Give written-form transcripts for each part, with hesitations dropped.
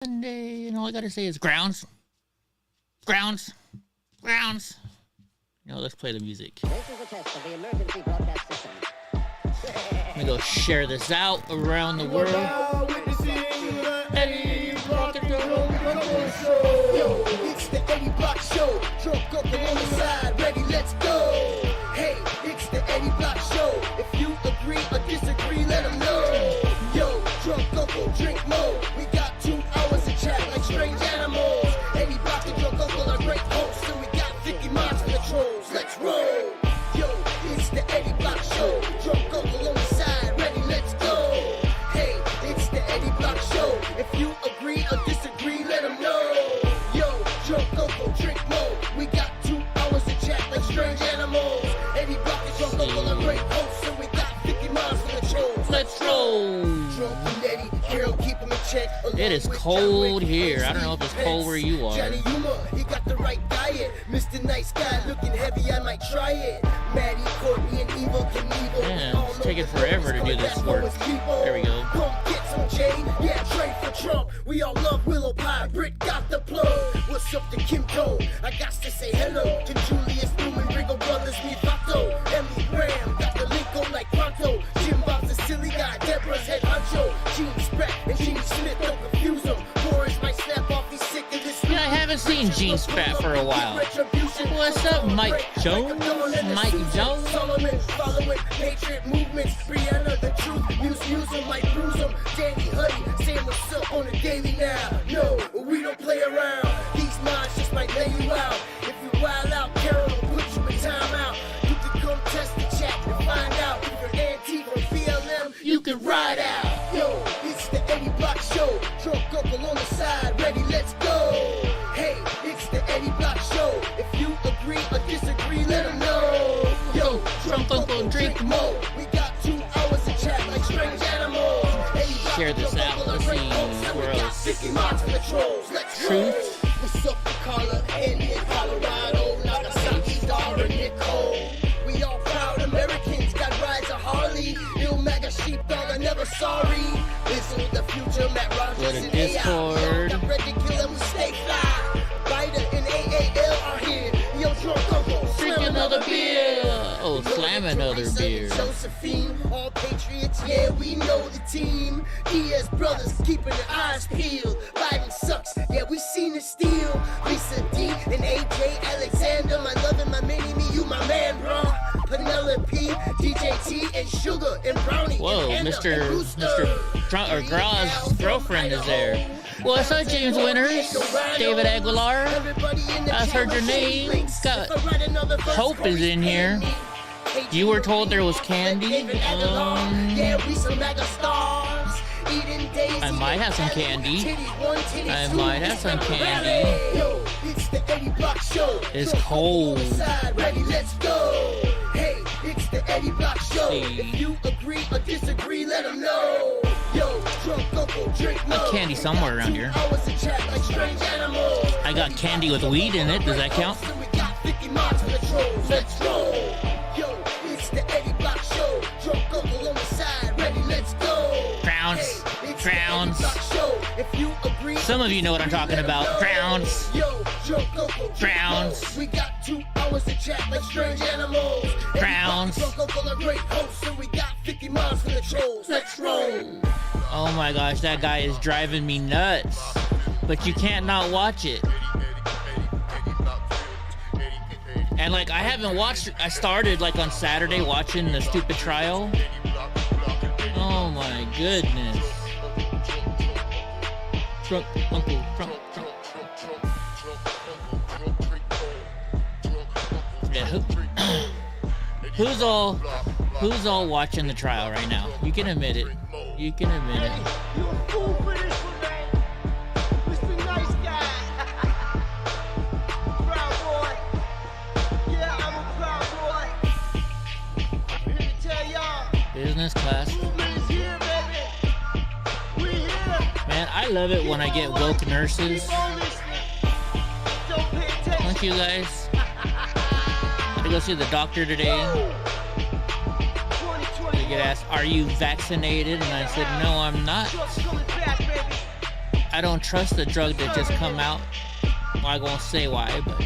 Sunday, and all I gotta say is grounds. Grounds. Grounds. You know, let's play the music. This is a test of the emergency broadcast system. I'm gonna go share this out around the world. Eddie Block it Yo, it's the Eddie Block Show. Drunk up and on the side, ready, let's go. Hey, it's the Eddie Block Show. If you agree or disagree, let them know. Yo, drunk uncle, drink more. We got 2 hours to chat like strange animals. Eddie Block and drunk uncle are great hosts, and we got 50 minds for the trolls. Let's roll. Yo, it's the Eddie Block Show. Drunk uncle on the side, ready, let's go. Hey, it's the Eddie Block Show. If you agree or disagree, let them know. Yo, drunk uncle, drink more. We got 2 hours to chat like strange animals. Eddie Block and drunk uncle are great hosts, and we got 50 miles for the trolls. Let's roll. Drunk and Eddie, Carol, keep him in check. It is cold here. I don't know if it's cold where you are. Johnny Humor, he got the right diet. Mr. Nice Guy, looking heavy, I might try it. Maddie, Courtney, and Evil Knievel. Man, it's taking forever to do this work. There we go. Come get some Jane, yeah, trade for Trump. We all love Willow Pie, Brit got the plug. What's up to Kim Jong? I got to say hello to Julius Newman, Ringo Brothers, me Vato. Emily Graham, got the link on like Pronto. Jim Bob's a silly guy, Deborah's head honcho. Gene Spratt and Gene Smith, don't confuse them. Boris might snap off, he's sick of this. Yeah, I haven't seen Gene Spratt for a while. What's up, Mike Jones? Mike Jones? Solomon, following Patriot movements. Brianna, the truth. Muse him, might bruise him. Danny Huddy, saying what's up on the daily now. No, we don't play around. These minds just might lay you out. If you wild out, Carol will put you in timeout. You can come test the chat and find out. If you're anti or BLM, you can ride out. Yo, it's the Eddie Block Show. Drunk uncle on the side, ready, let's go. Hey, it's the Eddie Block Show. If you agree or disagree, let them know. Yo, drunk uncle, drink more. We got 2 hours to chat like strange animals. Share this out. Let's see where else. 50 miles for the trolls. Let's Truth. What's up, Carla, Andy in Colorado, Nagasaki, Dara, Nicole. We all proud Americans, got rides a Harley. Ill MAGA sheepdog, I'm never sorry. Listen with the future, Matt Go Rogers to and Discord. AI. Got ready to kill him, we stay fly. Ryder and AAL are here. Yo, drunk uncle, Drink another beer. Oh, slam another beer. Josephine, all patriots, yeah, we know the team. Diaz brothers keeping their eyes peeled. Biden sucks, yeah, we seen the steal. Lisa D and AJ Alexander, my love and my mini me, you my man, bro. Penelope, DJ T and Sugar and Brownie. Whoa, and Mr. Graw's girlfriend is there. What's up, James Winters? David Aguilar? I've heard your name. Got Hope is in here. You were told there was candy? I might have some candy. I might have some candy. It's cold. Ready, let's go. Hey, it's the Eddie Block Show. If you agree or disagree, let them know. Yo, drunk uncle, drink more. Got candy somewhere around here. I got candy with weed in it. Does that count? Let's roll. Yo, it's the Eddie Block Show. Drunk uncle on the side, ready, let's go. Crowns. Crowns. If you agree, some of you know what I'm talking about. Crowns. Yo, drunk uncle, Crowns. we got 2 hours to chat like strange animals. Crowns. Drunk uncle are great hosts, and we got 50 miles for the trolls. Let's roll. Oh my gosh, that guy is driving me nuts. But you can't not watch it. And like, I haven't watched, I started like on Saturday watching the stupid trial. Oh my goodness. Drunk uncle, drunk. Yeah, who's all watching the trial right now? You can admit it. You can admit it. You a fool for this one, man. Mr. Nice Guy. Proud boy. Yeah, I'm a proud boy. I'm here to tell y'all. Business class. Movement is here, baby. We here. Man, I love it when I get woke nurses. Keep on listening. Don't pay attention. Don't you guys? I had to go see the doctor today. They get asked, "Are you vaccinated?" And I said, "No, I'm not. I don't trust the drug that just come out. Well, I won't say why, but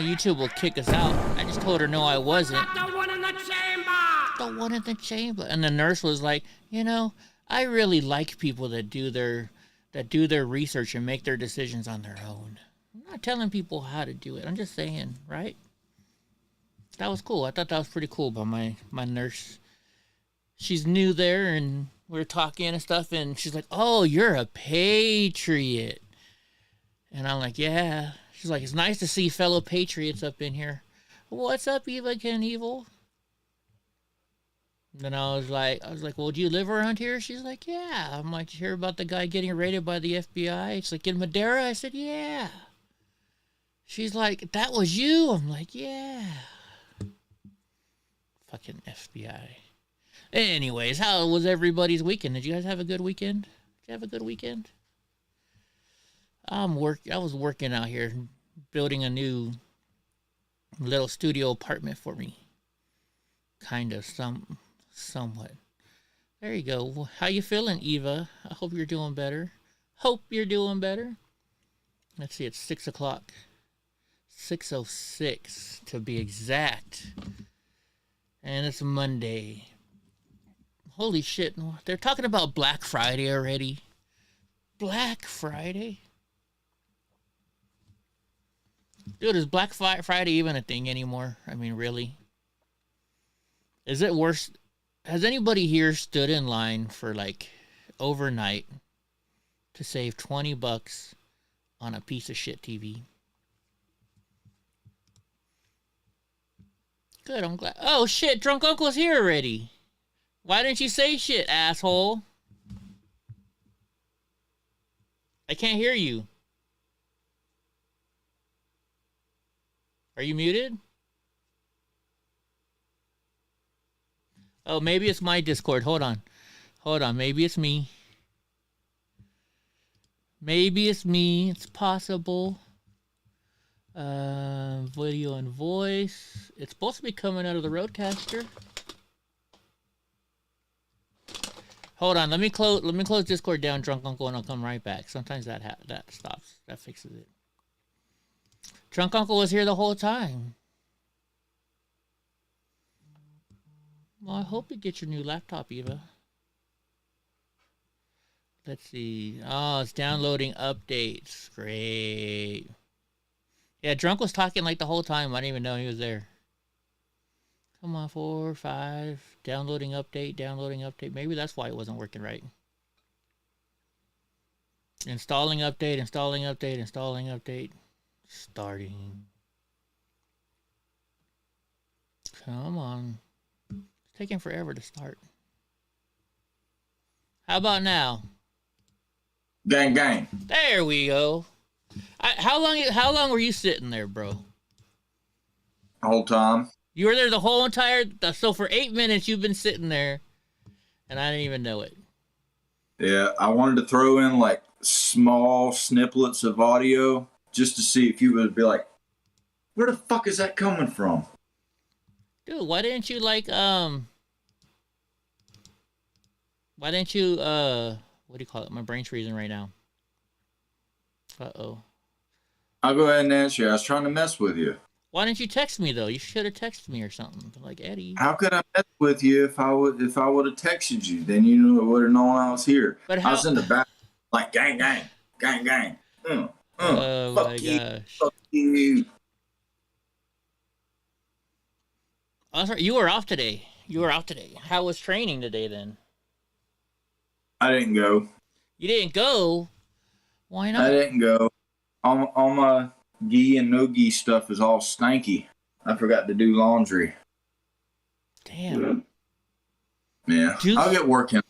YouTube will kick us out. I just told her no, I wasn't. The one in the chamber. The one in the chamber. And the nurse was like, I really like people that do their research and make their decisions on their own. I'm not telling people how to do it. I'm just saying, right? That was cool. I thought that was pretty cool by my nurse. She's new there, and we were talking and stuff, and she's like, oh, you're a patriot. And I'm like, yeah. She's like, it's nice to see fellow patriots up in here. What's up, Eva Knievel? Then I was like, well, do you live around here? She's like, yeah. I'm like, did you hear about the guy getting raided by the FBI? She's like, in Madera? I said, yeah. She's like, that was you? I'm like, yeah. Fucking FBI. Anyways, how was everybody's weekend? Did you guys have a good weekend? Did you have a good weekend? I was working out here, building a new little studio apartment for me. Kind of, somewhat. There you go. How you feeling, Eva? I hope you're doing better. Let's see, it's 6 o'clock. 6:06 to be exact. And it's Monday. Holy shit, they're talking about Black Friday already. Black Friday? Dude, is Black Friday even a thing anymore? I mean, really? Is it worse? Has anybody here stood in line for like overnight to save $20 on a piece of shit TV? Good, I'm glad. Oh shit, Drunk Uncle's here already. Why didn't you say shit, asshole? I can't hear you. Are you muted? Oh, maybe it's my Discord. Hold on. Maybe it's me. It's possible. Video and voice. It's supposed to be coming out of the Roadcaster. Hold on. Let me close Discord down, Drunk Uncle, and I'll come right back. Sometimes that stops. That fixes it. Drunk Uncle was here the whole time. Well, I hope you get your new laptop, Eva. Let's see. Oh, it's downloading updates. Great. Yeah, Drunk was talking like the whole time. I didn't even know he was there. Come on, 4, 5. Downloading update. Maybe that's why it wasn't working right. Installing update. Starting. Come on. It's taking forever to start. How about now? Gang, gang. There we go. How long were you sitting there, bro? The whole time. You were there the whole entire... So for 8 minutes, you've been sitting there, and I didn't even know it. Yeah, I wanted to throw in, like, small snippets of audio just to see if you would be like, where the fuck is that coming from? Dude, why didn't you, like, what do you call it? My brain's freezing right now. Uh-oh. I'll go ahead and answer you. I was trying to mess with you. Why didn't you text me, though? You should have texted me or something. Like, Eddie. How could I mess with you if I would have texted you? Then you would have known I was here. But how... I was in the back, like, gang, gang, gang, gang. Oh, fuck my you, gosh. fuck you. Oh, sorry. You were off today. How was training today, then? I didn't go. You didn't go? Why not? I didn't go. All my gi and no gi stuff is all stanky. I forgot to do laundry. Damn. Yeah. I'll get working.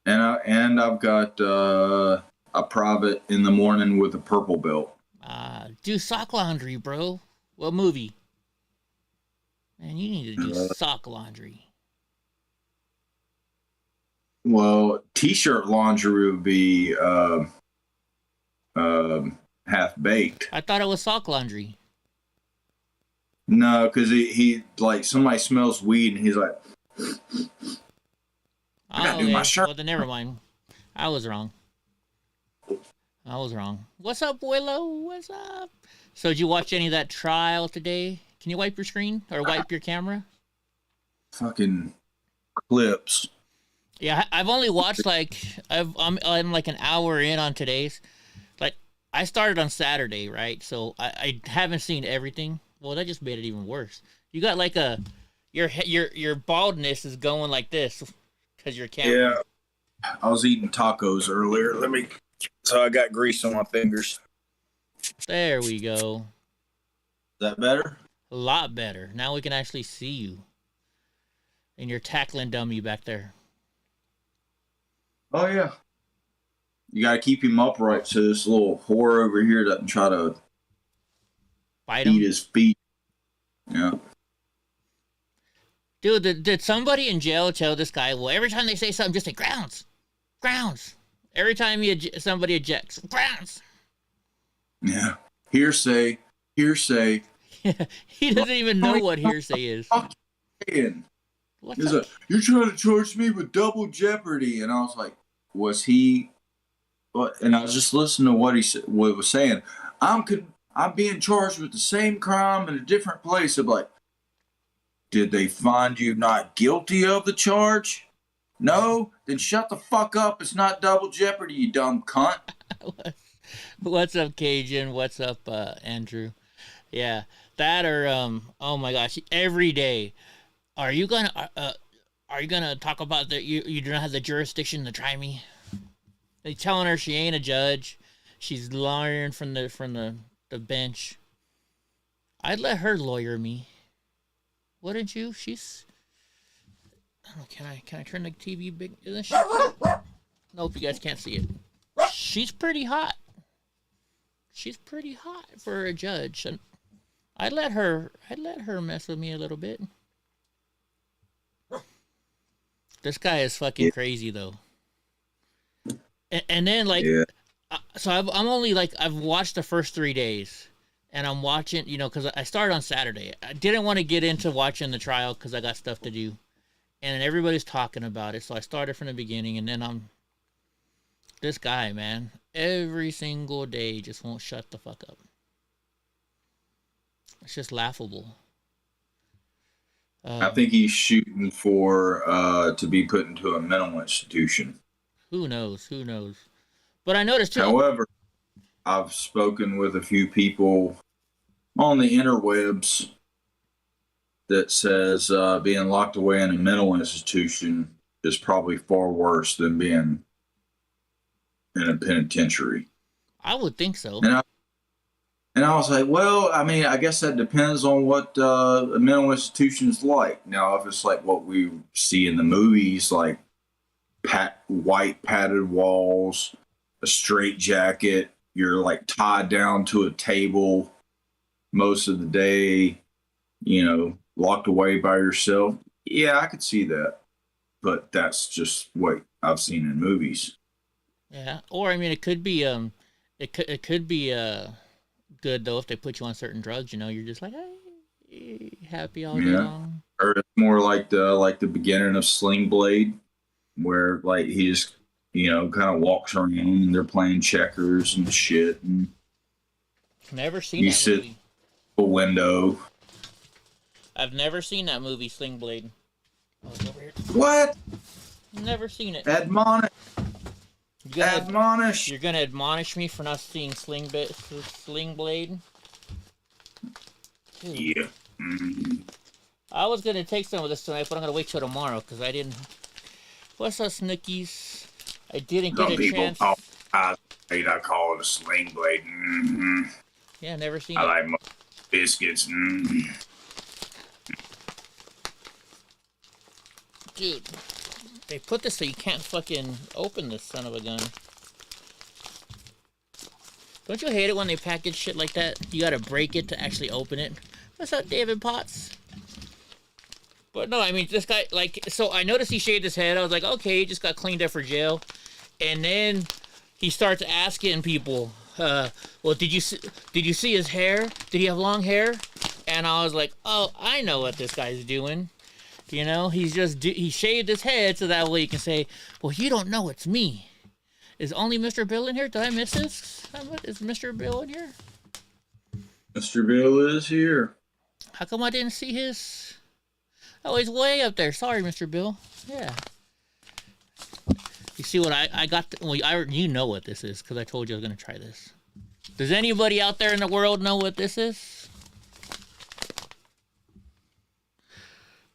And I've got a private in the morning with a purple belt. Do sock laundry, bro. What movie? Man, you need to do sock laundry. Well, t-shirt laundry would be half baked. I thought it was sock laundry. No, because he like somebody smells weed and he's like, I gotta do my shirt. Well, then never mind. I was wrong. What's up, Willow? What's up? So did you watch any of that trial today? Can you wipe your screen or wipe your camera? Fucking clips. Yeah, I've only watched I'm like an hour in on today's. Like, I started on Saturday, right? So I haven't seen everything. Well, that just made it even worse. You got like your baldness is going like this because your camera. Yeah, I was eating tacos earlier. So I got grease on my fingers. There we go. Is that better? A lot better. Now we can actually see you. And you're tackling dummy back there. Oh, yeah. You got to keep him upright so this little whore over here doesn't try to Bite him? eat his feet. Yeah. Dude, did somebody in jail tell this guy, well, every time they say something, just say, grounds. Grounds. Every time somebody ejects, grounds. Yeah. Hearsay. He doesn't even know what hearsay is. He's like, you're trying to charge me with double jeopardy. And I was like, was he? What? And I was just listening to what he was saying. I'm being charged with the same crime in a different place. I'm like, did they find you not guilty of the charge? No? Then shut the fuck up. It's not double jeopardy, you dumb cunt. What's up, Cajun? What's up, Andrew? Yeah, that or oh my gosh, every day. Are you gonna talk about that you do not have the jurisdiction to try me? They telling her she ain't a judge. She's lawyering from the bench. I'd let her lawyer me. Wouldn't you? She's. Oh, can I turn the TV big? Isn't she? Nope, you guys can't see it. She's pretty hot. She's pretty hot for a judge, and I'd let her mess with me a little bit. This guy is fucking crazy though. And then like, yeah. So I'm only like I've watched the first 3 days, and I'm watching because I started on Saturday. I didn't want to get into watching the trial because I got stuff to do, and everybody's talking about it. So I started from the beginning, and then this guy, man, every single day just won't shut the fuck up. It's just laughable. I think he's shooting for to be put into a mental institution. Who knows? But I noticed too. However, I've spoken with a few people on the interwebs that says being locked away in a mental institution is probably far worse than being in a penitentiary. I would think so. And I was like, well, I mean, I guess that depends on what a mental institution is like. Now, if it's like what we see in the movies, like white padded walls, a straight jacket, you're like tied down to a table most of the day, locked away by yourself. Yeah, I could see that. But that's just what I've seen in movies. Yeah, or I mean, it could be it could be good though if they put you on certain drugs. You're just like, hey, happy all day long. Or it's more like the beginning of Sling Blade, where like he just kind of walks around and they're playing checkers and shit. And never seen that movie. You sit a window. I've never seen that movie, Sling Blade. Oh, it's over here. What? Never seen it. Admonish. You're gonna admonish me for not seeing Sling Blade? Dude. Yeah. Mm-hmm. I was gonna take some of this tonight, but I'm gonna wait till tomorrow because I didn't. What's up, Snookies? I didn't get a chance. I call it a Sling Blade. Mm-hmm. Yeah, never seen it. I like my biscuits. Mm-hmm. Dude. They put this so you can't fucking open this son of a gun. Don't you hate it when they package shit like that? You gotta break it to actually open it. What's up, David Potts? But no, I mean, this guy, so I noticed he shaved his head. I was like, okay, he just got cleaned up for jail. And then he starts asking people, well, did you see his hair? Did he have long hair? And I was like, oh, I know what this guy's doing. He shaved his head so that way you can say, well, you don't know it's me. Is only Mr. Bill in here? Did I miss this? Is Mr. Bill in here? Mr. Bill is here. How come I didn't see his? Oh, he's way up there. Sorry, Mr. Bill. Yeah. You see what I got? Well, you know what this is because I told you I was going to try this. Does anybody out there in the world know what this is?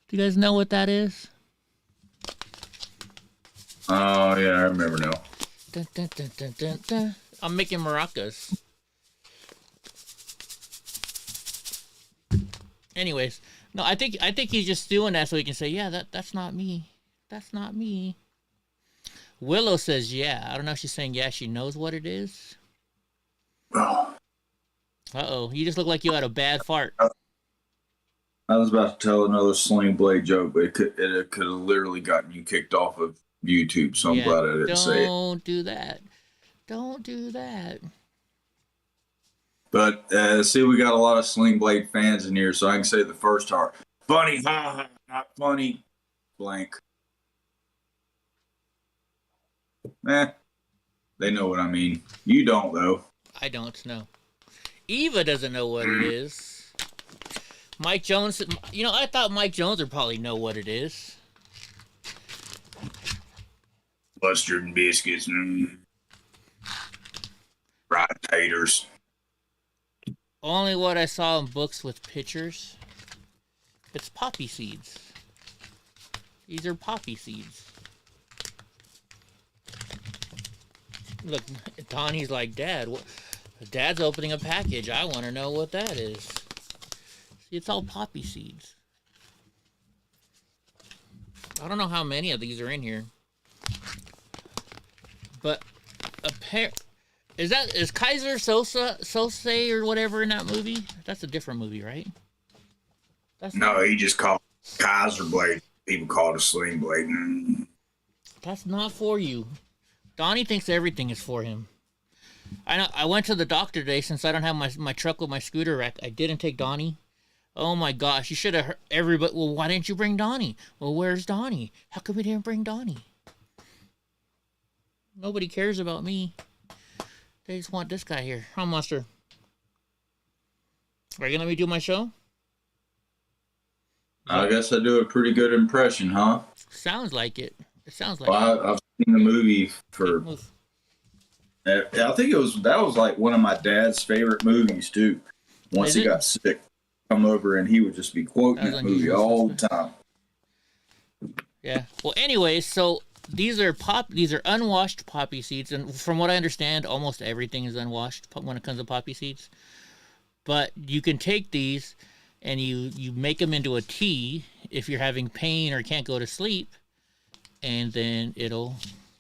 Do you guys know what that is? Oh, yeah, I remember now. Dun, dun, dun, dun, dun, dun. I'm making maracas. Anyways, no, I think he's just doing that so he can say, yeah, that's not me. That's not me. Willow says, yeah. I don't know if she's saying, yeah, she knows what it is. Oh. Uh-oh, you just look like you had a bad fart. I was about to tell another Sling Blade joke, but it could have literally gotten you kicked off of YouTube, so I'm glad I didn't say it. Don't do that. Don't do that. But see, we got a lot of Sling Blade fans in here, so I can say the first part. Funny, ha ha, not funny, blank. They know what I mean. You don't, though. I don't know. Eva doesn't know what it is. Mike Jones, I thought Mike Jones would probably know what it is. Mustard and biscuits. Fried taters. Only what I saw in books with pictures. It's poppy seeds. These are poppy seeds. Look, Donnie's like, Dad, Dad's opening a package. I want to know what that is. See, it's all poppy seeds. I don't know how many of these are in here. But is Kaiser Sose or whatever in that movie? That's a different movie, right? No, he just called Kaiser Blade. People call it a Sling Blade. That's not for you. Donnie thinks everything is for him. I know. I went to the doctor today since I don't have my truck with my scooter rack. I didn't take Donnie. Oh my gosh, you should have heard everybody. Well, why didn't you bring Donnie? Well, where's Donnie? How come we didn't bring Donnie? Nobody cares about me. They just want this guy here. Huh, Monster? Are you gonna let me do my show? I guess I do a pretty good impression, huh? Sounds like it. It sounds like it. I've seen the movie for. I think that was like one of my dad's favorite movies too. Once he got sick, come over and he would just be quoting that movie all the time. Yeah. Well, anyways, so these are unwashed poppy seeds, and from what I understand, almost everything is unwashed when it comes to poppy seeds. But you can take these and you make them into a tea if you're having pain or can't go to sleep, and then it'll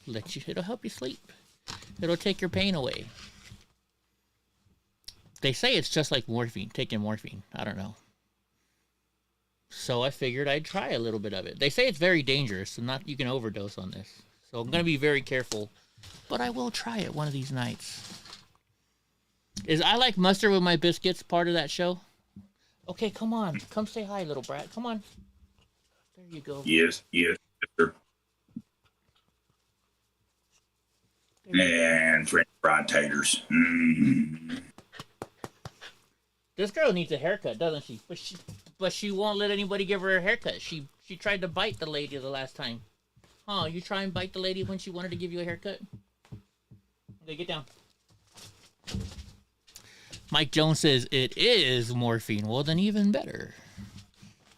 help you sleep. It'll take your pain away. They say it's just like morphine, taking morphine. I don't know. So I figured I'd try a little bit of it. They say it's very dangerous, and you can overdose on this. So I'm going to be very careful. But I will try it one of these nights. Is I Like Mustard with My Biscuits part of that show? Okay, come on. Come say hi, little brat. Come on. There you go. Yes, sir. And French fried taters. This girl needs a haircut, doesn't she? But she won't let anybody give her a haircut. She tried to bite the lady the last time. Oh, you try and bite the lady when she wanted to give you a haircut? Okay, get down. Mike Jones says it is morphine. Well, then even better.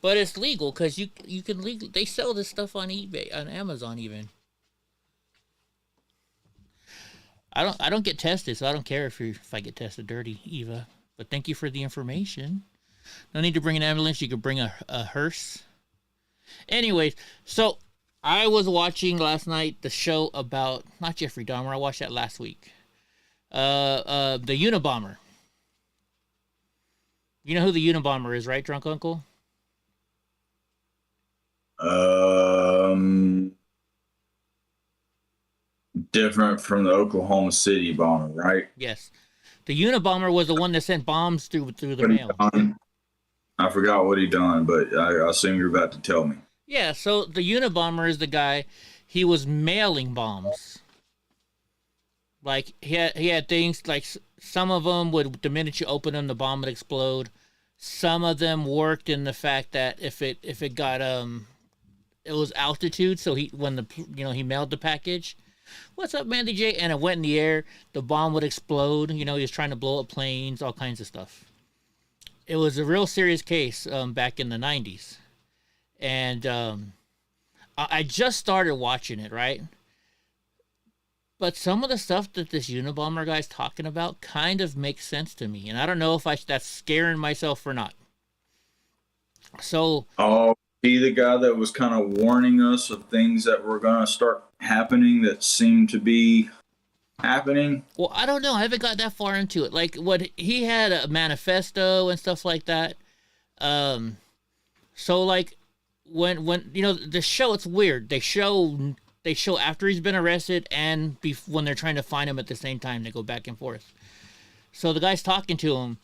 But it's legal because you can they sell this stuff on eBay, on Amazon even. I don't get tested, so I don't care if I get tested dirty, Eva. But thank you for the information. No need to bring an ambulance. You could bring a hearse. Anyways, so I was watching last night the show about, not Jeffrey Dahmer. I watched that last week. The Unabomber. You know who the Unabomber is, right, Drunk Uncle? Different from the Oklahoma City bomber, right? Yes. The Unabomber was the one that sent bombs through the mail. I forgot what he done, but I assume you're about to tell me. Yeah, so the Unabomber is the guy, he was mailing bombs. Like he had things like some of them would, the minute you open them, the bomb would explode. Some of them worked in the fact that if it got it was altitude, so when he mailed the package, what's up, Mandy J, and it went in the air, the bomb would explode. He was trying to blow up planes, all kinds of stuff. It was a real serious case back in the 90s, and I just started watching it, right? But some of the stuff that this Unabomber guy's talking about kind of makes sense to me. And I don't know if that's scaring myself or not. So... Oh, he the guy that was kind of warning us of things that were going to start happening that seemed to be happening? Well, I don't know. I haven't got that far into it. Like, what he had a manifesto and stuff like that. So, like, when the show, it's weird. They show after he's been arrested and when they're trying to find him at the same time. They go back and forth. So the guy's talking to him,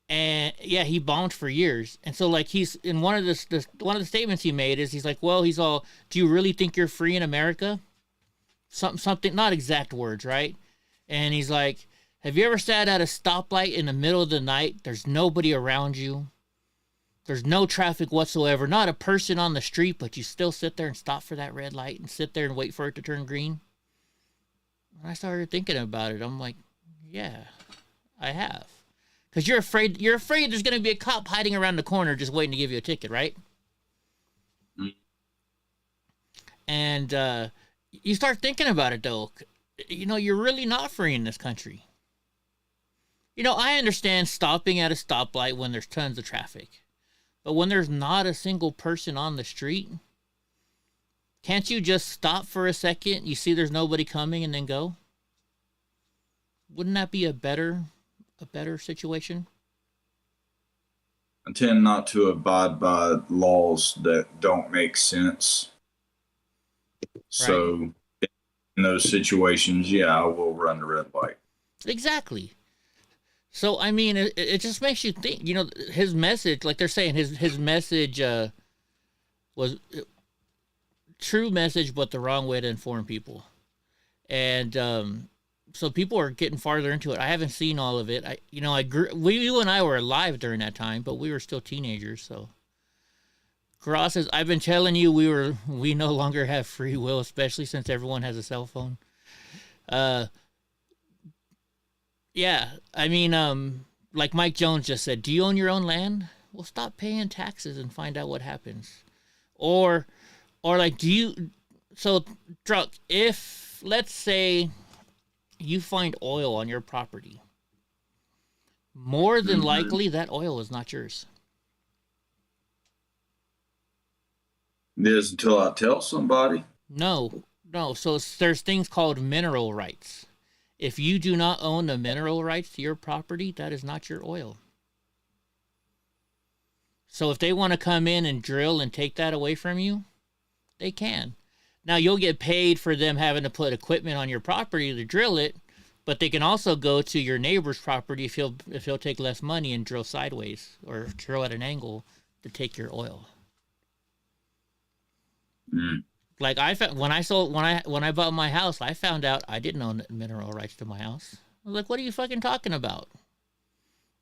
and yeah, he bombed for years. And so, like, he's in one of the statements he made is he's like, well, he's all, do you really think you're free in America? Something, not exact words, right? And he's like, have you ever sat at a stoplight in the middle of the night? There's nobody around you. There's no traffic whatsoever, not a person on the street, but you still sit there and stop for that red light and sit there and wait for it to turn green. And I started thinking about it. I'm like, yeah, I have. Because you're afraid there's going to be a cop hiding around the corner just waiting to give you a ticket, right? Mm. And you start thinking about it, though. You're really not free in this country. I understand stopping at a stoplight when there's tons of traffic. But when there's not a single person on the street, can't you just stop for a second? You see there's nobody coming and then go? Wouldn't that be a better situation? I tend not to abide by laws that don't make sense. Right. So in those situations, yeah, I will run the red light. Exactly. So, I mean, it just makes you think, his message, like they're saying, his message was true message, but the wrong way to inform people. And so people are getting farther into it. I haven't seen all of it. You and I were alive during that time, but we were still teenagers. So, Cross says, I've been telling you we no longer have free will, especially since everyone has a cell phone. Yeah, I mean, like Mike Jones just said, do you own your own land? Well, stop paying taxes and find out what happens. Or like, Drunk, if, let's say, you find oil on your property, more than likely that oil is not yours. It is until I tell somebody. No. So there's things called mineral rights. If you do not own the mineral rights to your property, that is not your oil. So if they want to come in and drill and take that away from you, they can. Now, you'll get paid for them having to put equipment on your property to drill it, but they can also go to your neighbor's property if he'll take less money and drill sideways or drill at an angle to take your oil. Mm. Like when I bought my house, I found out I didn't own mineral rights to my house. I was like, what are you fucking talking about?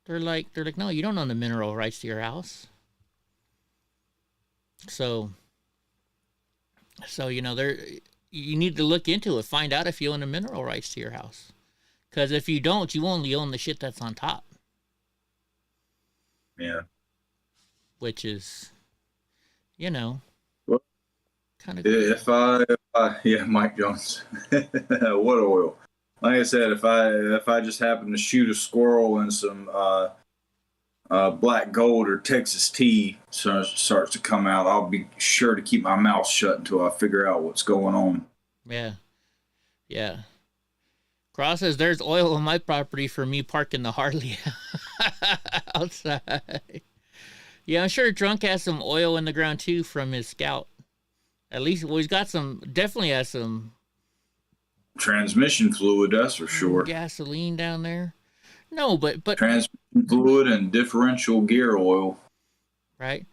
They're like, no, you don't own the mineral rights to your house. So you need to look into it, find out if you own the mineral rights to your house. Because if you don't, you only own the shit that's on top. Yeah. Which is, kind of. If I Mike Jones. What oil? Like I said, if I just happen to shoot a squirrel in some black gold or Texas tea starts to come out, I'll be sure to keep my mouth shut until I figure out what's going on. Yeah. Cross says there's oil on my property for me parking the Harley outside. Yeah, I'm sure Drunk has some oil in the ground too from his Scout. At least, well, he's got definitely has some transmission fluid, that's for sure. Gasoline down there. No, but transmission fluid and differential gear oil. Right.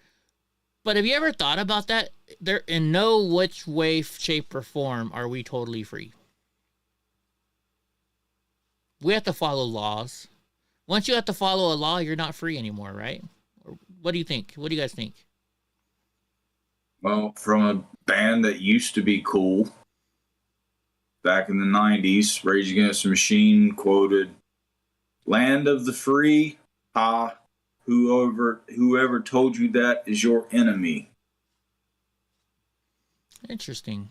But have you ever thought about that? There, in no which way, shape, or form are we totally free. we have to follow laws. Once you have to follow a law, you're not free anymore, right? Or what do you think? What do you guys think? Well, from a band that used to be cool back in the 90s, Rage Against the Machine quoted, "Land of the free, ha, whoever told you that is your enemy." Interesting.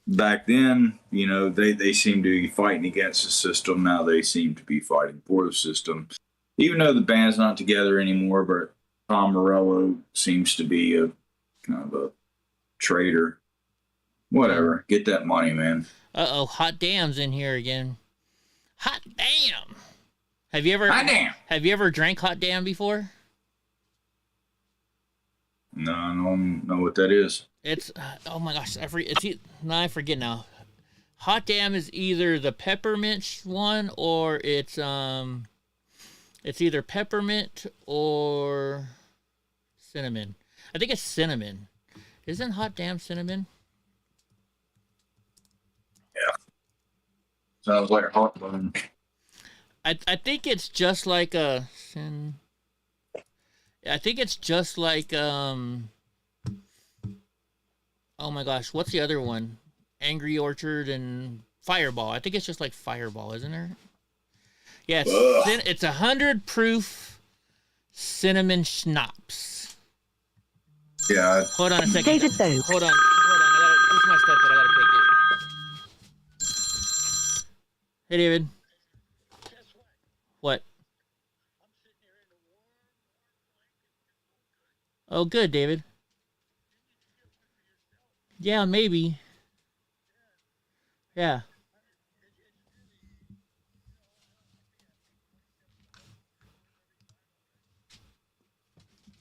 Back then, you know, they seemed to be fighting against the system. Now they seem to be fighting for the system. Even though the band's not together anymore, but Tom Morello seems to be a kind of a traitor. Whatever. Get that money, man. Uh-oh, Hot Damn's in here again. Hot Damn! Have you ever drank Hot Damn before? No, I don't know what that is. It's oh my gosh, I forget now. Hot Damn is either the peppermint one or it's either peppermint or cinnamon. I think it's cinnamon. Isn't Hot Damn cinnamon? Yeah. Sounds like hot bun. I think it's just like a I think it's just like oh my gosh, what's the other one? Angry Orchard and Fireball. I think it's just like Fireball, isn't there? Yeah, it's 100 proof cinnamon schnapps. Yeah. Hold on a second. David Bogue. Hold on. This is my step that I gotta take it. Hey, David. What? Oh, good, David. Yeah, maybe. Yeah.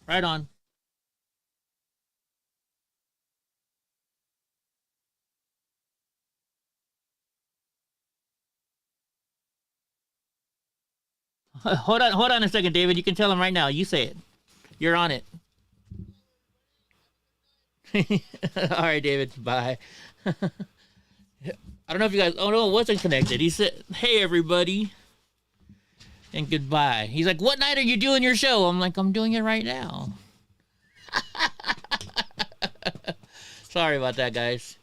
Right on. Hold on a second, David. You can tell him right now. You say it. You're on it. All right, David. Bye. I don't know if you guys. Oh no, it wasn't connected. He said, "Hey, everybody," and goodbye. He's like, "What night are you doing your show?" I'm like, "I'm doing it right now." Sorry about that, guys.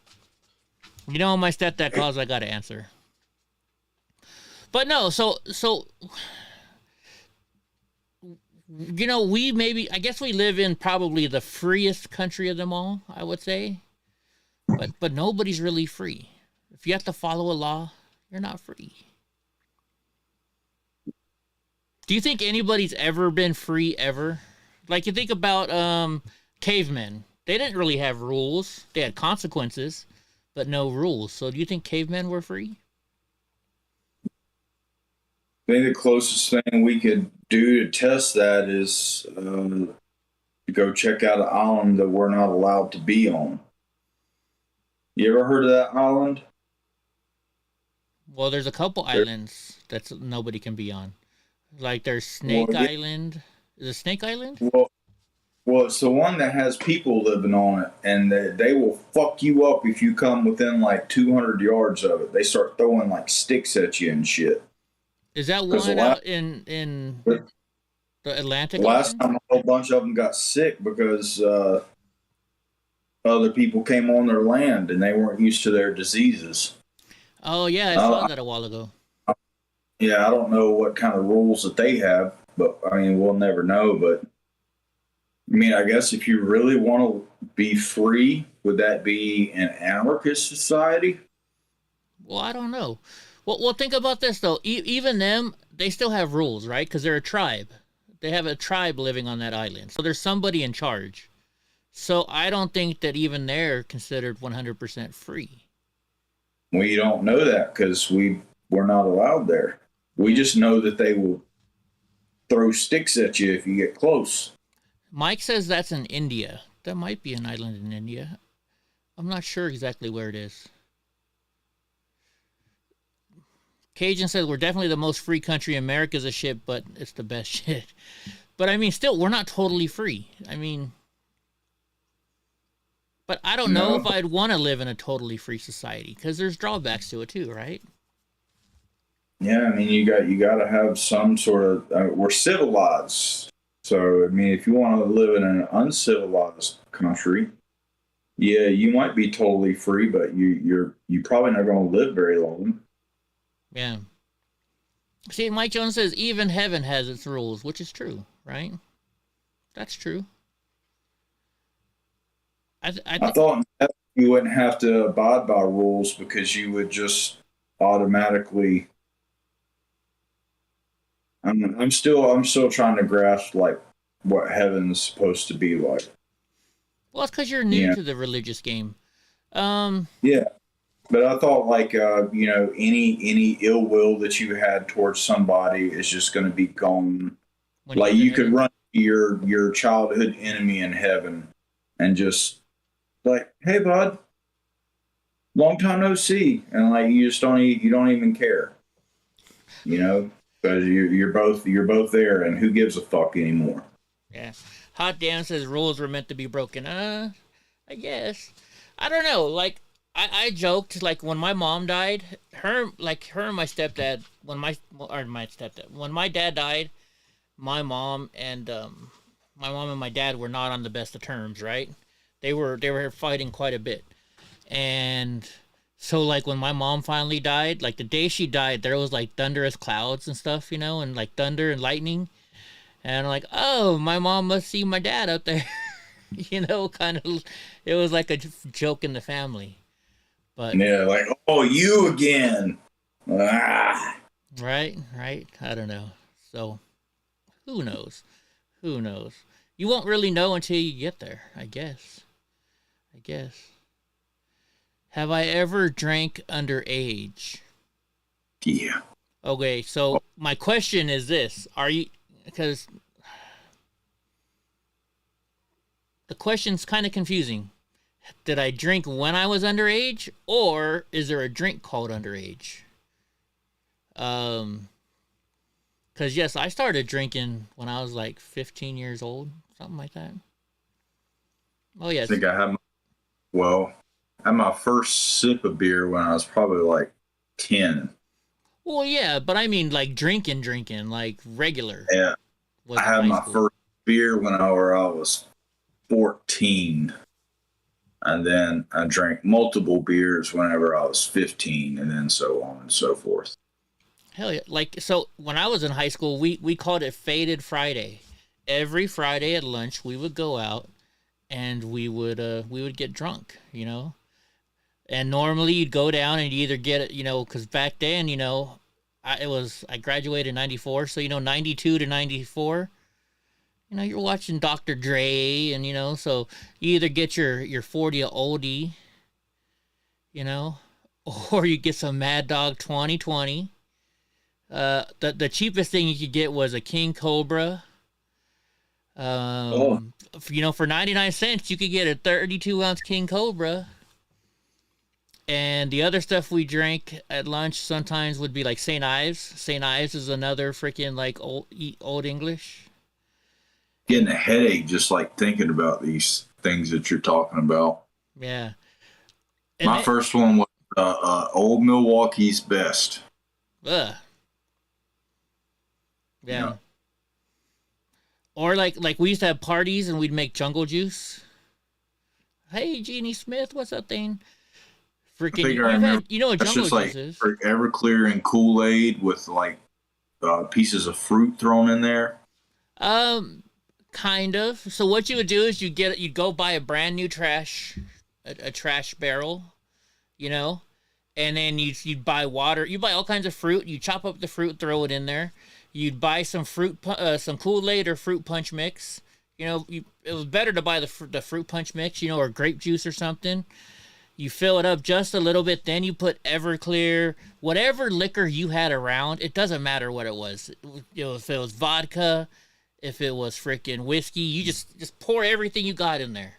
You know, my stepdad calls, I gotta answer. But no, so you know, I guess we live in probably the freest country of them all, I would say. But nobody's really free. If you have to follow a law, you're not free. Do you think anybody's ever been free ever? Like, you think about cavemen. They didn't really have rules. They had consequences, but no rules. So do you think cavemen were free? I think the closest thing we could do to test that is to go check out an island that we're not allowed to be on. You ever heard of that island? Well, there's a couple islands that nobody can be on. Like there's Snake Island. Is it Snake Island? Well, it's the one that has people living on it, and they will fuck you up if you come within like 200 yards of it. They start throwing like sticks at you and shit. Is that one out in the Atlantic? Last time a whole bunch of them got sick because other people came on their land and they weren't used to their diseases. Oh yeah, I saw that a while ago. Yeah, I don't know what kind of rules that they have, but I mean, we'll never know. But I mean, I guess if you really want to be free, would that be an anarchist society? Well, I don't know. Well, think about this though. Even them, they still have rules, right? Because they're a tribe. They have a tribe living on that island, so there's somebody in charge. So I don't think that even they're considered 100% free. We don't know that because we're not allowed there. We just know that they will throw sticks at you if you get close. Mike says that's in India. That might be an island in India. I'm not sure exactly where it is. Cajun says we're definitely the most free country. America's a shit, but it's the best shit. But I mean, still, we're not totally free. I mean, but I don't know if I'd want to live in a totally free society because there's drawbacks to it too, right? Yeah, I mean, you got to have some sort of. We're civilized, so I mean, if you want to live in an uncivilized country, yeah, you might be totally free, but you probably not going to live very long. Yeah. See, Mike Jones says even heaven has its rules, which is true, right? That's true. I thought you wouldn't have to abide by rules because you would just automatically. I'm still trying to grasp like what heaven's supposed to be like. Well, it's because you're new to the religious game. Yeah, but I thought like any ill will that you had towards somebody is just going to be gone. Like you could run your childhood enemy in heaven and just like, hey bud, long time no see, and like you don't even care, because you're both there, and who gives a fuck anymore? Yeah. Hot Damn says rules were meant to be broken. I guess. I don't know. Like, I joked, like, when my mom died, her and my stepdad, when my dad died, my mom and my dad were not on the best of terms, right? They were fighting quite a bit. And so, like, when my mom finally died, like, the day she died, there was, like, thunderous clouds and stuff, and, like, thunder and lightning. And I'm like, oh, my mom must see my dad up there. Kind of, it was like a joke in the family. But yeah, like, oh, you again. Ah. Right. I don't know. So, who knows? You won't really know until you get there, I guess. Have I ever drank underage? Yeah. Okay, so my question is this. Because the question's kind of confusing. Did I drink when I was underage, or is there a drink called underage? Because yes, I started drinking when I was like 15 years old, something like that. Oh yes. I think I had my first sip of beer when I was probably like 10. Well, yeah, but I mean like drinking, like regular. Yeah. I had my first beer when I was 14. And then I drank multiple beers whenever I was 15, and then so on and so forth. Hell yeah. Like, so when I was in high school, we called it Faded Friday. Every Friday at lunch, we would go out and we would get drunk, And normally you'd go down and you either get it, because back then, I graduated in 94, so 92 to 94, you're watching Dr. Dre, and so you either get your 40 oldie, or you get some Mad Dog 2020. The cheapest thing you could get was a King Cobra. For 99 cents you could get a 32-ounce King Cobra. And the other stuff we drank at lunch sometimes would be like St. Ives. St. Ives is another freaking like old English. Getting a headache just like thinking about these things that you're talking about. Yeah. My first one was Old Milwaukee's Best. Ugh. Yeah. Or like we used to have parties and we'd make jungle juice. Hey, Jeannie Smith, what's up, thing? Freaking, you know what jungle juice like is? Everclear and Kool-Aid with like pieces of fruit thrown in there. Kind of. So what you would do is you'd go buy a brand new trash barrel, and then you'd buy water. You buy all kinds of fruit. You chop up the fruit, throw it in there. You'd buy some some Kool-Aid or fruit punch mix. It was better to buy the fruit punch mix, or grape juice or something. You fill it up just a little bit, then you put Everclear, whatever liquor you had around. It doesn't matter what it was. If it was vodka, if it was freaking whiskey, you just pour everything you got in there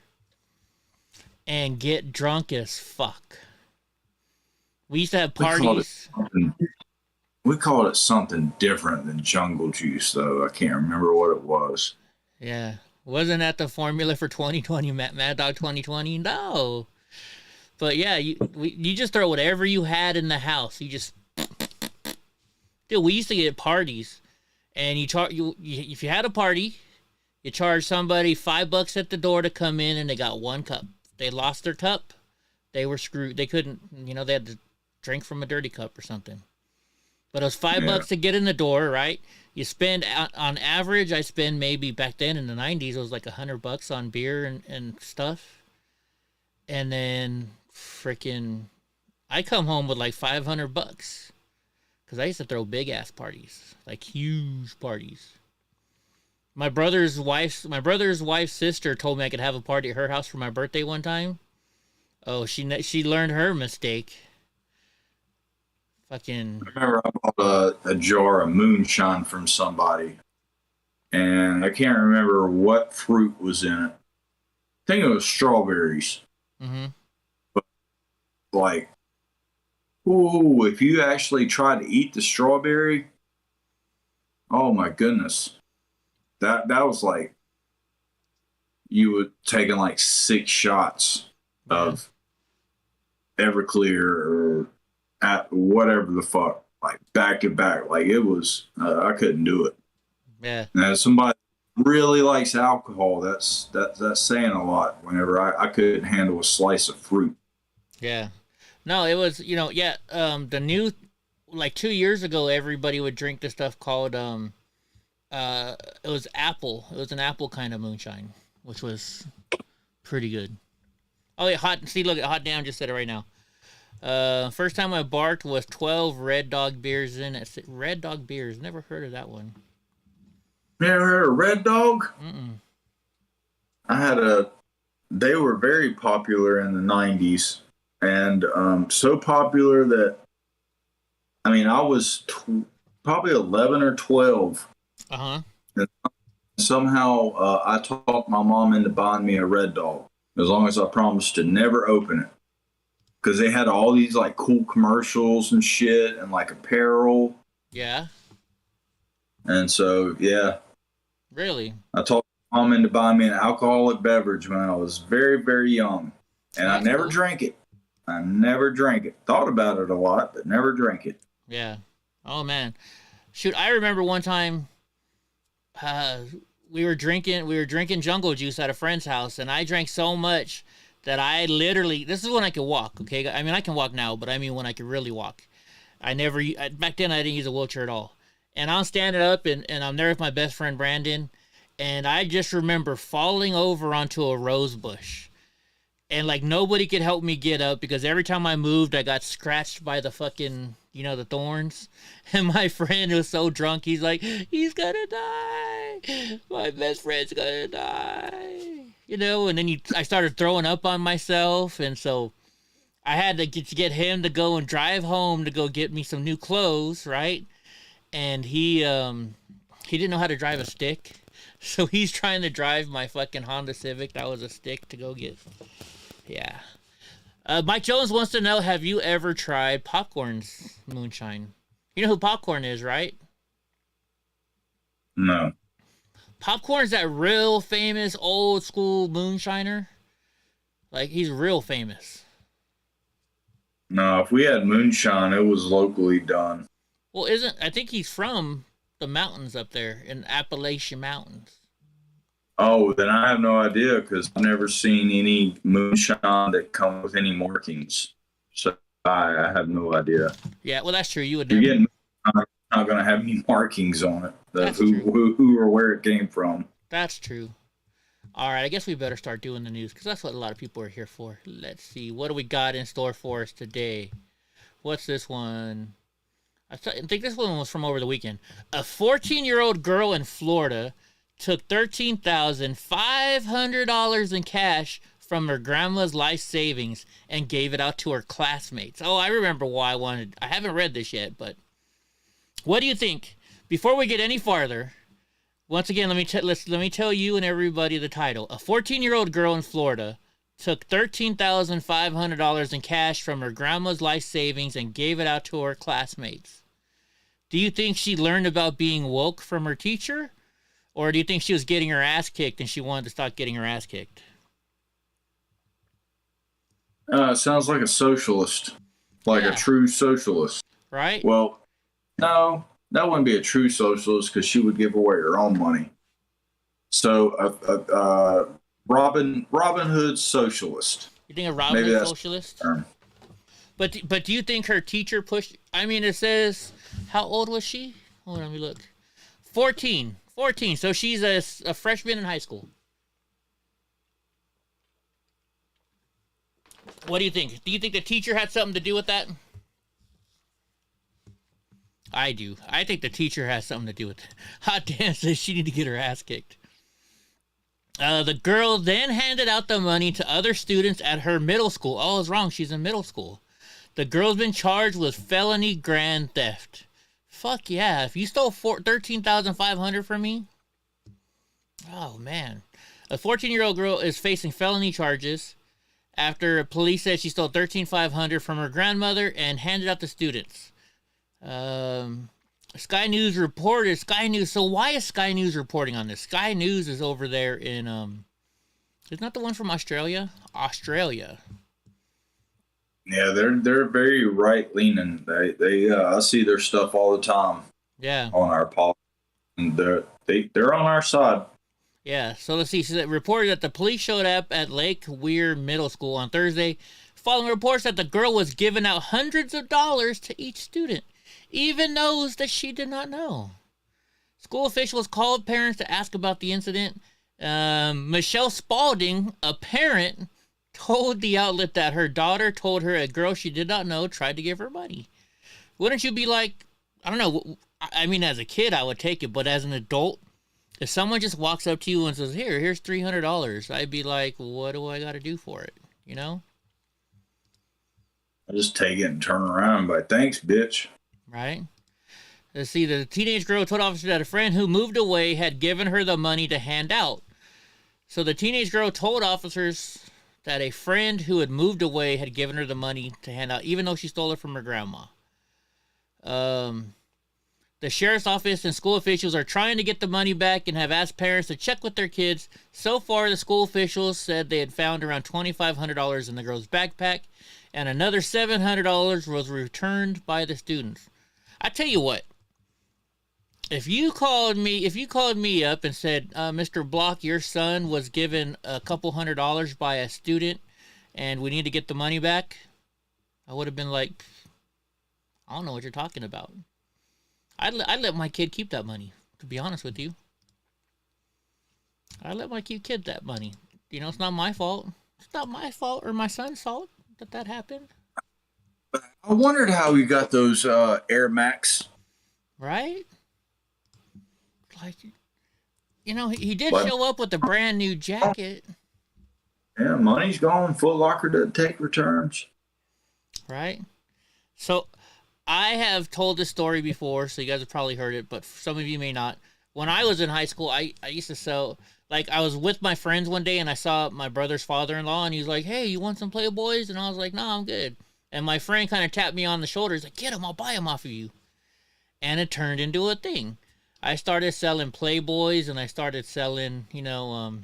and get drunk as fuck. We used to have parties. We called it something different than jungle juice, though. I can't remember what it was. Yeah. Wasn't that the formula for 2020, Mad Dog 2020? No. But yeah, you just throw whatever you had in the house. You just Dude, we used to get parties, and you if you had a party, you charge somebody $5 at the door to come in, and they got one cup. They lost their cup, they were screwed. They couldn't, they had to drink from a dirty cup or something. But it was $5 to get in the door, right? You spend, on average, I spend maybe back then in the 90s, it was like $100 on beer and stuff. And then freaking, I come home with like $500 because I used to throw big ass parties, like huge parties. My brother's wife's sister told me I could have a party at her house for my birthday one time. Oh, she learned her mistake. Fucking. I remember I bought a jar of moonshine from somebody, and I can't remember what fruit was in it. I think it was strawberries. Mm-hmm. But like, ooh, if you actually try to eat the strawberry, oh my goodness, that was like you were taking like 6 shots of Everclear or at whatever the fuck, like back to back. Like it was, I couldn't do it. Yeah. And as somebody really likes alcohol, that's saying a lot. Whenever I couldn't handle a slice of fruit. Yeah. No, it was, the new, like 2 years ago, everybody would drink this stuff called, it was apple. It was an apple kind of moonshine, which was pretty good. Oh, yeah, look, Hot Damn just said it right now. First time I barked was 12 Red Dog beers in it. Red Dog beers, never heard of that one. Never heard of Red Dog? Mm-mm. They were very popular in the 90s, and so popular that, I mean, I was probably 11 or 12. Uh-huh. And somehow I talked my mom into buying me a Red Dog, as long as I promised to never open it. Because they had all these like cool commercials and shit and like apparel. Yeah. And so, yeah. Really? I talked my mom into buying me an alcoholic beverage when I was very, very young. And I never drank it. Thought about it a lot, but never drank it. Yeah. Oh, man. Shoot, I remember one time we were drinking jungle juice at a friend's house, and I drank so much that I literally, this is when I could walk, okay? I mean, I can walk now, but I mean when I could really walk. Back then I didn't use a wheelchair at all. And I'm standing up, and I'm there with my best friend Brandon, and I just remember falling over onto a rose bush. And like nobody could help me get up because every time I moved, I got scratched by the fucking, the thorns. And my friend was so drunk, he's like, he's gonna die. My best friend's gonna die. And then I started throwing up on myself, and so I had to get him to go and drive home to go get me some new clothes, right? And he didn't know how to drive a stick, so he's trying to drive my fucking Honda Civic. That was a stick to go get. Yeah. Mike Jones wants to know, have you ever tried Popcorn's moonshine? You know who Popcorn is, right? No. Popcorn's that real famous old school moonshiner. Like, he's real famous. No, if we had moonshine, it was locally done. Well, I think he's from the mountains up there in Appalachian Mountains. Oh, then I have no idea because I've never seen any moonshine that come with any markings. So I have no idea. Yeah, well, that's true. You would You're never. getting not going to have any markings on it. That's Who or where it came from. That's true. All right, I guess we better start doing the news because that's what a lot of people are here for. Let's see. What do we got in store for us today? What's this one? I think this one was from over the weekend. A 14-year-old girl in Florida took $13,500 in cash from her grandma's life savings and gave it out to her classmates. Oh, I remember why I haven't read this yet, but what do you think? Before we get any farther, once again, let me tell you and everybody the title. A 14-year-old girl in Florida took $13,500 in cash from her grandma's life savings and gave it out to her classmates. Do you think she learned about being woke from her teacher? Or do you think she was getting her ass kicked and she wanted to stop getting her ass kicked? Sounds like a socialist. Like a true socialist. Right? Well, no. that wouldn't be a true socialist because she would give away her own money. So, Robin Hood's socialist. You think a Robin Hood socialist? But do you think her teacher pushed? I mean, it says, how old was she? Hold on, let me look. 14. So she's a freshman in high school. What do you think? Do you think the teacher had something to do with that? I do. I think the teacher has something to do with it. Hot damn says she need to get her ass kicked. The girl then handed out the money to other students at her middle school. Oh, it's wrong. She's in middle school. The girl's been charged with felony grand theft. Fuck yeah. If you stole $13,500 from me. Oh, man. A 14-year-old girl is facing felony charges after police said she stole $13,500 from her grandmother and handed out to students. Sky News reported. So why is Sky News reporting on this? Sky News is over there in isn't that the one from Australia? Yeah, they're very right leaning. They I see their stuff all the time. Yeah. On our politics, and they're on our side. Yeah. So let's see. It reported that the police showed up at Lake Weir Middle School on Thursday, following reports that the girl was giving out hundreds of dollars to each student, even those that she did not know. School officials called parents to ask about the incident. Michelle Spalding, a parent, told the outlet that her daughter told her a girl she did not know tried to give her money. Wouldn't you be like, I don't know, I mean, as a kid, I would take it, but as an adult, if someone just walks up to you and says, here's $300, I'd be like, what do I got to do for it? You know? I just take it and turn around by thanks, bitch. Right? Let's see, the teenage girl told officers that a friend who moved away had given her the money to hand out. So the teenage girl told officers that a friend who had moved away had given her the money to hand out, even though she stole it from her grandma. The sheriff's office and school officials are trying to get the money back and have asked parents to check with their kids. So far, the school officials said they had found around $2,500 in the girl's backpack, and another $700 was returned by the students. I tell you what, if you called me up and said, Mr. Block, your son was given a couple $100s by a student, and we need to get the money back, I would have been like, I don't know what you're talking about. I'd let my kid keep that money, to be honest with you. I'd let my kid that money. You know, it's not my fault. It's not my fault or my son's fault that happened. I wondered how he got those Air Max. Right? Like, you know, he did show up with a brand new jacket. Yeah, money's gone. Foot Locker doesn't take returns. Right? So, I have told this story before, so you guys have probably heard it, but some of you may not. When I was in high school, I used to sell, like, I was with my friends one day, and I saw my brother's father-in-law, and he was like, hey, you want some Playboys? And I was like, no, I'm good. And my friend kind of tapped me on the shoulder. He's like, get them, I'll buy them off of you. And it turned into a thing. I started selling Playboys, and I started selling, you know,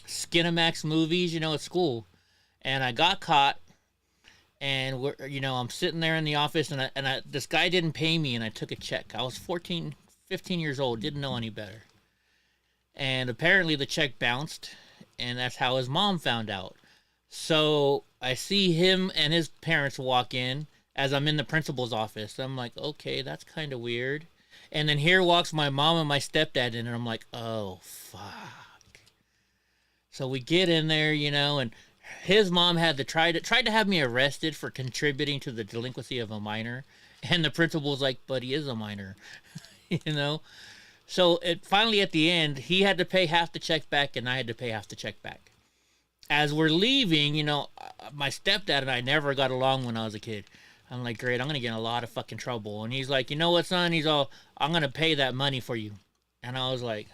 Skinamax movies, you know, at school. And I got caught. And I'm sitting there in the office, and this guy didn't pay me, and I took a check. I was 15 years old, didn't know any better. And apparently the check bounced, and that's how his mom found out. So I see him and his parents walk in as I'm in the principal's office. I'm like, okay, that's kind of weird. And then here walks my mom and my stepdad in, and I'm like, oh, fuck. So we get in there, you know, and his mom had to try to have me arrested for contributing to the delinquency of a minor, and the principal's like, but he is a minor. You know. So it finally, at the end, he had to pay half the check back, and I had to pay half the check back. As we're leaving, you know, my stepdad and I never got along when I was a kid. I'm like, great, I'm gonna get in a lot of fucking trouble. And he's like, you know what, son? He's all, I'm gonna pay that money for you. And I was like,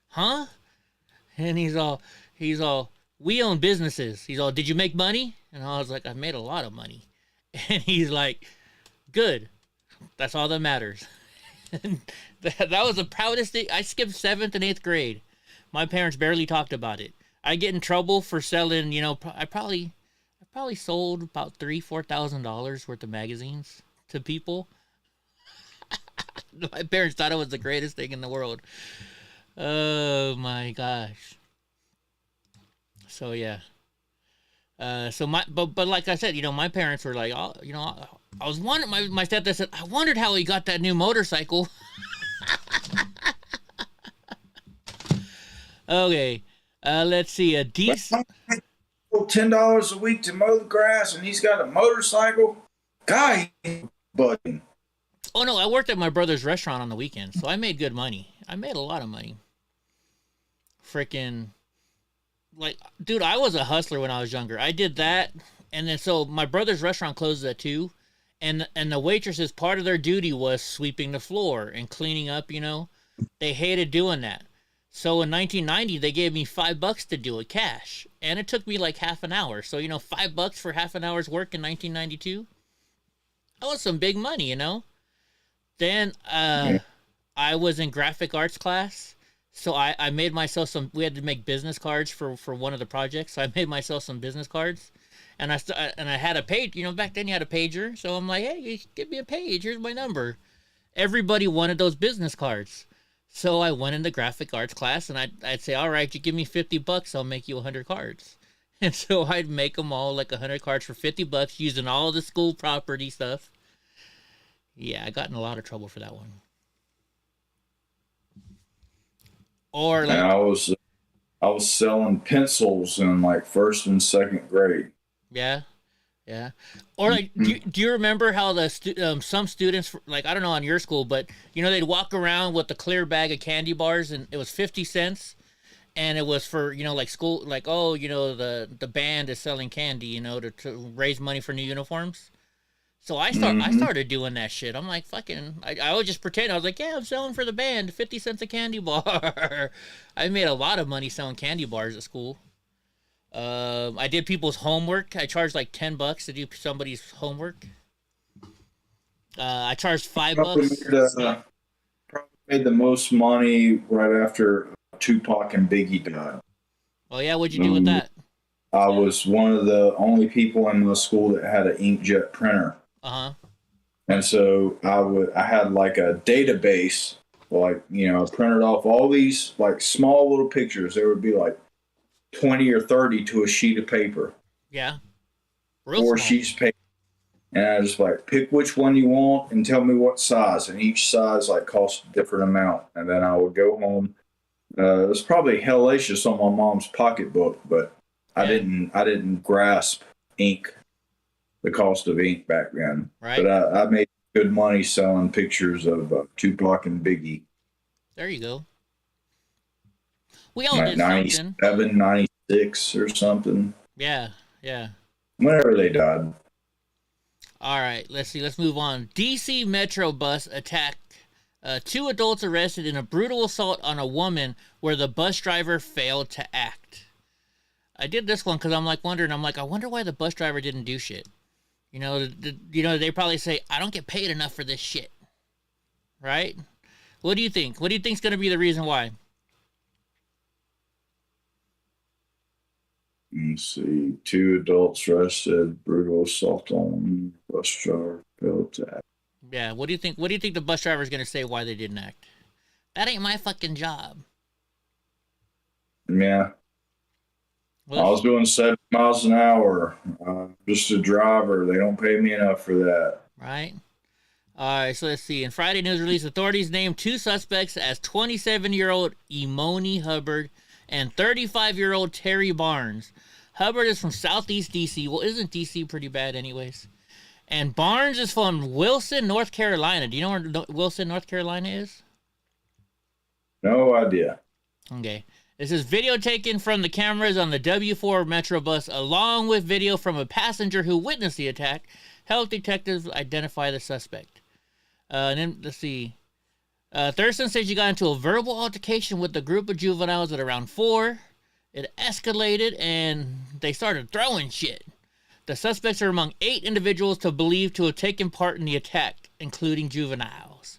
huh? And he's all, we own businesses. He's all, did you make money? And I was like, I made a lot of money. And he's like, good. That's all that matters. And that was the proudest thing. I skipped 7th and 8th grade. My parents barely talked about it. I get in trouble for selling, you know, I probably sold about $3,000-$4,000 worth of magazines to people. My parents thought it was the greatest thing in the world. Oh my gosh. So yeah. But like I said, my parents were like, oh, I was wondering. My stepdad said, I wondered how he got that new motorcycle. Okay. Let's see. A decent. $10 a week to mow the grass, and he's got a motorcycle. Guy, buddy. Oh no, I worked at my brother's restaurant on the weekend, so I made good money. I made a lot of money. Freaking, like, dude, I was a hustler when I was younger. I did that, and then so my brother's restaurant closes at 2, and the waitresses, part of their duty was sweeping the floor and cleaning up. They hated doing that. So in 1990, they gave me $5 to do it cash, and it took me like half an hour. So $5 for half an hour's work in 1992. That was some big money, Then I was in graphic arts class, so I made myself some. We had to make business cards for one of the projects, so I made myself some business cards, and I had a page. Back then you had a pager, so I'm like, hey, give me a page. Here's my number. Everybody wanted those business cards. So I went in the graphic arts class, and I'd say, all right, you give me $50, I'll make you 100 cards. And so I'd make them all like 100 cards for $50 using all the school property stuff. Yeah, I got in a lot of trouble for that one. Or like, and I was selling pencils in like first and second grade. Yeah. Or like, do you remember how some students, like, I don't know on your school, but they'd walk around with a clear bag of candy bars, and it was 50 cents, and it was for like school, like, oh, the band is selling candy, to raise money for new uniforms. So I started doing that shit. I'm like, fucking, I would just pretend. I was like, yeah, I'm selling for the band, 50 cents a candy bar. I made a lot of money selling candy bars at school. I did people's homework. I charged like $10 to do somebody's homework. I charged $5. Probably made the most money right after Tupac and Biggie died. Oh yeah, what'd you do with that? I was one of the only people in my school that had an inkjet printer. And so I had like a database, like I printed off all these like small little pictures. There would be like 20 or 30 to a sheet of paper. Yeah. 4 sheets of paper. And I just like, pick which one you want and tell me what size. And each size like costs a different amount. And then I would go home. It was probably hellacious on my mom's pocketbook, but I didn't grasp ink, the cost of ink back then. Right. But I made good money selling pictures of Tupac and Biggie. There you go. We all like did 97, something. 96 or something. Yeah. Whenever they died. All right, let's see. Let's move on. DC Metro bus attack. 2 adults arrested in a brutal assault on a woman where the bus driver failed to act. I did this one because I'm wondering. I wonder why the bus driver didn't do shit. They probably say, I don't get paid enough for this shit. Right? What do you think? What do you think's going to be the reason why? Let's see. 2 adults arrested, brutal assault on bus driver, failed to act. Yeah, what do you think? What do you think the bus driver is going to say why they didn't act? That ain't my fucking job. Yeah. Well, I was doing 70 miles an hour. Just a driver. They don't pay me enough for that. Right. All right, so let's see. In Friday news release, authorities named 2 suspects as 27-year-old Imoni Hubbard and 35-year-old Terry Barnes. Hubbard is from Southeast D.C. Well, isn't D.C. pretty bad anyways? And Barnes is from Wilson, North Carolina. Do you know where Wilson, North Carolina is? No idea. Okay. This is video taken from the cameras on the W4 Metro bus, along with video from a passenger who witnessed the attack. Health detectives identify the suspect. And then, let's see. Thurston says you got into a verbal altercation with a group of juveniles at around 4. It escalated, and they started throwing shit. The suspects are among 8 individuals believed to have taken part in the attack, including juveniles.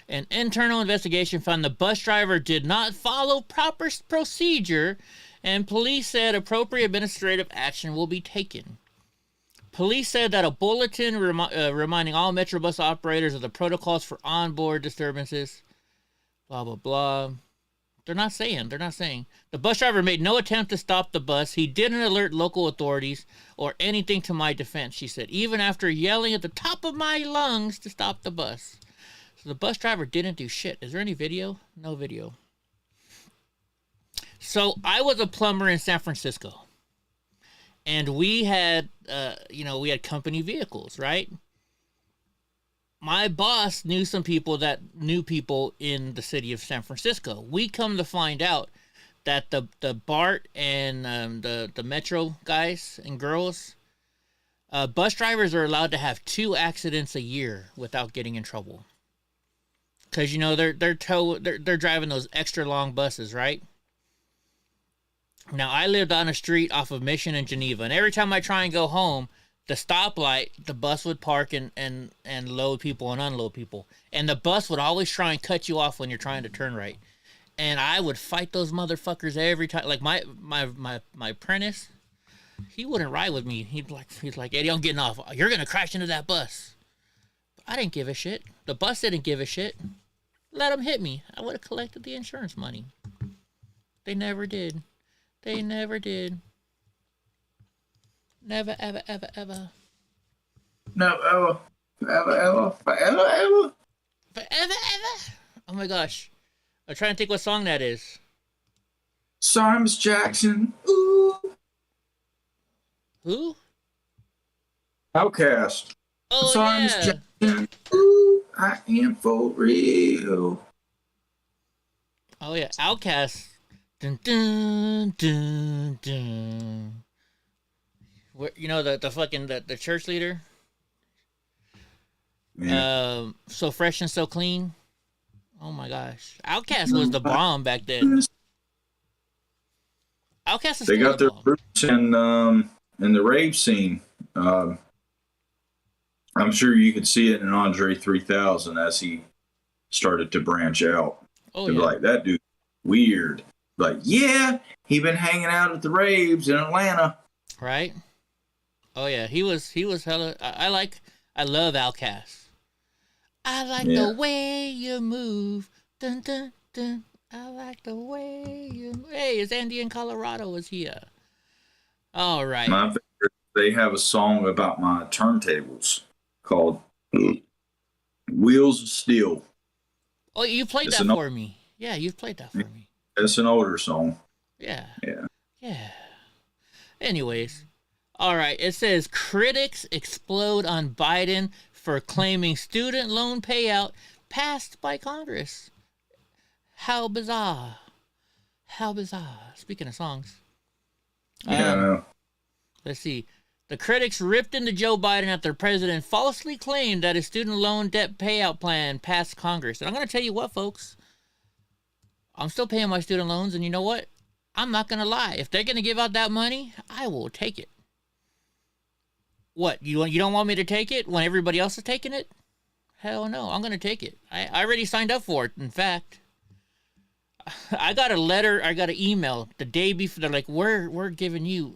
An internal investigation found the bus driver did not follow proper procedure, and police said appropriate administrative action will be taken. Police said that a bulletin reminding all Metrobus operators of the protocols for onboard disturbances. Blah, blah, blah. They're not saying. The bus driver made no attempt to stop the bus. He didn't alert local authorities or anything to my defense, she said, even after yelling at the top of my lungs to stop the bus. So the bus driver didn't do shit. Is there any video? No video. So I was a plumber in San Francisco. And we had, we had company vehicles, right? My boss knew some people that knew people in the city of San Francisco. We come to find out that the BART and the Metro guys and girls, bus drivers are allowed to have 2 accidents a year without getting in trouble. Because, they're driving those extra long buses, right? Now, I lived on a street off of Mission and Geneva, and every time I try and go home, the stoplight, the bus would park and load people and unload people. And the bus would always try and cut you off when you're trying to turn right. And I would fight those motherfuckers every time. Like my apprentice, he wouldn't ride with me. He's like, Eddie, I'm getting off. You're going to crash into that bus. I didn't give a shit. The bus didn't give a shit. Let them hit me. I would have collected the insurance money. They never did. Never, ever, ever, ever. No, ever. Forever. Forever, ever. Oh my gosh. I'm trying to think what song that is. Sorry, Miss Jackson. Ooh. Who? Outcast. Oh, Sorry, yeah. Miss Jackson. Ooh, I am for real. Oh, yeah. Outcast. Dun, dun, dun, dun. Where, the fucking the church leader. Yeah. So fresh and so clean. Oh my gosh, Outkast was the bomb back then. Outkast is They still got the their bomb. roots in the rave scene. I'm sure you could see it in Andre 3000 as he started to branch out. Oh They'd be yeah, like, that dude weird. Like, yeah, he been hanging out at the raves in Atlanta. right. Oh yeah, he was hella. I love Outkast. I like the way you move. Dun, dun, dun. I like the way you move. Hey, it's Andy in Colorado is here. All right. My favorite, they have a song about my turntables called Wheels of Steel. Oh, you played It's that an- for me. Yeah, you've played that for me. It's an older song. Yeah. Yeah. Yeah. Anyways. All right. It says critics explode on Biden for claiming student loan payout passed by Congress. How bizarre. How bizarre. Speaking of songs. Yeah, I know. Let's see. The critics ripped into Joe Biden after the president falsely claimed that his student loan debt payout plan passed Congress. And I'm going to tell you what, folks. I'm still paying my student loans, and you know what? I'm not going to lie. If they're going to give out that money, I will take it. What, you don't want me to take it when everybody else is taking it? Hell no, I'm going to take it. I already signed up for it, in fact. I got an email the day before. They're like, we're giving you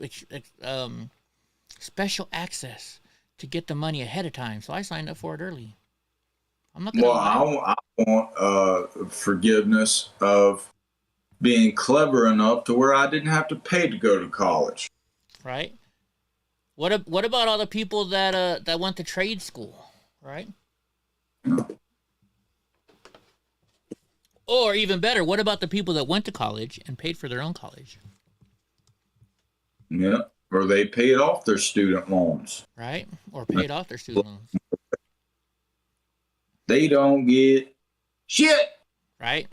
special access to get the money ahead of time. So I signed up for it early. I'm not going to lie. I want forgiveness of being clever enough to where I didn't have to pay to go to college. Right? What about all the people that went to trade school, right? Or even better, what about the people that went to college and paid for their own college? Yeah. Or they paid off their student loans. Right? Or paid off their student loans. They don't get shit. Right?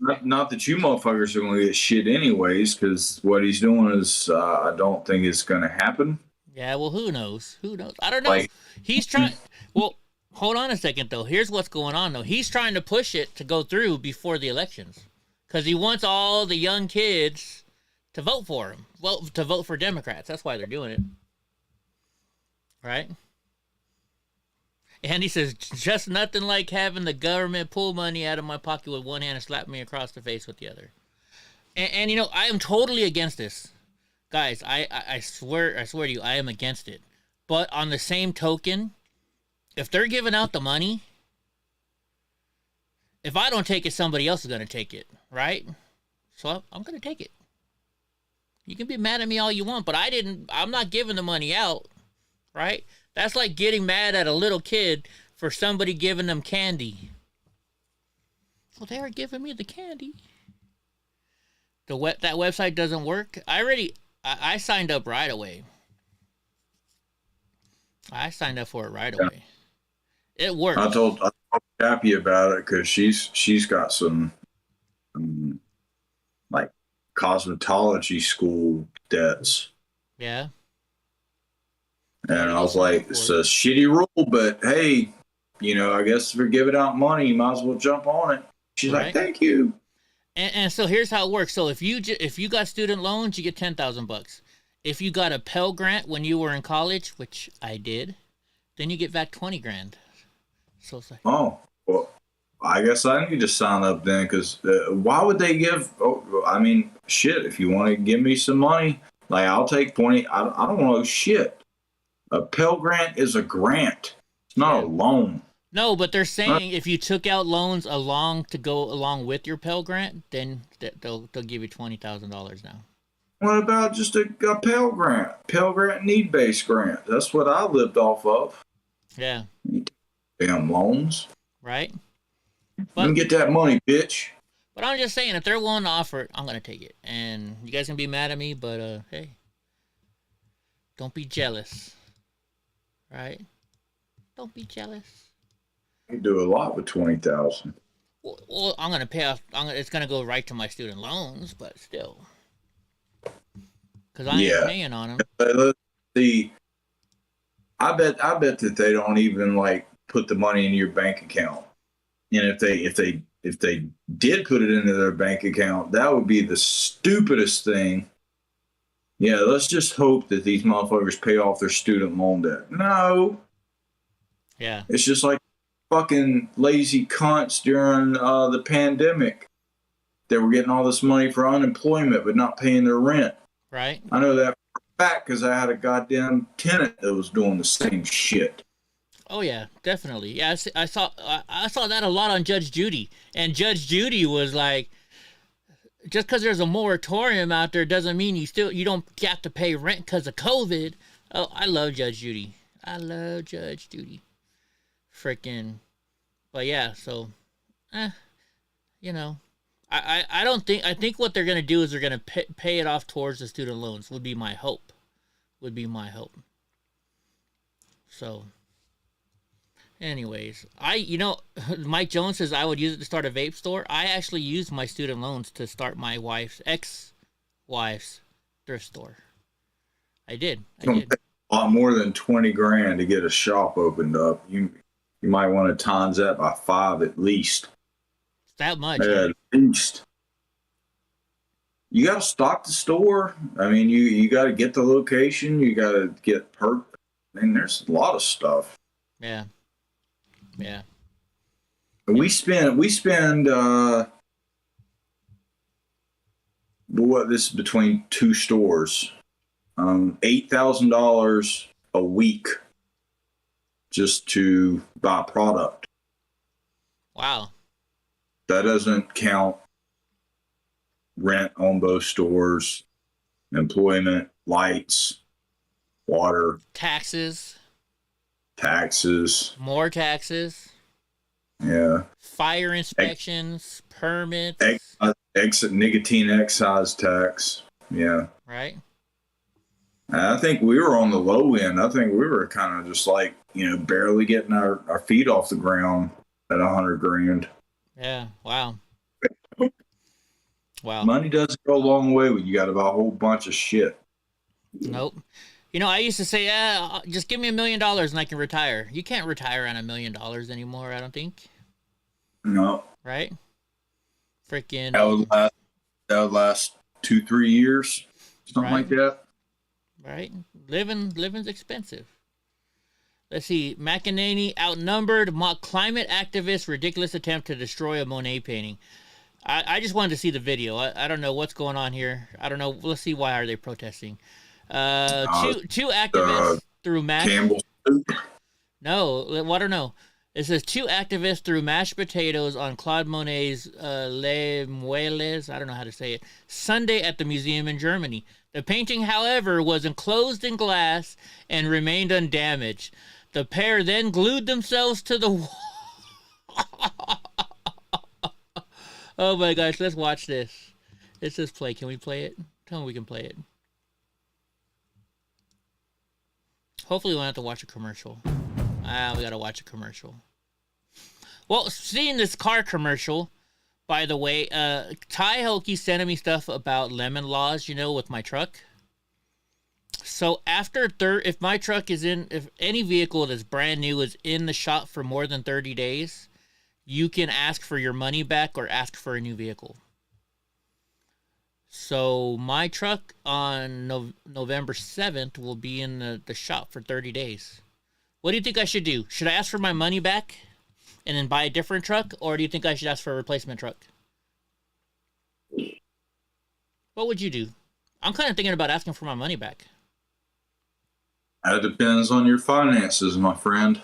Not that you motherfuckers are going to get shit anyways, because what he's doing is, I don't think it's going to happen. Yeah, well, who knows? Who knows? I don't know. Like- He's trying... Well, hold on a second, though. Here's what's going on, though. He's trying to push it to go through before the elections. Because he wants all the young kids to vote for him. Well, to vote for Democrats. That's why they're doing it. Right? And he says, just nothing like having the government pull money out of my pocket with one hand and slap me across the face with the other. And I am totally against this. Guys, I swear to you, I am against it. But on the same token, if they're giving out the money, if I don't take it, somebody else is going to take it, right? So I'm going to take it. You can be mad at me all you want, but I'm not giving the money out, right? That's like getting mad at a little kid for somebody giving them candy. Well, they are giving me the candy. That website doesn't work. I signed up right away. I signed up for it right away. It works. I told Cappy about it because she's got some like cosmetology school debts. Yeah. And I was like, it's a shitty rule, but hey, I guess if you're giving out money, you might as well jump on it. She's like, thank you. And so here's how it works. So if you got student loans, you get $10,000. If you got a Pell Grant when you were in college, which I did, then you get back $20,000. So it's like, oh, well, I guess I need to sign up then, because why would they give? Oh, I mean, shit. If you want to give me some money, like I'll take 20. I don't know shit. A Pell Grant is a grant. It's not a loan. No, but they're saying if you took out loans to go along with your Pell Grant, then they'll give you $20,000 now. What about just a Pell Grant? Pell Grant need-based grant. That's what I lived off of. Yeah. Damn loans. Right? Let me get that money, bitch. But I'm just saying, if they're willing to offer it, I'm going to take it. And you guys can be mad at me, but hey, don't be jealous. Right? Don't be jealous. You do a lot with $20,000. Well, I'm going to pay off. It's going to go right to my student loans, but still. Because I ain't paying on them. Let's see. I bet that they don't even like put the money in your bank account. And if they did put it into their bank account, that would be the stupidest thing. Yeah, let's just hope that these motherfuckers pay off their student loan debt. No. Yeah. It's just like fucking lazy cunts during the pandemic. They were getting all this money for unemployment but not paying their rent. Right. I know that for a fact because I had a goddamn tenant that was doing the same shit. Oh yeah, definitely. Yeah, I saw that a lot on Judge Judy, and Judge Judy was like, just because there's a moratorium out there doesn't mean you don't have to pay rent because of COVID. Oh, I love Judge Judy. Freaking, but yeah. So, I think what they're gonna do is they're gonna pay it off towards the student loans. Would be my hope. So. Anyways, Mike Jones says I would use it to start a vape store. I actually used my student loans to start my ex-wife's thrift store. I did. A lot more than $20,000 to get a shop opened up. You might want to times that by 5 at least. That much? At least. You got to stock the store. I mean, you got to get the location. You got to get there's a lot of stuff. Yeah. Yeah. We spend this is between two stores, $8,000 a week just to buy product. Wow. That doesn't count rent on both stores, employment, lights, water, taxes, more taxes. Yeah. Fire inspections, permits. Nicotine excise tax. Yeah. Right. And I think we were on the low end. I think we were kind of just like, barely getting our feet off the ground at $100,000. Yeah. Wow. Wow. Money doesn't go a long way when you got to buy a whole bunch of shit. Nope. I used to say, just give me $1 million and I can retire. You can't retire on $1 million anymore, I don't think. No. Right? Freaking. That would last 2-3 years, something like that. Right? Living's expensive. Let's see. McEnany outnumbered climate activists' ridiculous attempt to destroy a Monet painting. I just wanted to see the video. I don't know what's going on here. I don't know. Let's see. Why are they protesting? Two activists through mashed... Campbell's soup. No, I don't know. It says 2 activists threw mashed potatoes on Claude Monet's Les Muebles, I don't know how to say it, Sunday at the museum in Germany. The painting, however, was enclosed in glass and remained undamaged. The pair then glued themselves to the wall. Oh my gosh, let's watch this. Let's just play. Can we play it? Tell me we can play it. Hopefully we won't have to watch a commercial. We gotta watch a commercial. Well, seeing this car commercial, by the way, Ty Hokie sent me stuff about lemon laws, you know, with my truck. So after if my truck is if any vehicle that's brand new is in the shop for more than 30 days, you can ask for your money back or ask for a new vehicle. So my truck on November 7th will be in the shop for 30 days. What do you think I should do? Should I ask for my money back and then buy a different truck? Or do you think I should ask for a replacement truck? What would you do? I'm kind of thinking about asking for my money back. That depends on your finances, my friend.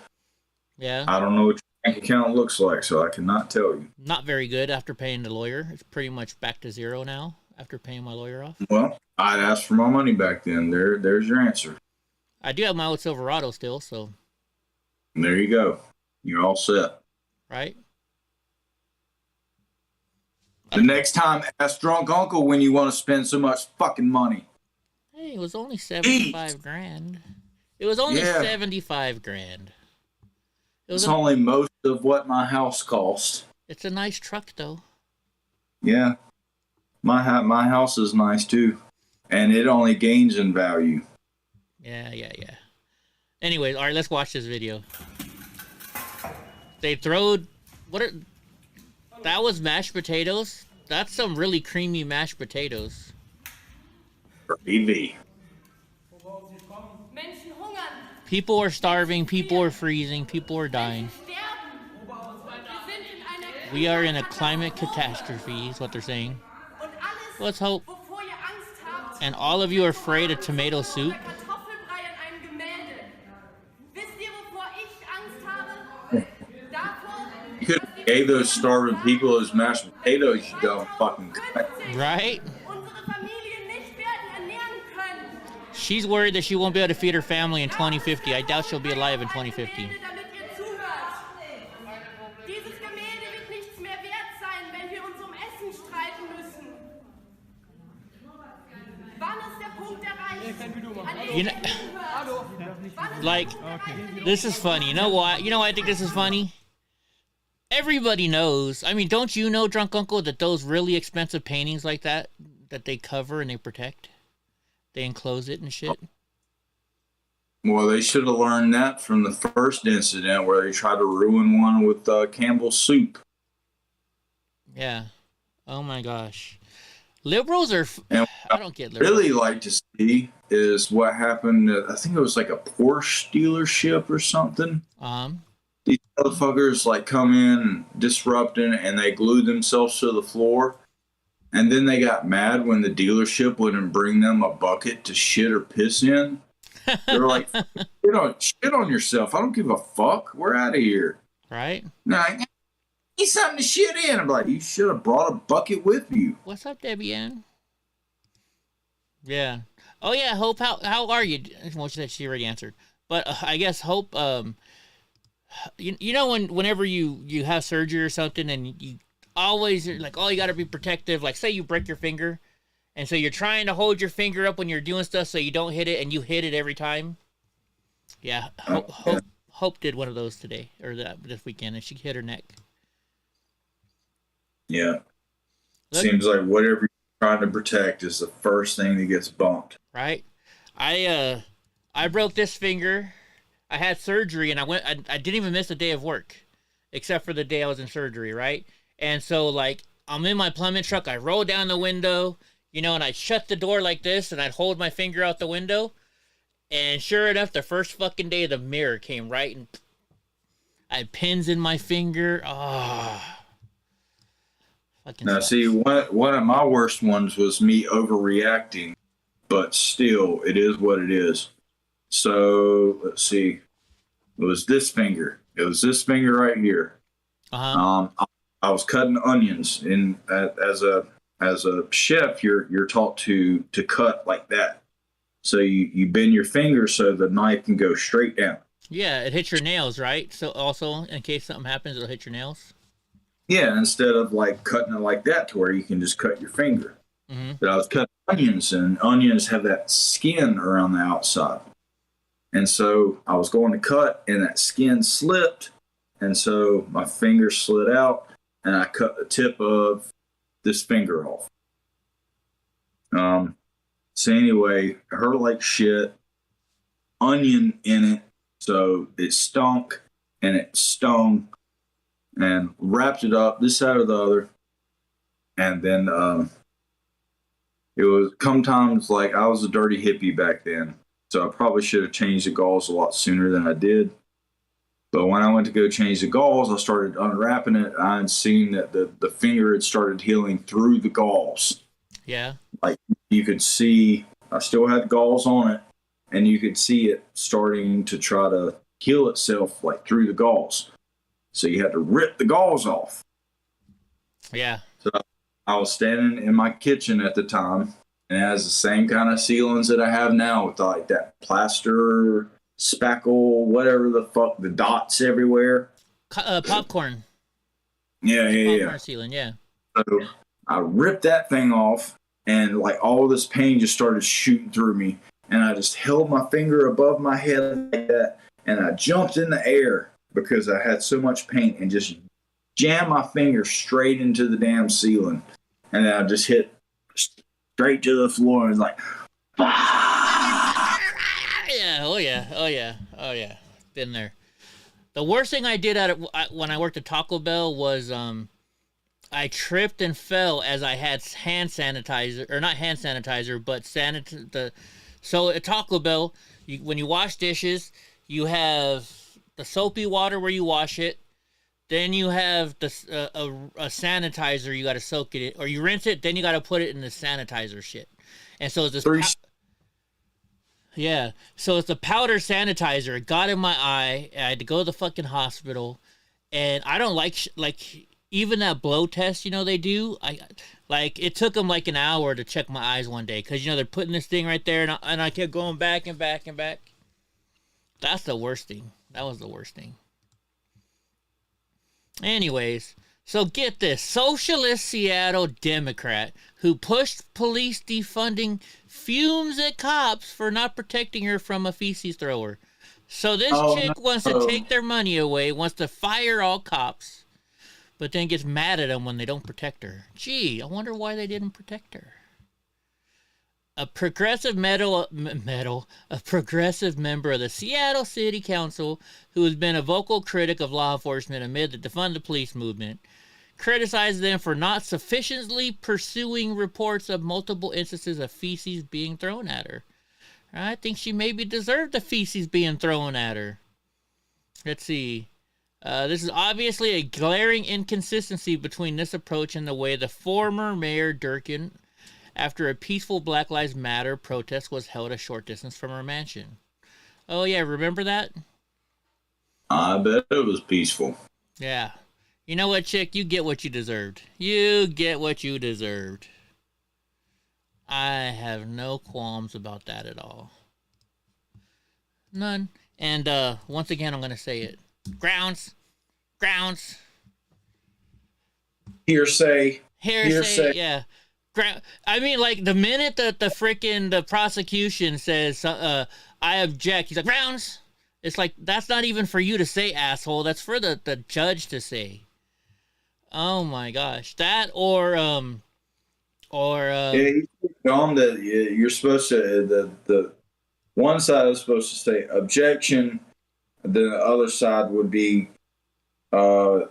Yeah. I don't know what your bank account looks like, so I cannot tell you. Not very good after paying the lawyer. It's pretty much back to zero now after paying my lawyer off. Well, I'd ask for my money back then. There's your answer. I do have my old Silverado still, so... And there you go. You're all set. Right? The next time, ask drunk uncle when you want to spend so much fucking money. Hey, it was only 75 grand. It was only 75 grand. It's only most of what my house cost. It's a nice truck, though. Yeah. My house is nice, too. And it only gains in value. Yeah. Anyways, all right, let's watch this video. They throwed... That was mashed potatoes? That's some really creamy mashed potatoes. For EV. People are starving, people are freezing, people are dying. We are in a climate catastrophe, is what they're saying. Let's hope. And all of you are afraid of tomato soup? You could have gave those starving people those mashed potatoes, you dumb fucking guy. Right? She's worried that she won't be able to feed her family in 2050. I doubt she'll be alive in 2050. You know, like, this is funny. You know what? You know why I think this is funny? Everybody knows. I mean, don't you know, Drunk Uncle, that those really expensive paintings like that they cover and they protect? They enclose it and shit? Well, they should have learned that from the first incident where they tried to ruin one with Campbell's soup. Yeah. Oh my gosh. Liberals are... And I don't get liberals. Really like to see is what happened. I think it was like a Porsche dealership or something. These motherfuckers like come in and disrupting, and they glued themselves to the floor. And then they got mad when the dealership wouldn't bring them a bucket to shit or piss in. They're like, shit on yourself. I don't give a fuck. We're out of here. Right? Now, need something to shit in. I'm like, you should have brought a bucket with you. What's up, Debbie Ann? Yeah. Oh yeah, Hope. How are you? Well, she already answered. But I guess Hope. You know whenever you have surgery or something, and you always like, oh, you got to be protective. Like, say you break your finger, and so you're trying to hold your finger up when you're doing stuff so you don't hit it, and you hit it every time. Yeah, Hope did one of those today or this weekend, and she hit her neck. Yeah. Seems like whatever you're trying to protect is the first thing that gets bumped. Right. I broke this finger. I had surgery, and I didn't even miss a day of work, except for the day I was in surgery, right? And so, like, I'm in my plumbing truck. I roll down the window, and I shut the door like this, and I'd hold my finger out the window. And sure enough, the first fucking day, the mirror came right, and I had pins in my finger. Now, see, one of my worst ones was me overreacting, but still, it is what it is. So let's see. It was this finger. It was this finger right here. I was cutting onions, and as a chef, you're taught to cut like that. So you bend your finger so the knife can go straight down. Yeah, it hits your nails, right? So also, in case something happens, it'll hit your nails. Yeah, instead of like cutting it like that to where you can just cut your finger. Mm-hmm. But I was cutting onions, and onions have that skin around the outside. And so I was going to cut, and that skin slipped, and so my finger slid out, and I cut the tip of this finger off. So anyway, it hurt like shit. Onion in it, so it stunk and it stung, and wrapped it up this side or the other. And then it was come times like I was a dirty hippie back then, so I probably should have changed the gauze a lot sooner than I did. But when I went to go change the gauze, I started unwrapping it. I had seen that the finger had started healing through the gauze. Yeah. Like you could see, I still had gauze on it, and you could see it starting to try to heal itself like through the gauze. So you had to rip the gauze off. Yeah. So I was standing in my kitchen at the time, and it has the same kind of ceilings that I have now with like that plaster, spackle, whatever the fuck, the dots everywhere. Popcorn. Yeah. Popcorn ceiling, yeah. So I ripped that thing off, and like all this pain just started shooting through me. And I just held my finger above my head like that, and I jumped in the air because I had so much pain, and just jammed my finger straight into the damn ceiling. And then I just hit straight to the floor, and was like, oh yeah, been there. The worst thing I did when I worked at Taco Bell was I tripped and fell as I had hand sanitizer, or not hand sanitizer, but so at Taco Bell, when you wash dishes, you have the soapy water where you wash it. Then you have a sanitizer you got to soak it in, or you rinse it. Then you got to put it in the sanitizer shit. And so it's this. Yeah, so it's a powder sanitizer. It got in my eye. I had to go to the fucking hospital, and I don't like even that blow test. They do. It took them like an hour to check my eyes one day because they're putting this thing right there, and I kept going back and back and back. That's the worst thing. That was the worst thing. Anyways, so get this. Socialist Seattle Democrat who pushed police defunding fumes at cops for not protecting her from a feces thrower. So this chick wants to take their money away, wants to fire all cops, but then gets mad at them when they don't protect her. Gee, I wonder why they didn't protect her. A progressive a progressive member of the Seattle City Council who has been a vocal critic of law enforcement amid the defund the police movement criticized them for not sufficiently pursuing reports of multiple instances of feces being thrown at her. I think she maybe deserved the feces being thrown at her. Let's see. This is obviously a glaring inconsistency between this approach and the way the former Mayor Durkin, after a peaceful Black Lives Matter protest was held a short distance from her mansion. Oh yeah, remember that? I bet it was peaceful. Yeah. You know what, chick? You get what you deserved. You get what you deserved. I have no qualms about that at all. None. And once again, I'm going to say it. Grounds. Hearsay. Yeah. I mean, like, the minute that the prosecution says, I object, he's like, grounds. It's like, that's not even for you to say, asshole. That's for the judge to say. Oh my gosh. That or that you're supposed to, the one side is supposed to say objection, and then the other side would be, what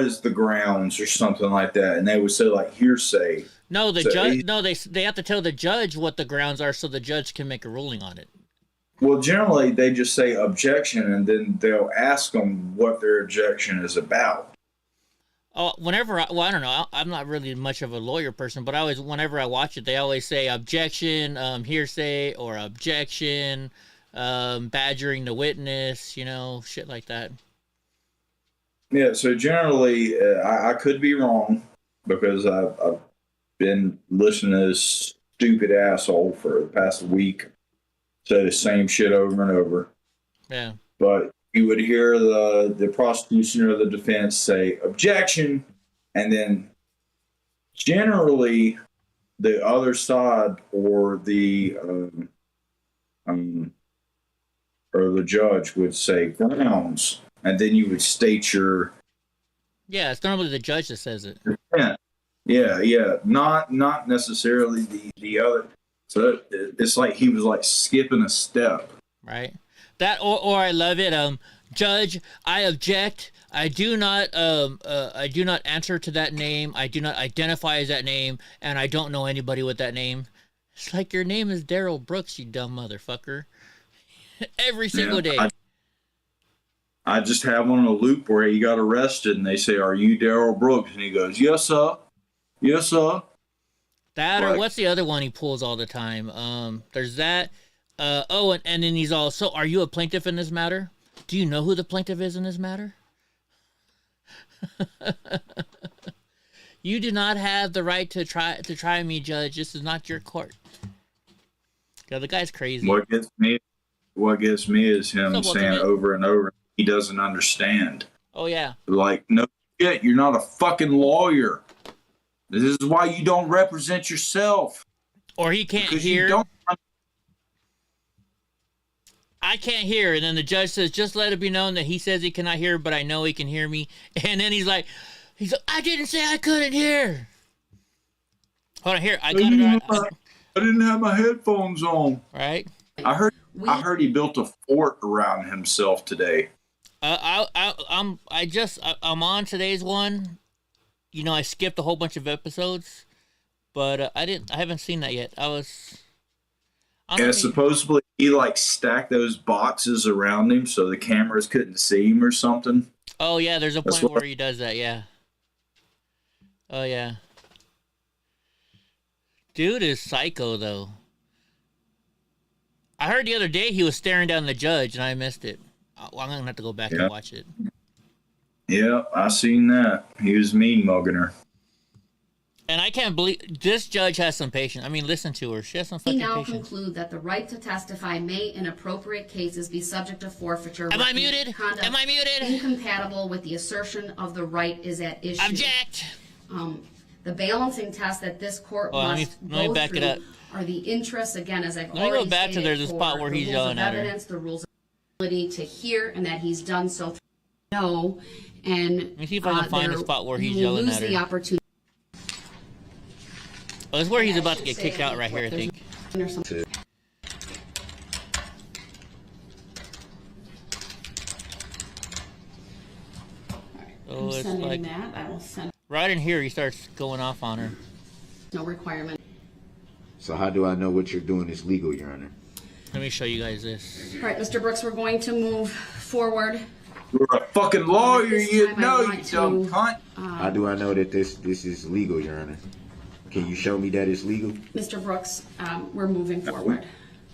is the grounds or something like that, and they would say like hearsay. No, judge. No, they have to tell the judge what the grounds are so the judge can make a ruling on it. Well, generally they just say objection, and then they'll ask them what their objection is about. Oh, well, I don't know. I'm not really much of a lawyer person, but whenever I watch it, they always say objection, hearsay, or objection, badgering the witness, shit like that. Yeah, so generally, I could be wrong because I've been listening to this stupid asshole for the past week, say the same shit over and over. Yeah. But you would hear the prosecution or the defense say objection, and then generally the other side or the judge would say grounds, and then you would state your. Yeah, it's normally the judge that says it. Yeah, not necessarily the other. So it's like he was like skipping a step. Right. That or I love it. Judge, I object. I do not answer to that name. I do not identify as that name, and I don't know anybody with that name. It's like your name is Daryl Brooks, you dumb motherfucker. Every single day. I just have one on a loop where he got arrested, and they say, "Are you Daryl Brooks?" And he goes, "Yes, sir. Yes, sir." That or what's the other one he pulls all the time? There's that. And then he's all, so are you a plaintiff in this matter? Do you know who the plaintiff is in this matter? You do not have the right to try me, judge. This is not your court. Yeah, the guy's crazy. What gets me is him saying over and over he doesn't understand. Oh yeah. Like, no shit, you're not a fucking lawyer. This is why you don't represent yourself. Or he can't hear. I can't hear. And then the judge says, just let it be known that he says he cannot hear, but I know he can hear me. And then he's like, I didn't say I couldn't hear. Hold on, here. I got it. I didn't have my headphones on. Right? I heard he built a fort around himself today. I'm on today's one. I skipped a whole bunch of episodes, but I haven't seen that yet. Supposedly he like stacked those boxes around him so the cameras couldn't see him or something. Oh yeah, there's a point where he does that, yeah. Oh yeah. Dude is psycho though. I heard the other day he was staring down the judge and I missed it. I'm gonna have to go back and watch it. Yeah, I seen that. He was mean mugging her. And I can't believe this judge has some patience. I mean, listen to her. She has some fucking patience. We now conclude that the right to testify may, in appropriate cases, be subject to forfeiture. Am I muted? Am I muted? Incompatible with the assertion of the right is at issue. Object. The balancing test that this court must go through are the interests, again, as I've already stated, let me go back to there's a spot where he's yelling at her. The rules of ability to hear, and that he's done so. No, and let me see if I can find a spot where he's yelling at her. The opportunity. Oh, this is where he's about to get kicked out right here, I think. Oh, it's like that. I will send. Right in here, he starts going off on her. No requirement. So how do I know what you're doing is legal, Your Honor? Let me show you guys this. All right, Mr. Brooks, we're going to move forward. You're a fucking lawyer, you know, you dumb cunt. How do I know that this is legal, Your Honor? Can you show me that it's legal? Mr. Brooks, we're moving forward.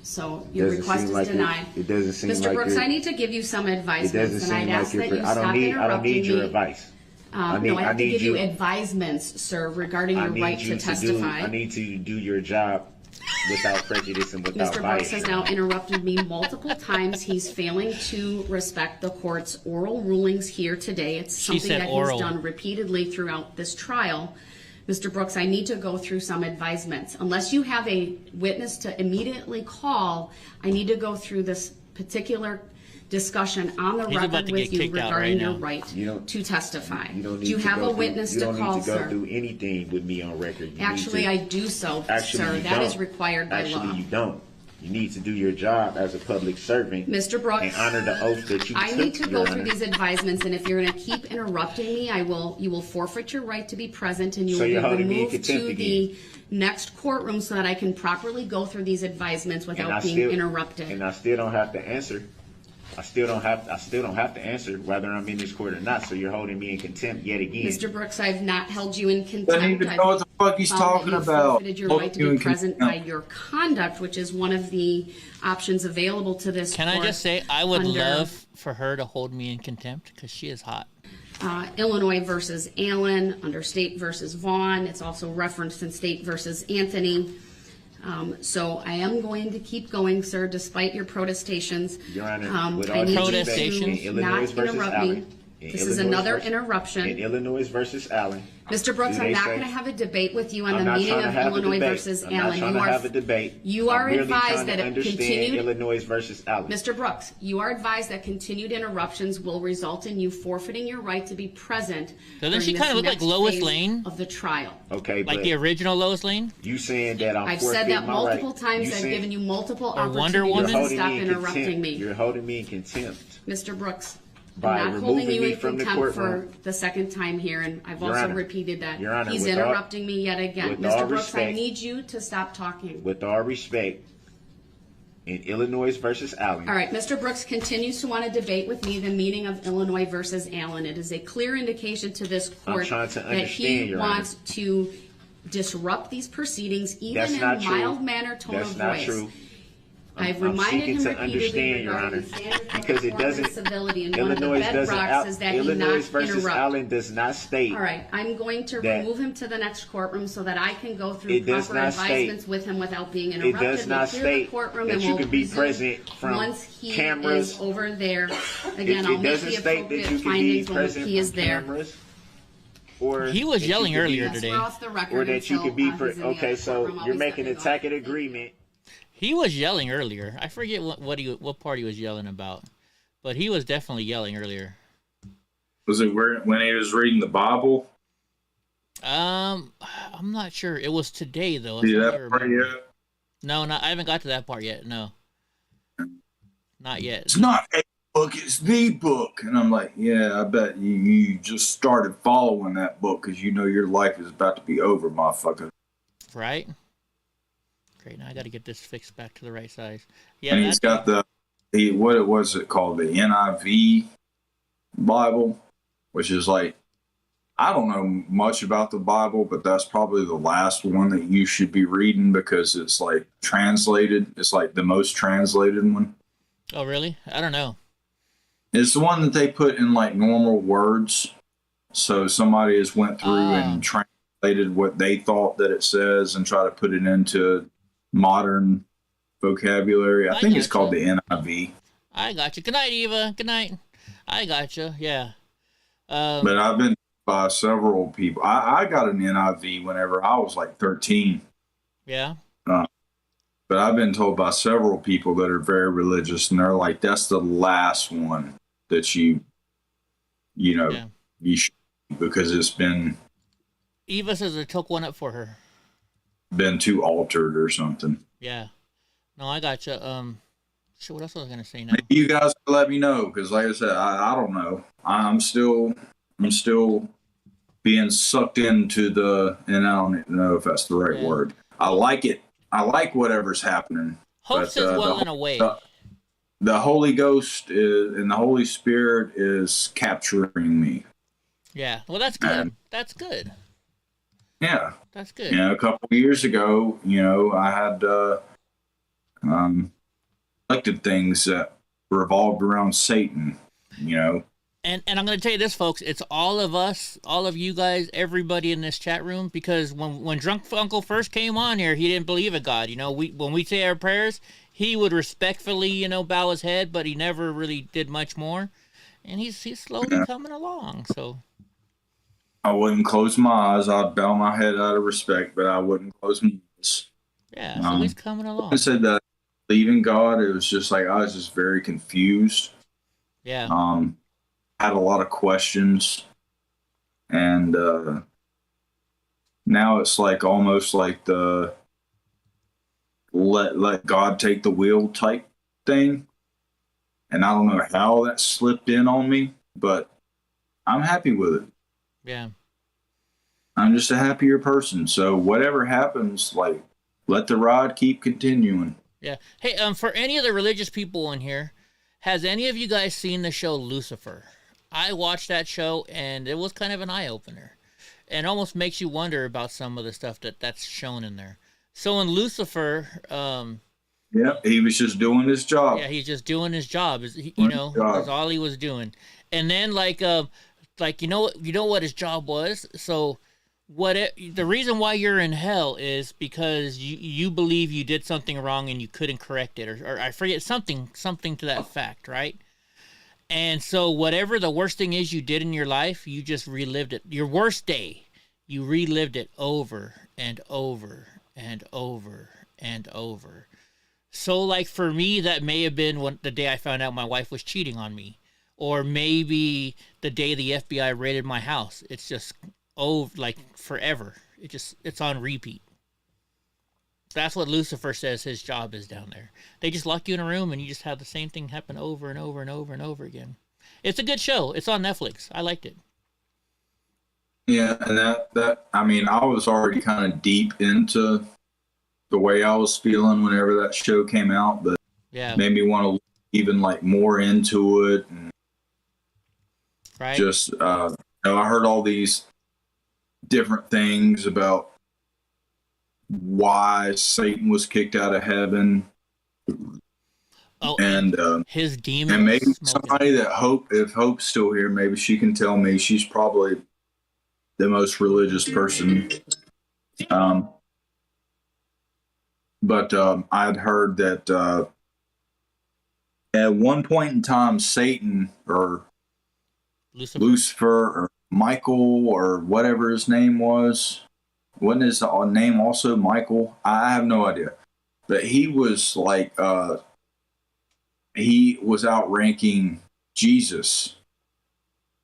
So your request is denied. It doesn't seem like Mr. Brooks, I need to give you some advice. It doesn't seem like you're. I don't need your advice. I have to give you advisements, sir, regarding your right to testify. I need to do your job without prejudice and without bias. Mr. Brooks has now interrupted me multiple times. He's failing to respect the court's oral rulings here today. It's something that he's done repeatedly throughout this trial. Mr. Brooks, I need to go through some advisements. Unless you have a witness to immediately call, I need to go through this particular discussion on the record with you regarding your right to testify. Do you have a witness to call, sir? You don't need to go through anything with me on record. Actually, I do so, sir. That is required by law. Actually, you don't. You need to do your job as a public servant, Mr. Brooks, and honor the oath that you took. I need to go through these advisements, and if you're going to keep interrupting me, you will forfeit your right to be present, and you will be removed to the next courtroom so that I can properly go through these advisements without being interrupted. And I still don't have to answer. I still don't have to answer whether I'm in this court or not. So you're holding me in contempt yet again. Mr. Brooks, I've not held you in contempt. I need to know what the fuck he's talking about. Forfeited your right to be present by your conduct, which is one of the options available to this Can court. I just say, I would love for her to hold me in contempt because she is hot. Illinois versus Allen, under State versus Vaughn. It's also referenced in State versus Anthony. So I am going to keep going, sir, despite your protestations. Your Honor, with I all need due you respect, to in Illinois not versus interrupt Allen, me. This is another interruption. In Illinois versus Allen. Mr. Brooks, I'm not going to have a debate with you on the meaning of Illinois versus Allen. I'm not trying to have a debate. You are advised that continued Illinois versus Allen. Mr. Brooks, you are advised that continued interruptions will result in you forfeiting your right to be present. Doesn't she kind of look like Lois Lane of the trial? Okay, like the original Lois Lane? You saying that I've said that multiple times. I've given you multiple opportunities to stop interrupting me. You're holding me in contempt, Mr. Brooks. by I'm not holding you removing me in from the contempt courtroom. for the second time here, and I've Your also Honor, repeated that. Your Honor, He's with all- interrupting me yet again. with all Mr. Brooks, I respect- need you to stop talking. With all respect, in Illinois versus Allen. All right, Mr. Brooks continues to want to debate with me the meaning of Illinois versus Allen. It is a clear indication to this court trying to that understand, he Your wants to disrupt these proceedings, even That's in not a true. mild manner, tone That's of not voice. true. I've I'm reminded seeking him to repeatedly understand, Your regarding Honor, standard because it form doesn't. and civility, and one of the Illinois doesn't. bedrocks is that he Illinois not versus interrupt. Allen does not state. All right, I'm going to that- remove him to the next courtroom so that I can go through It does proper not state- advisements with him without being It interrupted. does not We'll clear the state courtroom that and you we'll can be resume present from once he cameras. is over there. Again, I'll It make doesn't the state that appropriate you can be findings when present he is from there. cameras. Or He was that you yelling can be- earlier Yes, today. we're off the record Or that you until, could be. he's in the Okay, other so courtroom. I'll you're be making a stepping tacit off. agreement. He was yelling earlier. I forget what part he was yelling about, but he was definitely yelling earlier. Was it when he was reading the Bible? I'm not sure. It was today though. See if I that part remember. yet? No, I haven't got to that part yet. No, not yet. It's not a book, it's the book. And I'm like, yeah, I bet you just started following that book because you know your life is about to be over, motherfucker. Right? Great. Now I got to get this fixed back to the right size. Yeah. And he's got what was it called? The NIV Bible, which is like, I don't know much about the Bible, but that's probably the last one that you should be reading because it's like translated. It's like the most translated one. Oh, really? I don't know. It's the one that they put in like normal words. So somebody has went through and translated what they thought that it says and try to put it into modern vocabulary. I think it's called the NIV. I got you. Good night, Eva. Good night. I got you. Yeah. But I've been by several people. I got an NIV whenever I was like 13. Yeah. But I've been told by several people that are very religious, and they're like, that's the last one that you should, because it's been. Eva says I took one up for her. Been too altered or something. Yeah. No, I got you. Shit, what else was I gonna say now? Maybe you guys can let me know, because like I said, I don't know. I'm still being sucked into and I don't even know if that's the right word. I like it. I like whatever's happening. Hope says well in a way. The Holy Ghost and the Holy Spirit is capturing me. Yeah. Well, that's good. That's good. Yeah. That's good. A couple of years ago, I had elected things that revolved around Satan, And I'm going to tell you this, folks. It's all of us, all of you guys, everybody in this chat room. Because when Drunk Uncle first came on here, he didn't believe in God. When we say our prayers, he would respectfully, bow his head, but he never really did much more. And he's slowly coming along. So I wouldn't close my eyes. I'd bow my head out of respect, but I wouldn't close my eyes. Yeah, so he's coming along. I said that believing God, it was just like I was just very confused. Yeah. Had a lot of questions, and now it's like almost like the let God take the wheel type thing. And I don't know how that slipped in on me, but I'm happy with it. Yeah. I'm just a happier person. So whatever happens, like, let the ride keep continuing. Yeah. Hey, for any of the religious people in here, Has any of you guys seen the show Lucifer? I watched that show, and it was kind of an eye-opener. And almost makes you wonder about some of the stuff that's shown in there. So in Lucifer, yeah, he was just doing his job. yeah, he's just doing his job. That's all he was doing. And then you know what his job was. So the reason why you're in hell is because you believe you did something wrong and you couldn't correct it, or I forget something to that fact, right? And so whatever the worst thing is you did in your life, you just relived it. Your worst day, you relived it over and over and over and over. So like for me, that may have been the day I found out my wife was cheating on me. Or maybe the day the FBI raided my house. It's just like forever. It's on repeat. That's what Lucifer says his job is down there. They just lock you in a room and you just have the same thing happen over and over and over and over again. It's a good show. It's on Netflix. I liked it. Yeah, and I mean, I was already kind of deep into the way I was feeling whenever that show came out, but yeah, made me want to look even like more into it. And right. Just, I heard all these different things about why Satan was kicked out of heaven. Oh, and his demons. And maybe somebody that if Hope's still here, maybe she can tell me. She's probably the most religious person. But I'd heard that at one point in time, Satan or Lucifer or Michael or whatever his name was, wasn't his name also Michael? I have no idea. But he was like, he was outranking Jesus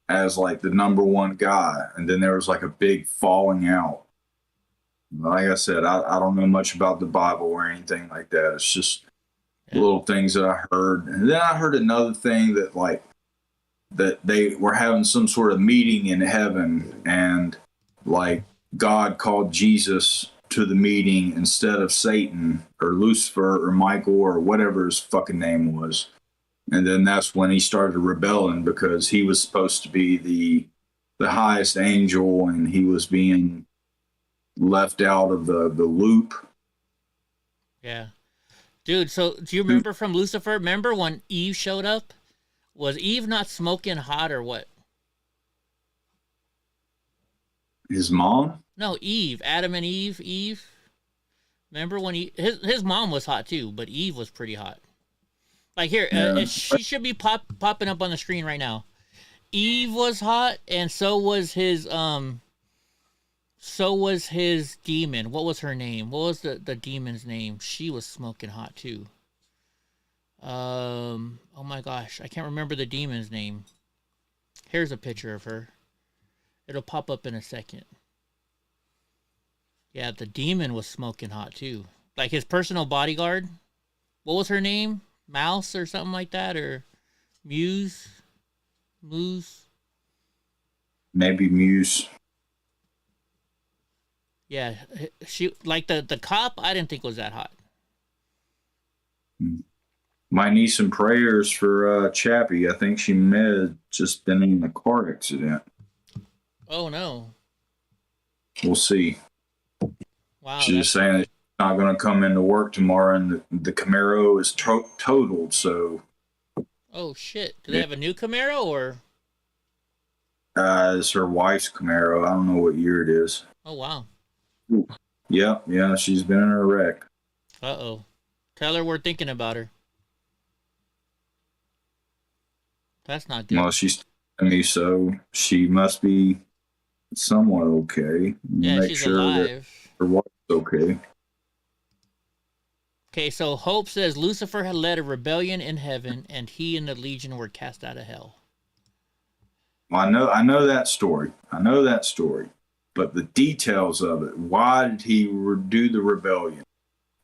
as like the number one guy. And then there was like a big falling out. Like I said, I don't know much about the Bible or anything like that. It's just little things that I heard. And then I heard another thing that they were having some sort of meeting in heaven, and like God called Jesus to the meeting instead of Satan or Lucifer or Michael or whatever his fucking name was. And then that's when he started rebelling, because he was supposed to be the highest angel, and he was being left out of the loop. Yeah. Dude, so do you remember from Lucifer? Remember when Eve showed up? Was Eve not smoking hot or what? His mom? No, Eve. Adam and Eve. Eve. Remember when his mom was hot too, but Eve was pretty hot. Like here, she should be popping up on the screen right now. Eve was hot, and so was his demon. What was her name? What was the demon's name? She was smoking hot too. Oh my gosh, I can't remember the demon's name. Here's a picture of her. It'll pop up in a second. Yeah, the demon was smoking hot too. Like his personal bodyguard. What was her name? Mouse or something like that, or Muse? Maybe Muse. Yeah, she like the cop. I didn't think was that hot. Might need some prayers for Chappie. I think she may have just been in a car accident. Oh no. We'll see. Wow. She's just saying that she's not going to come into work tomorrow, and the Camaro is totaled. So. Oh shit! Do they have a new Camaro or? It's her wife's Camaro. I don't know what year it is. Oh wow. Yeah, she's been in a wreck. Uh-oh. Tell her we're thinking about her. That's not good. Well, she's telling me so. She must be somewhat okay. Yeah, Make she's sure alive. That her wife's okay. Okay, so Hope says Lucifer had led a rebellion in heaven, and he and the Legion were cast out of hell. Well, I know that story. But the details of it, why did he do the rebellion?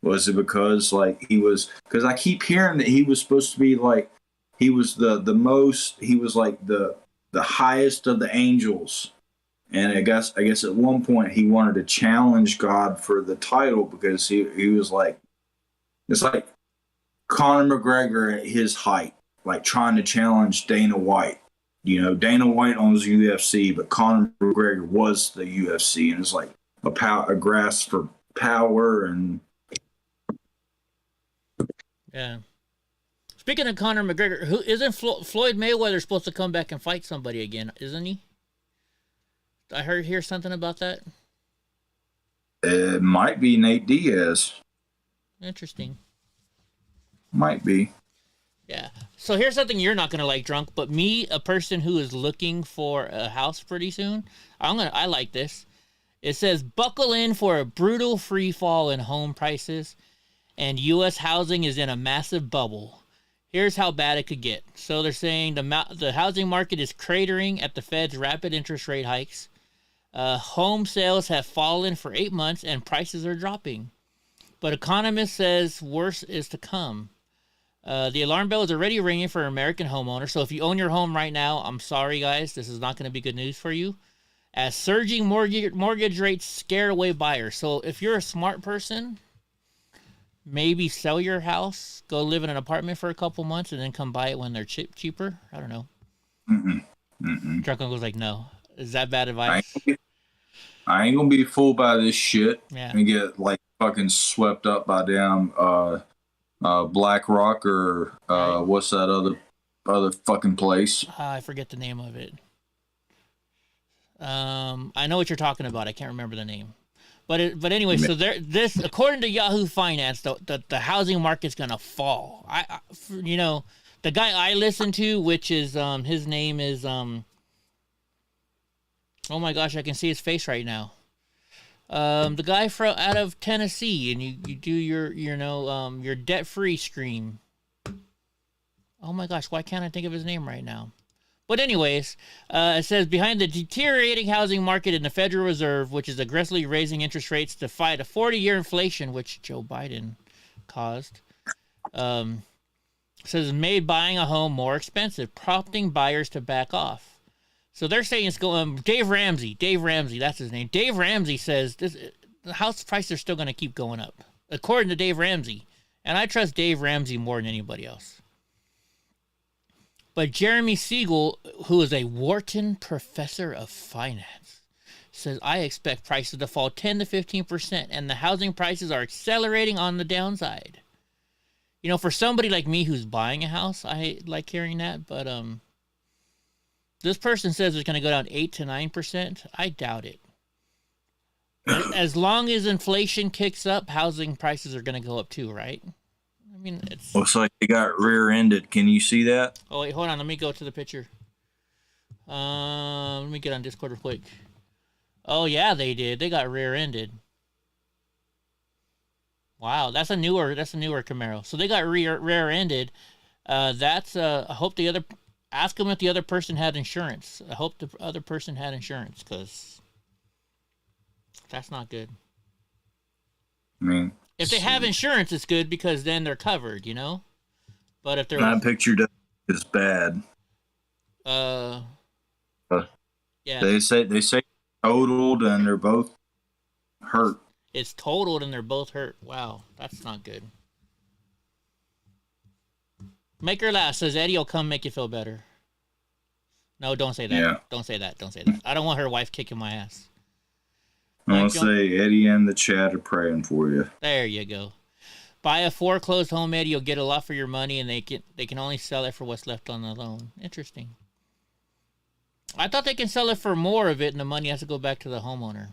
Was it because because I keep hearing that he was supposed to be like, he was the most, he was like the highest of the angels. And I guess at one point he wanted to challenge God for the title, because he was like, it's like Conor McGregor at his height. like trying to challenge Dana White. You know, Dana White owns the UFC, but Conor McGregor was the UFC, and it's like a grasp for power. And Yeah. Speaking of Conor McGregor, who isn't Floyd Mayweather supposed to come back and fight somebody again? Isn't he? I hear something about that. it might be Nate Diaz. Interesting. Might be. Yeah. So here's something you're not gonna like, Drunk, but me, a person who is looking for a house pretty soon, I like this. It says, buckle in for a brutal free fall in home prices, and U.S. housing is in a massive bubble. Here's how bad it could get. So they're saying the housing market is cratering at the Fed's rapid interest rate hikes. Home sales have fallen for 8 months and prices are dropping. But economists says worse is to come. The alarm bell is already ringing for American homeowners. So if you own your home right now, I'm sorry, guys. This is not going to be good news for you. As surging mortgage rates scare away buyers. So if you're a smart person, maybe sell your house, go live in an apartment for a couple months, and then come buy it when they're cheaper. I don't know. Drunk Uncle's like, no. Is that bad advice? I ain't gonna be fooled by this shit. Yeah. And get like fucking swept up by damn BlackRock or what's that other fucking place? I forget the name of it. I know what you're talking about. I can't remember the name. But anyway, so this according to Yahoo Finance, the housing market's gonna fall. The guy I listen to, which is his name is oh my gosh, I can see his face right now. The guy out of Tennessee, and you do your debt-free stream. Oh my gosh, why can't I think of his name right now? But anyways, it says, behind the deteriorating housing market in the Federal Reserve, which is aggressively raising interest rates to fight a 40-year inflation, which Joe Biden caused, says made buying a home more expensive, prompting buyers to back off. So they're saying it's going. Dave Ramsey, that's his name. Dave Ramsey says the house prices are still going to keep going up, according to Dave Ramsey. And I trust Dave Ramsey more than anybody else. But Jeremy Siegel, who is a Wharton professor of finance, says, I expect prices to fall 10 to 15%, and the housing prices are accelerating on the downside. You know, for somebody like me who's buying a house, I like hearing that, but this person says it's going to go down 8 to 9%. I doubt it. As long as inflation kicks up, housing prices are going to go up too, right? I mean, it's... Looks like they got rear-ended. Can you see that? Oh, wait, hold on. Let me go to the picture. Let me get on Discord real quick. Oh, yeah, they did. They got rear-ended. Wow, that's a newer Camaro. So they got rear-ended. I hope ask them if the other person had insurance. I hope the other person had insurance, because that's not good. I mean, if they have insurance, it's good because then they're covered, you know? But if they're... that picture is bad. Yeah. They say totaled and they're both hurt. It's totaled and they're both hurt. Wow, that's not good. Make her laugh, says Eddie will come make you feel better. No, don't say that. Yeah. Don't say that. I don't want her wife kicking my ass. I want to say Eddie and the chat are praying for you. There you go. Buy a foreclosed home, Eddie. You'll get a lot for your money, and they can only sell it for what's left on the loan. Interesting. I thought they can sell it for more of it, and the money has to go back to the homeowner.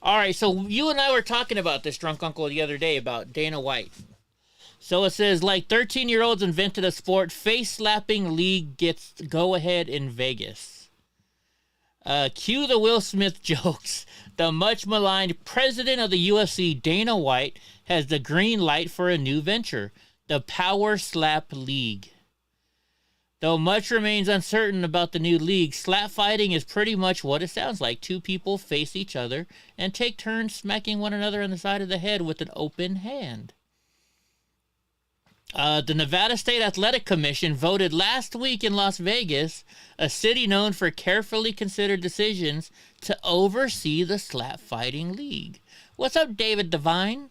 All right, so you and I were talking about this, Drunk Uncle, the other day about Dana White. So it says, like 13-year-olds invented a sport, face-slapping league gets go-ahead in Vegas. Cue the Will Smith jokes. The much-maligned president of the UFC, Dana White, has the green light for a new venture, the Power Slap League. Though much remains uncertain about the new league, slap fighting is pretty much what it sounds like. Two people face each other and take turns smacking one another on the side of the head with an open hand. The Nevada State Athletic Commission voted last week in Las Vegas, a city known for carefully considered decisions, to oversee the slap fighting league. What's up, David Devine?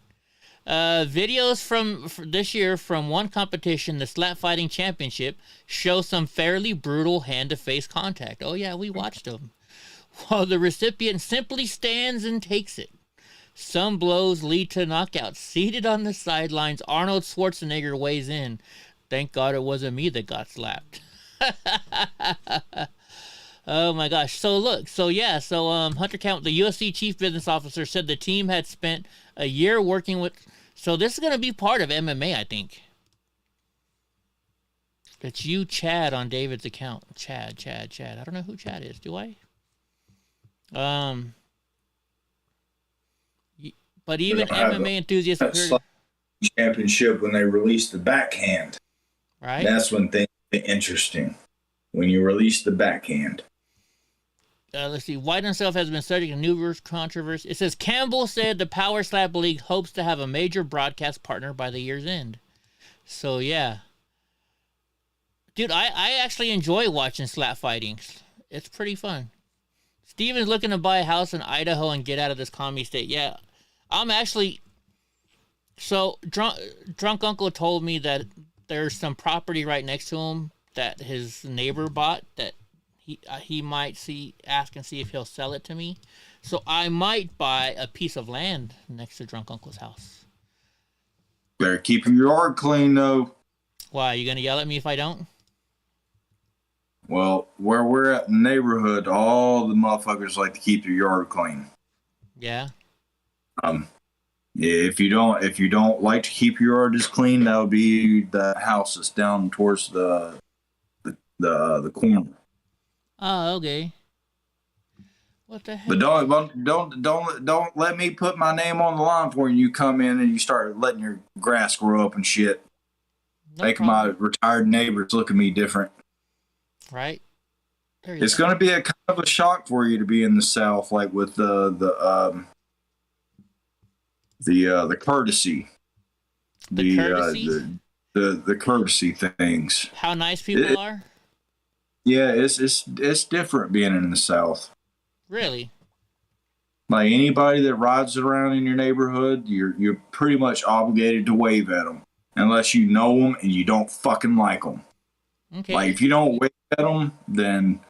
Videos from this year from one competition, the Slap Fighting Championship, show some fairly brutal hand-to-face contact. Oh yeah, we watched them. While the recipient simply stands and takes it. Some blows lead to knockouts. Seated on the sidelines, Arnold Schwarzenegger weighs in. Thank God it wasn't me that got slapped. Oh my gosh. So Hunter Count, the UFC chief business officer, said the team had spent a year working with. So this is going to be part of MMA, I think. It's you, Chad, on David's account. Chad. I don't know who Chad is. Do I? But even MMA enthusiasts. Championship when they released the backhand. Right. That's when things get interesting. When you release the backhand. Let's see. White himself has been subject to numerous controversy. It says Campbell said the Power Slap League hopes to have a major broadcast partner by the year's end. So yeah, dude, I actually enjoy watching slap fighting. It's pretty fun. Steven's looking to buy a house in Idaho and get out of this commie state. Yeah, I'm actually. So drunk uncle told me that there's some property right next to him that his neighbor bought that. He might ask and see if he'll sell it to me. So I might buy a piece of land next to Drunk Uncle's house. Better keep your yard clean, though. Why, are you going to yell at me if I don't? Well, where we're at in the neighborhood, all the motherfuckers like to keep their yard clean. Yeah? If you don't like to keep your yard as clean, that would be the house that's down towards the corner. Oh, okay. What the heck? But don't let me put my name on the line for you. You come in and you start letting your grass grow up and shit. No Make problem. my retired neighbors look at me different. Right. It's going to be a kind of a shock for you to be in the South, like with the courtesy, the courtesy things. How nice people are. Yeah, it's different being in the South. Really? Like anybody that rides around in your neighborhood, you're pretty much obligated to wave at them, unless you know them and you don't fucking like them. Okay. Like if you don't wave at them, then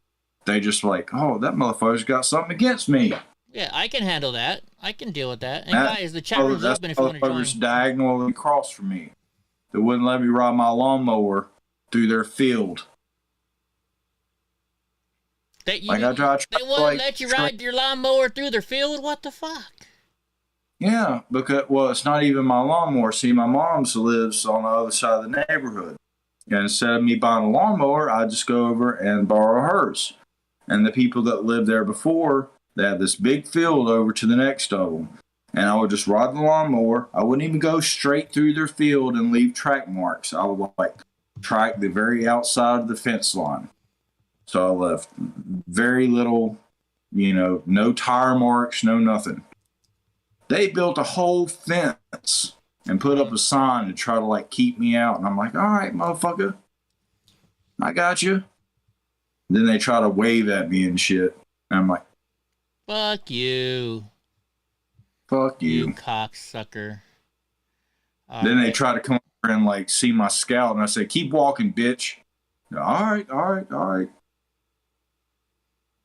they just like, oh, that motherfucker's got something against me. Yeah, I can handle that. I can deal with that. And guys, the chat room's open if you want to motherfuckers join. diagonally across from me. They wouldn't let me ride my lawnmower through their field. They wouldn't let you ride your lawnmower through their field? What the fuck? Yeah, because, well, it's not even my lawnmower. See, my mom's lives on the other side of the neighborhood. And instead of me buying a lawnmower, I just go over and borrow hers. And the people that lived there before, they had this big field over to the next of them. And I would just ride the lawnmower. I wouldn't even go straight through their field and leave track marks. I would like track the very outside of the fence line. So I left very little, no tire marks, no nothing. They built a whole fence and put up a sign to try to keep me out. And I'm like, all right, motherfucker, I got you. Then they try to wave at me and shit. And I'm like, fuck you. Fuck you. You cocksucker. Then they try to come over and see my scout. And I say, keep walking, bitch. All right.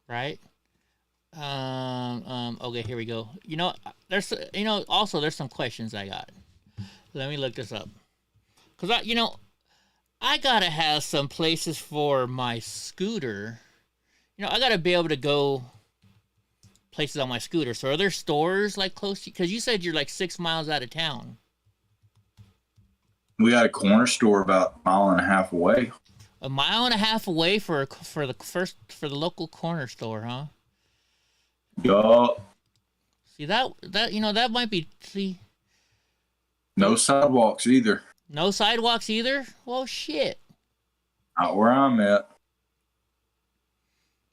Right? Okay, here we go. There's some questions I got. Let me look this up. Cause I gotta have some places for my scooter. I gotta be able to go places on my scooter. So are there stores close to you? Cause you said you're 6 miles out of town. We got a corner store about a mile and a half away. A mile and a half away for the local corner store, huh? Yup. See that might be No sidewalks either. No sidewalks either? Well, shit. Not where I'm at.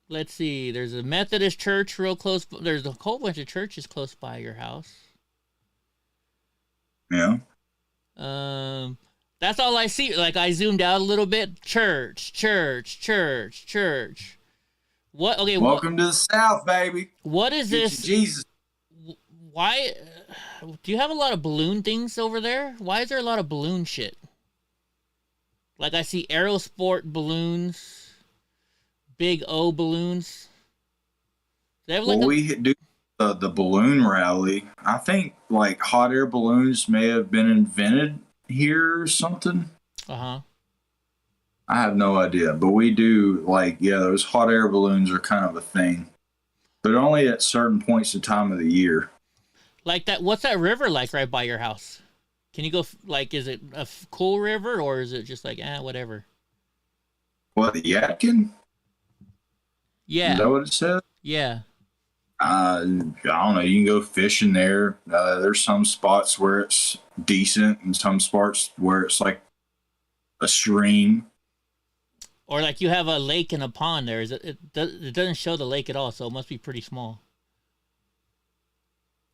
Let's see. There's a Methodist church real close. There's a whole bunch of churches close by your house. Yeah. That's all I see. I zoomed out a little bit. Church. What? Okay. Welcome to the South, baby. What is Get this? Jesus. Why? Do you have a lot of balloon things over there? Why is there a lot of balloon shit? Like I see Aerosport balloons, Big O balloons. They have like we do the balloon rally. I think like hot air balloons may have been invented here or something. Uh-huh. I have no idea, but we do those hot air balloons are kind of a thing, but only at certain points of time of the year. Like that. What's that river like right by your house? Can you go? Like, is it a cool river or is it just like whatever? What, the Yadkin? Yeah. Is that what it says? Yeah. I don't know. You can go fishing there. There's some spots where it's decent, and some spots where it's like a stream. Or like you have a lake and a pond there. Is it? It doesn't show the lake at all, so it must be pretty small.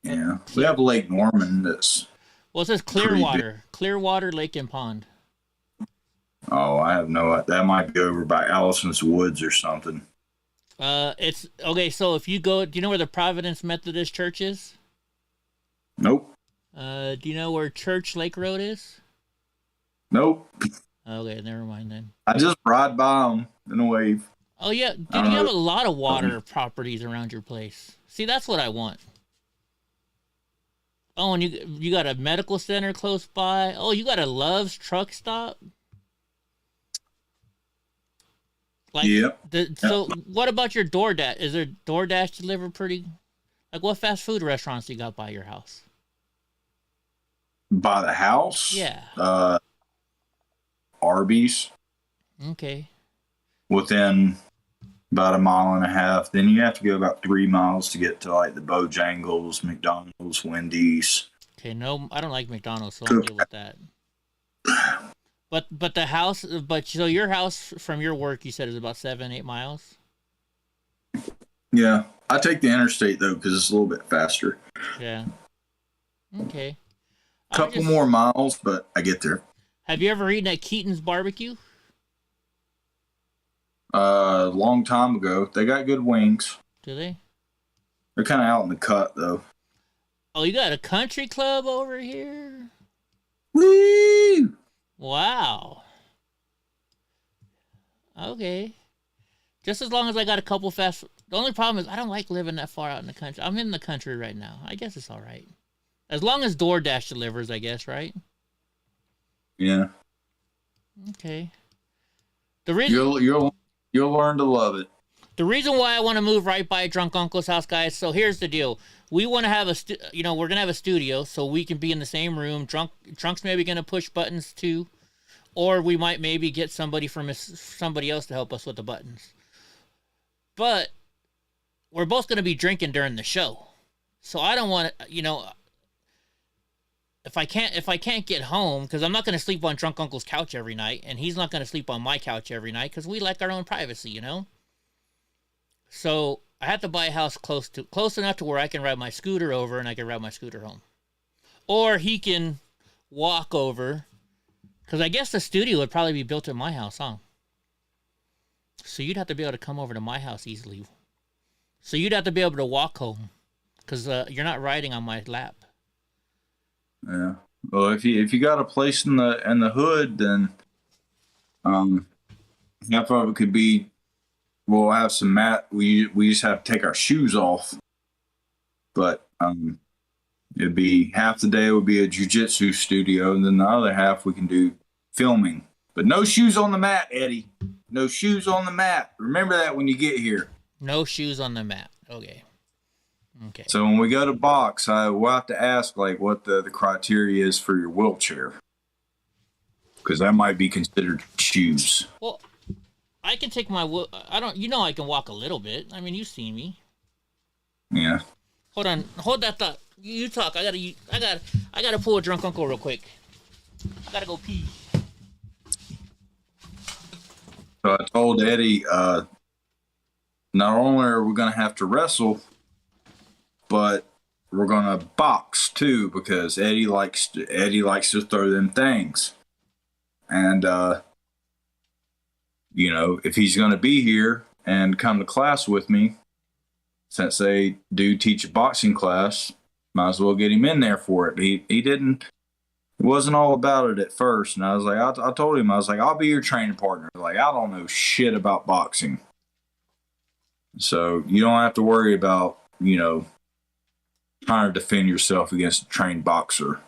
Yeah, we have Lake Norman. That's well, it says Clearwater Lake and Pond. Oh, I have no. That might be over by Allison's Woods or something. It's okay. So if you go, do you know where the Providence Methodist Church is? Nope. Do you know where Church Lake Road is? Nope. Okay, never mind then. I just ride by them in a wave. Oh yeah, dude, you have a lot of water properties around your place. See, that's what I want. Oh, and you got a medical center close by. Oh, you got a Love's truck stop. Like, yep. So what about your DoorDash? Is there DoorDash delivered pretty? Like, what fast food restaurants you got by your house? By the house? Yeah. Arby's. Okay. Within about a mile and a half. Then you have to go about 3 miles to get to like the Bojangles, McDonald's, Wendy's. Okay, no, I don't like McDonald's, so I'll deal with that. But the house, so your house from your work, you said is about 7-8 miles. Yeah, I take the interstate though because it's a little bit faster. Yeah. Okay. Couple more miles, but I get there. Have you ever eaten at Keaton's Barbecue? Long time ago. They got good wings. Do they? They're kind of out in the cut though. Oh, you got a country club over here? Woo! Wow. Okay. Just as long as I got a couple fast. The only problem is I don't like living that far out in the country. I'm in the country right now. I guess it's all right. As long as DoorDash delivers, I guess, right? Yeah. Okay. The reason you'll learn to love it. The reason why I want to move right by Drunk Uncle's house, guys. So here's the deal: we want to have we're gonna have a studio, so we can be in the same room. Drunk's maybe gonna push buttons too, or we might maybe get somebody else to help us with the buttons. But we're both gonna be drinking during the show, so I don't want to, If I can't get home, because I'm not going to sleep on Drunk Uncle's couch every night, and he's not going to sleep on my couch every night, because we like our own privacy, So I have to buy a house close enough to where I can ride my scooter over, and I can ride my scooter home, or he can walk over, because I guess the studio would probably be built in my house, huh? So you'd have to be able to come over to my house easily. So you'd have to be able to walk home, because you're not riding on my lap. Yeah. Well, if you got a place in the hood, then half of it could be. We'll have some mat. We just have to take our shoes off. But it'd be half the day would be a jiu-jitsu studio, and then the other half we can do filming. But no shoes on the mat, Eddie. No shoes on the mat. Remember that when you get here. No shoes on the mat. Okay. Okay. So when we go to box, we'll have to ask what the criteria is for your wheelchair, because that might be considered shoes. Well, I can take my I can walk a little bit. I mean, you've seen me. Yeah. Hold that thought. You talk. I gotta pull a Drunk Uncle real quick. I gotta go pee. So I told Eddie, not only are we gonna have to wrestle, but we're gonna box too, because Eddie likes to throw them things, and if he's gonna be here and come to class with me, since they do teach a boxing class, Might as well get him in there for it. He didn't. It wasn't all about it at first, and I was like, I told him, I was like, I'll be your training partner. Like, I don't know shit about boxing, so you don't have to worry about, you know, trying to defend yourself against a trained boxer.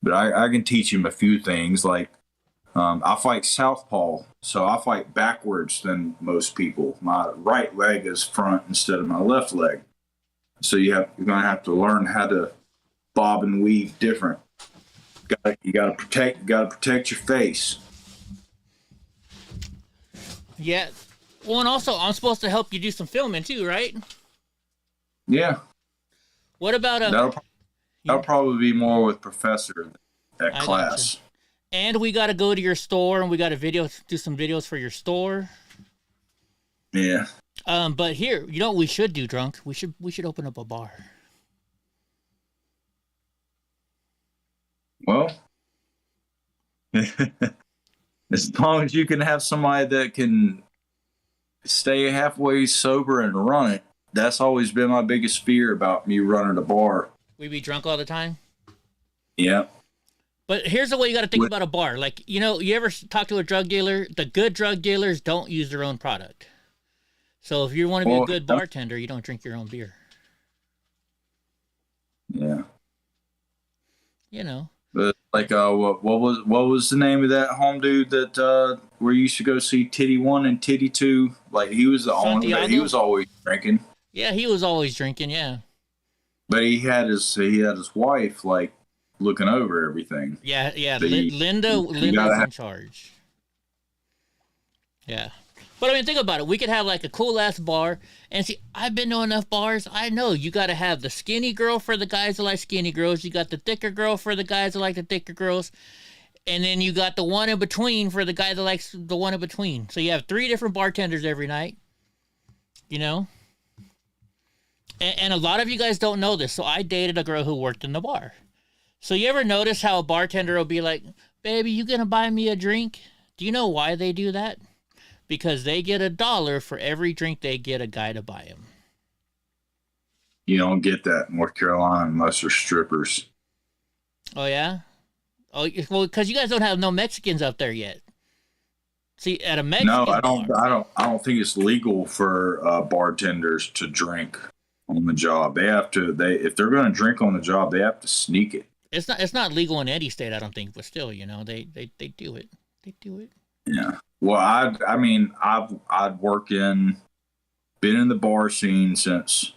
But I can teach him a few things. Like, I fight southpaw, so I fight backwards than most people. My right leg is front instead of my left leg, so you're gonna have to learn how to bob and weave different. You gotta protect your face. Yeah. Well, and also I'm supposed to help you do some filming too, right? Yeah. What about that'll probably be more with Professor at class. Gotcha. And we got to go to your store, and we got to do some videos for your store. Yeah. But here, you know what we should do, Drunk? We should open up a bar. Well, as long as you can have somebody that can stay halfway sober and run it. That's always been my biggest fear about me running a bar. We be drunk all the time? Yeah. But here's the way you got to think about a bar. Like, you know, you ever talk to a drug dealer? The good drug dealers don't use their own product. So if you want to be a good bartender, you don't drink your own beer. Yeah. You know. But like, what was the name of that home dude that we used to go see Titty 1 and Titty 2? Like, he was the only, he was always drinking. Yeah, he was always drinking. Yeah. But he had his wife like looking over everything. Yeah, yeah. Linda's in charge. Yeah. But I mean, think about it. We could have like a cool ass bar, and see, I've been to enough bars. I know you got to have the skinny girl for the guys that like skinny girls. You got the thicker girl for the guys that like the thicker girls, and then you got the one in between for the guy that likes the one in between. So you have 3 different bartenders every night. You know. And a lot of you guys don't know this. So I dated a girl who worked in the bar. So you ever notice how a bartender will be like, "Baby, you gonna buy me a drink?" Do you know why they do that? Because they get $1 for every drink they get a guy to buy them. You don't get that in North Carolina unless they're strippers. Oh yeah? Oh well, because you guys don't have no Mexicans up there yet. See, at a Mexican I don't think it's legal for bartenders to drink on the job. If they're going to drink on the job, they have to sneak it. It's not legal in any state, I don't think, but still, you know, they do it. They do it. Yeah. Well, I've been in the bar scene since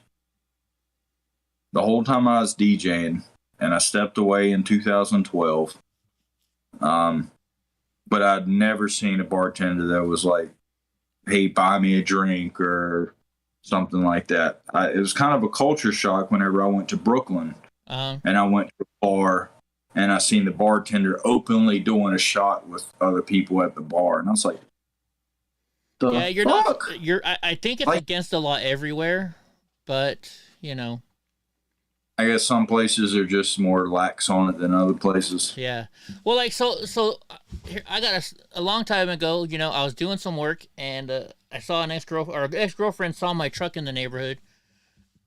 the whole time I was DJing, and I stepped away in 2012. But I'd never seen a bartender that was like, "Hey, buy me a drink," or something like that. It was kind of a culture shock whenever I went to Brooklyn, and I went to a bar. And I seen the bartender openly doing a shot with other people at the bar, and I was like, "Yeah, you're not. I think it's against the law everywhere, but you know." I guess some places are just more lax on it than other places. Yeah. Well, like so here, I got a long time ago. You know, I was doing some work, and I saw an ex-girlfriend saw my truck in the neighborhood,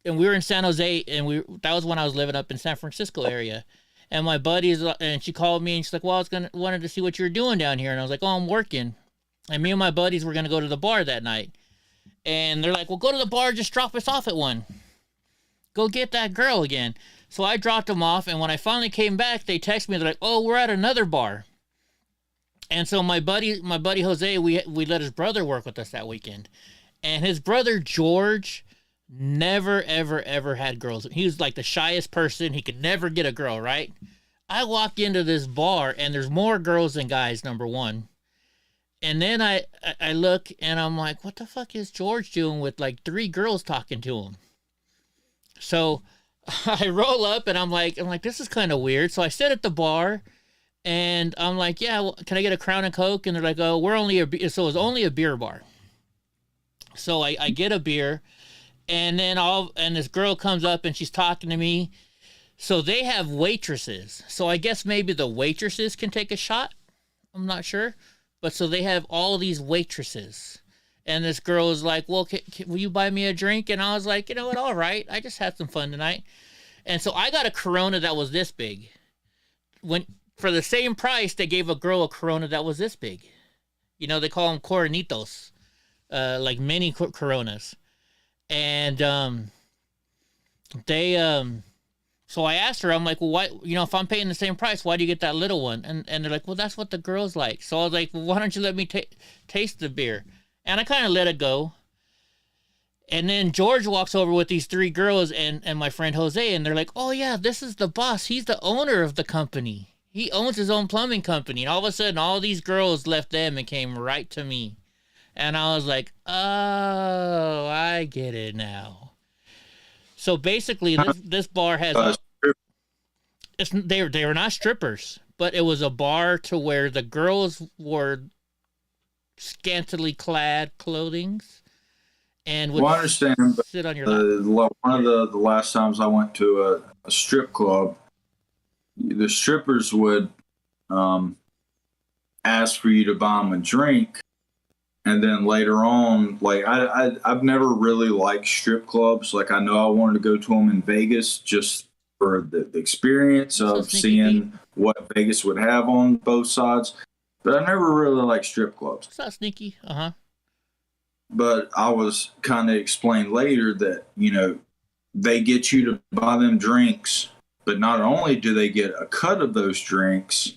and we were in San Jose, and that was when I was living up in San Francisco area. And my buddies, and she called me, and she's like, "Well, wanted to see what you were doing down here." And I was like, "Oh, I'm working." And me and my buddies were gonna go to the bar that night. And they're like, "Well, go to the bar, just drop us off at one. Go get that girl again." So I dropped them off, and when I finally came back, they texted me. They're like, "Oh, we're at another bar." And so my buddy Jose, we let his brother work with us that weekend, and his brother George never ever had girls. He was like the shyest person. He could never get a girl, right? I walk into this bar and there's more girls than guys, number one. And then I look and I'm like, what the fuck is George doing with like 3 girls talking to him? So I roll up and I'm like, this is kind of weird. So I sit at the bar and I'm like, "Yeah, well, can I get a Crown and Coke?" And they're like, "Oh, so it was only a beer bar." So I get a beer. And then this girl comes up and she's talking to me. So they have waitresses. So I guess maybe the waitresses can take a shot. I'm not sure. But so they have all these waitresses. And this girl is like, "Well, will you buy me a drink?" And I was like, "You know what? All right. I just had some fun tonight." And so I got a Corona that was this big. For the same price, they gave a girl a Corona that was this big. You know, they call them Coronitos, like mini Coronas. And so I asked her, I'm like, well, why, you know, if I'm paying the same price, why do you get that little one? And they're like, well, that's what the girls like. So I was like, well, why don't you let me taste the beer? And I kind of let it go. And then George walks over with these 3 girls and my friend Jose, and they're like, oh, yeah, this is the boss. He's the owner of the company. He owns his own plumbing company. And all of a sudden, all these girls left them and came right to me. And I was like, oh, I get it now. So basically, this bar has... they were not strippers, but it was a bar to where the girls wore scantily clad clothing. And would understand, sit on your lap. One of the last times I went to a strip club, the strippers would ask for you to buy them a drink, and then later on, like I've never really liked strip clubs. Like I know I wanted to go to them in Vegas just for the experience of seeing what Vegas would have on both sides, but I never really liked strip clubs. It's not sneaky, uh-huh. But I was kind of explained later that, you know, they get you to buy them drinks, but not only do they get a cut of those drinks,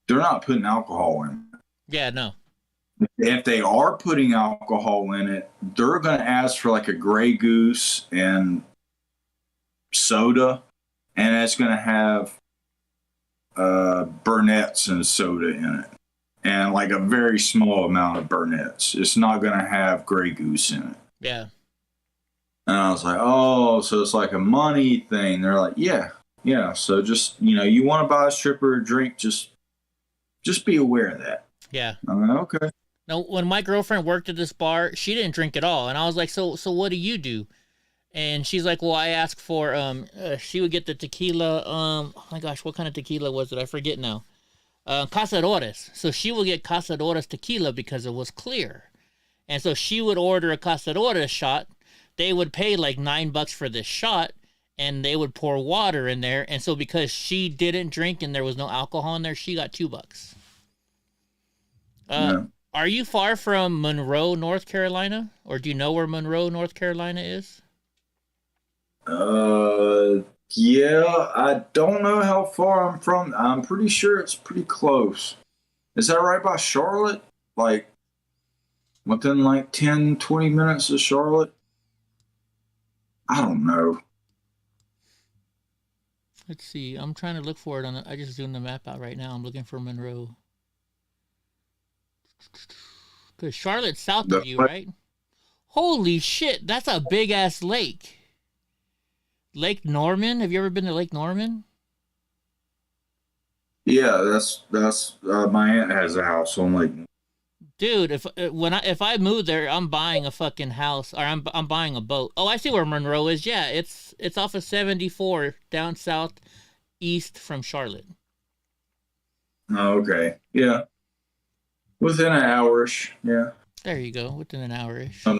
they're not putting alcohol in it. Yeah, no. If they are putting alcohol in it, they're going to ask for like a Grey Goose and soda, and it's going to have Burnett's and soda in it. And like a very small amount of Burnett's. It's not going to have Grey Goose in it. Yeah. And I was like, oh, so it's like a money thing. They're like, yeah. So just, you know, you want to buy a stripper a drink, just be aware of that. Yeah. I'm like, okay. Now, when my girlfriend worked at this bar, she didn't drink at all. And I was like, so what do you do? And she's like, well, I asked for, she would get the tequila. Oh my gosh, what kind of tequila was it? I forget now. Cazadores. So she would get Cazadores tequila because it was clear. And so she would order a Cazadores shot. They would pay like $9 for this shot, and they would pour water in there. And so because she didn't drink and there was no alcohol in there, she got $2. Yeah. Are you far from Monroe, North Carolina? Or do you know where Monroe, North Carolina is? Yeah, I don't know how far I'm from. I'm pretty sure it's pretty close. Is that right by Charlotte? Like, within like 10, 20 minutes of Charlotte? I don't know. Let's see. I'm trying to look for it I just zoomed the map out right now. I'm looking for Monroe. Because Charlotte's south of you, right? Holy shit, that's a big-ass lake. Lake Norman? Have you ever been to Lake Norman? Yeah, that's my aunt has a house on Lake. Dude, if I move there, I'm buying a fucking house, or I'm buying a boat. Oh, I see where Monroe is. Yeah, it's off of 74 down south east from Charlotte. Oh, okay. Yeah. Within an hour-ish, yeah. There you go, within an hour-ish. I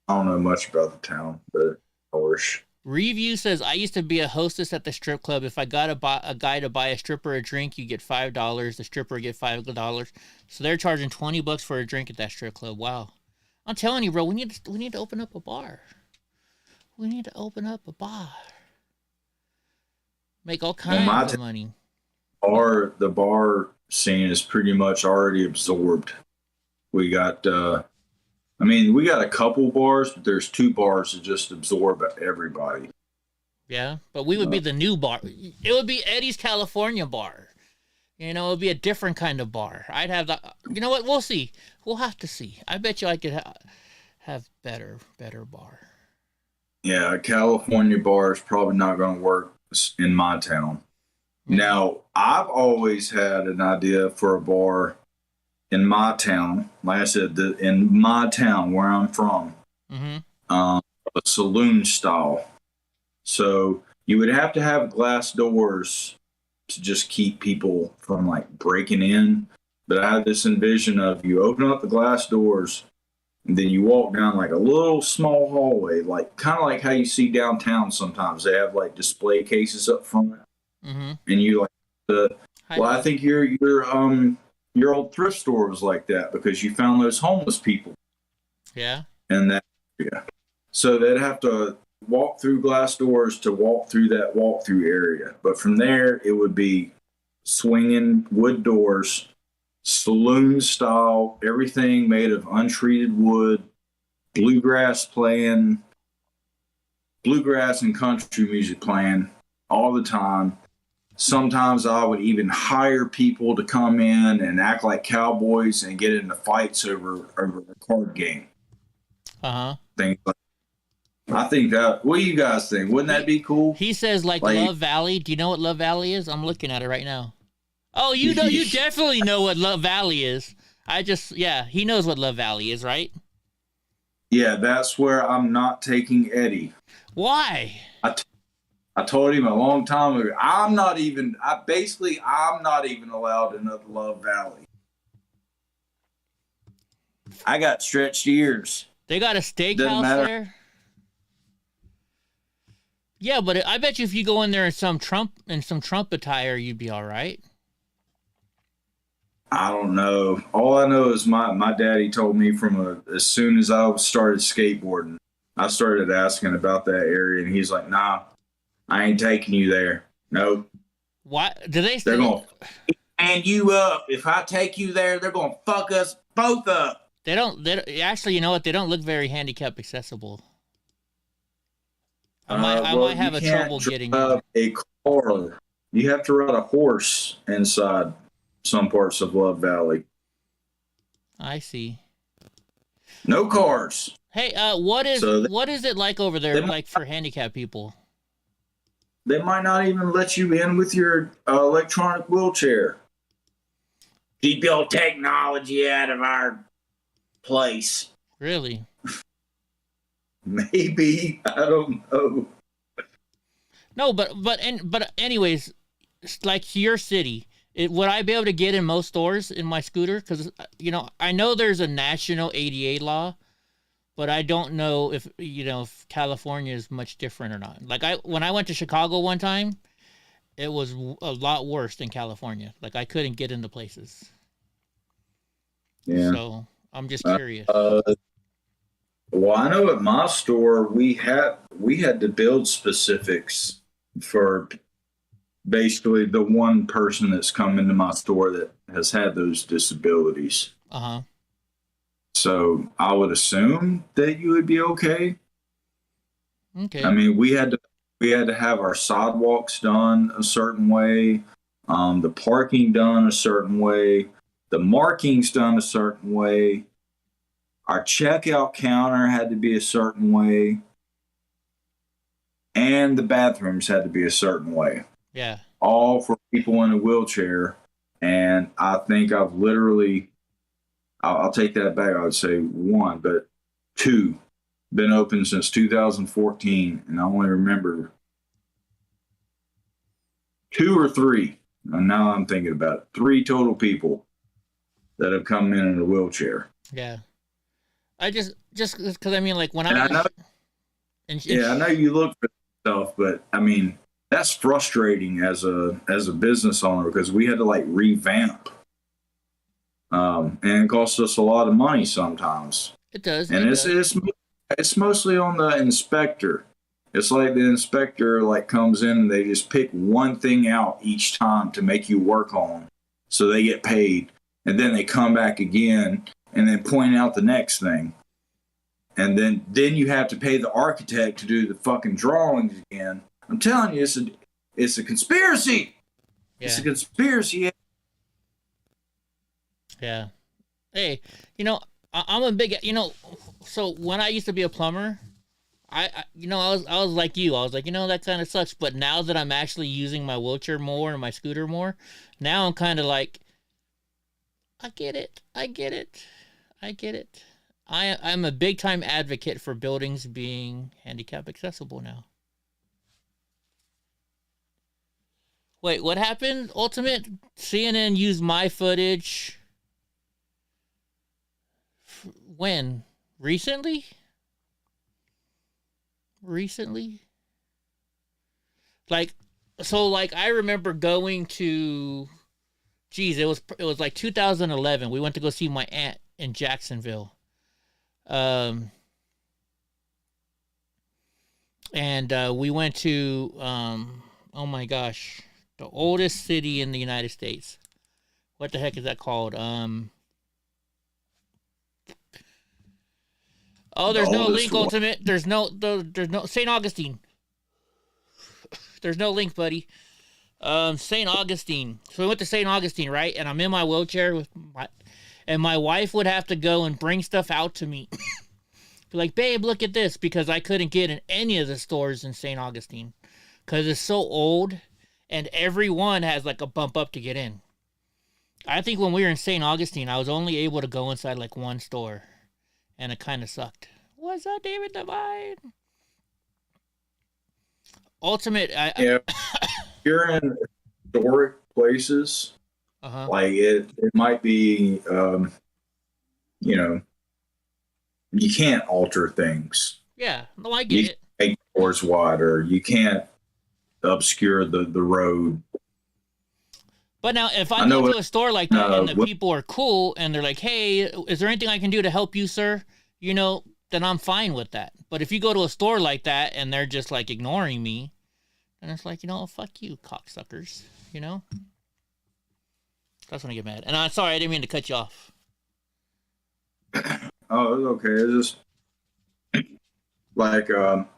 don't know much about the town, but an hour-ish. Review says, I used to be a hostess at the strip club. If I got a guy to buy a stripper a drink, you get $5. The stripper would get $5. So they're charging $20 for a drink at that strip club. Wow. I'm telling you, bro, we need to open up a bar. We need to open up a bar. Make all kinds of money. The bar scene is pretty much already absorbed. We got we got a couple bars, but there's 2 bars that just absorb everybody. Yeah, but we would be the new bar. It would be Eddie's California bar. You know, it would be a different kind of bar. I'd have the... You know what? We'll see. We'll have to see. I bet you I could have better bar. Yeah, a California bar is probably not going to work in my town. Mm-hmm. Now, I've always had an idea for a bar in my town, like I said, in my town where I'm from, a saloon style. So you would have to have glass doors to just keep people from like breaking in. But I had this envision of you open up the glass doors And then you walk down like a little small hallway, like kind of like how you see downtown sometimes. They have like display cases up front, Mm-hmm. and you like the. Well, I think your old thrift store was like that because you found those homeless people. Yeah. In that area, so they'd have to walk through glass doors to walk through that walk-through area. But from there, it would be swinging wood doors, saloon style, everything made of untreated wood, bluegrass and country music playing all the time. Sometimes I would even hire people to come in and act like cowboys and get into fights over a card game. Uh-huh. Things like I think that. What do you guys think? Wouldn't that be cool? He says like Love Valley. Do you know what Love Valley is? I'm looking at it right now. Oh, you know, you definitely know what Love Valley is. He knows what Love Valley is, right? Yeah, that's where I'm not taking Eddie. Why? I told him a long time ago. I'm not even allowed in Love Valley. I got stretched ears. They got a steakhouse there. Yeah, but I bet you if you go in there in some Trump attire, you'd be all right. I don't know. All I know is my daddy told me as soon as I started skateboarding, I started asking about that area, and he's like, "Nah, I ain't taking you there. Nope." Why? Do they? They're gonna stand you up. If I take you there, they're gonna fuck us both up. They don't. Actually, you know what? They don't look very handicap accessible. I might have a trouble getting in. A car. You have to ride a horse inside some parts of Love Valley. I see. No cars. Hey, what is it like over there, like for handicapped people? They might not even let you in with your electronic wheelchair. Keep your technology out of our place. Really? Maybe. I don't know. No, but anyways, like your city, would I be able to get in most stores in my scooter? Because I know there's a national ADA law, but I don't know if California is much different or not. Like when I went to Chicago one time, it was a lot worse than California. Like I couldn't get into places. Yeah. So I'm just curious. Well, I know at my store we had to build specifics for basically the one person that's come into my store that has had those disabilities. Uh-huh. So I would assume that you would be okay. Okay. I mean, we had to have our sidewalks done a certain way, the parking done a certain way, the markings done a certain way. Our checkout counter had to be a certain way, and the bathrooms had to be a certain way. Yeah. All for people in a wheelchair. And I think I've literally, I'll take that back. I would say one, but two, been open since 2014. And I only remember 2 or 3. And now I'm thinking about it. 3 total people that have come in a wheelchair. Yeah. I just because I mean, like when I know, I know you look for stuff, but I mean that's frustrating as a business owner because we had to like revamp, and it costs us a lot of money sometimes. It does, and it's mostly on the inspector. It's like the inspector like comes in and they just pick one thing out each time to make you work on, so they get paid, and then they come back again. And then point out the next thing. And then you have to pay the architect to do the fucking drawings again. I'm telling you, it's a conspiracy. Yeah. It's a conspiracy. Yeah. Hey, I'm a big, so when I used to be a plumber, I was like you. I was like, that kind of sucks. But now that I'm actually using my wheelchair more and my scooter more, now I'm kind of like, I get it. I'm a big time advocate for buildings being handicap accessible now. Wait, what happened? Ultimate? CNN used my footage. When? Recently? Like, so like I remember going to, geez, it was like 2011. We went to go see my aunt in Jacksonville. And we went to, oh my gosh, the oldest city in the United States. What the heck is that called? Oh, there's no link, Ultimate. There's no St. Augustine. There's no link, buddy. St. Augustine. So we went to St. Augustine, right? And I'm in my wheelchair and my wife would have to go and bring stuff out to me. Be like, babe, look at this, because I couldn't get in any of the stores in St. Augustine because it's so old and every one has like a bump up to get in. I think when we were in St. Augustine, I was only able to go inside like one store and it kind of sucked. What's that, David Divine? Ultimate. Yeah. You're in historic places. Like it might be, you know, you can't alter things. Yeah, no, I get it. You can't make doors wider. You can't obscure the road. But now, if I go to a store like that and the people are cool and they're like, hey, is there anything I can do to help you, sir? You know, then I'm fine with that. But if you go to a store like that and they're just like ignoring me, then it's like, you know, fuck you, cocksuckers. You know? That's when I get mad. And I'm sorry, I didn't mean to cut you off. Oh, it's okay. It's just like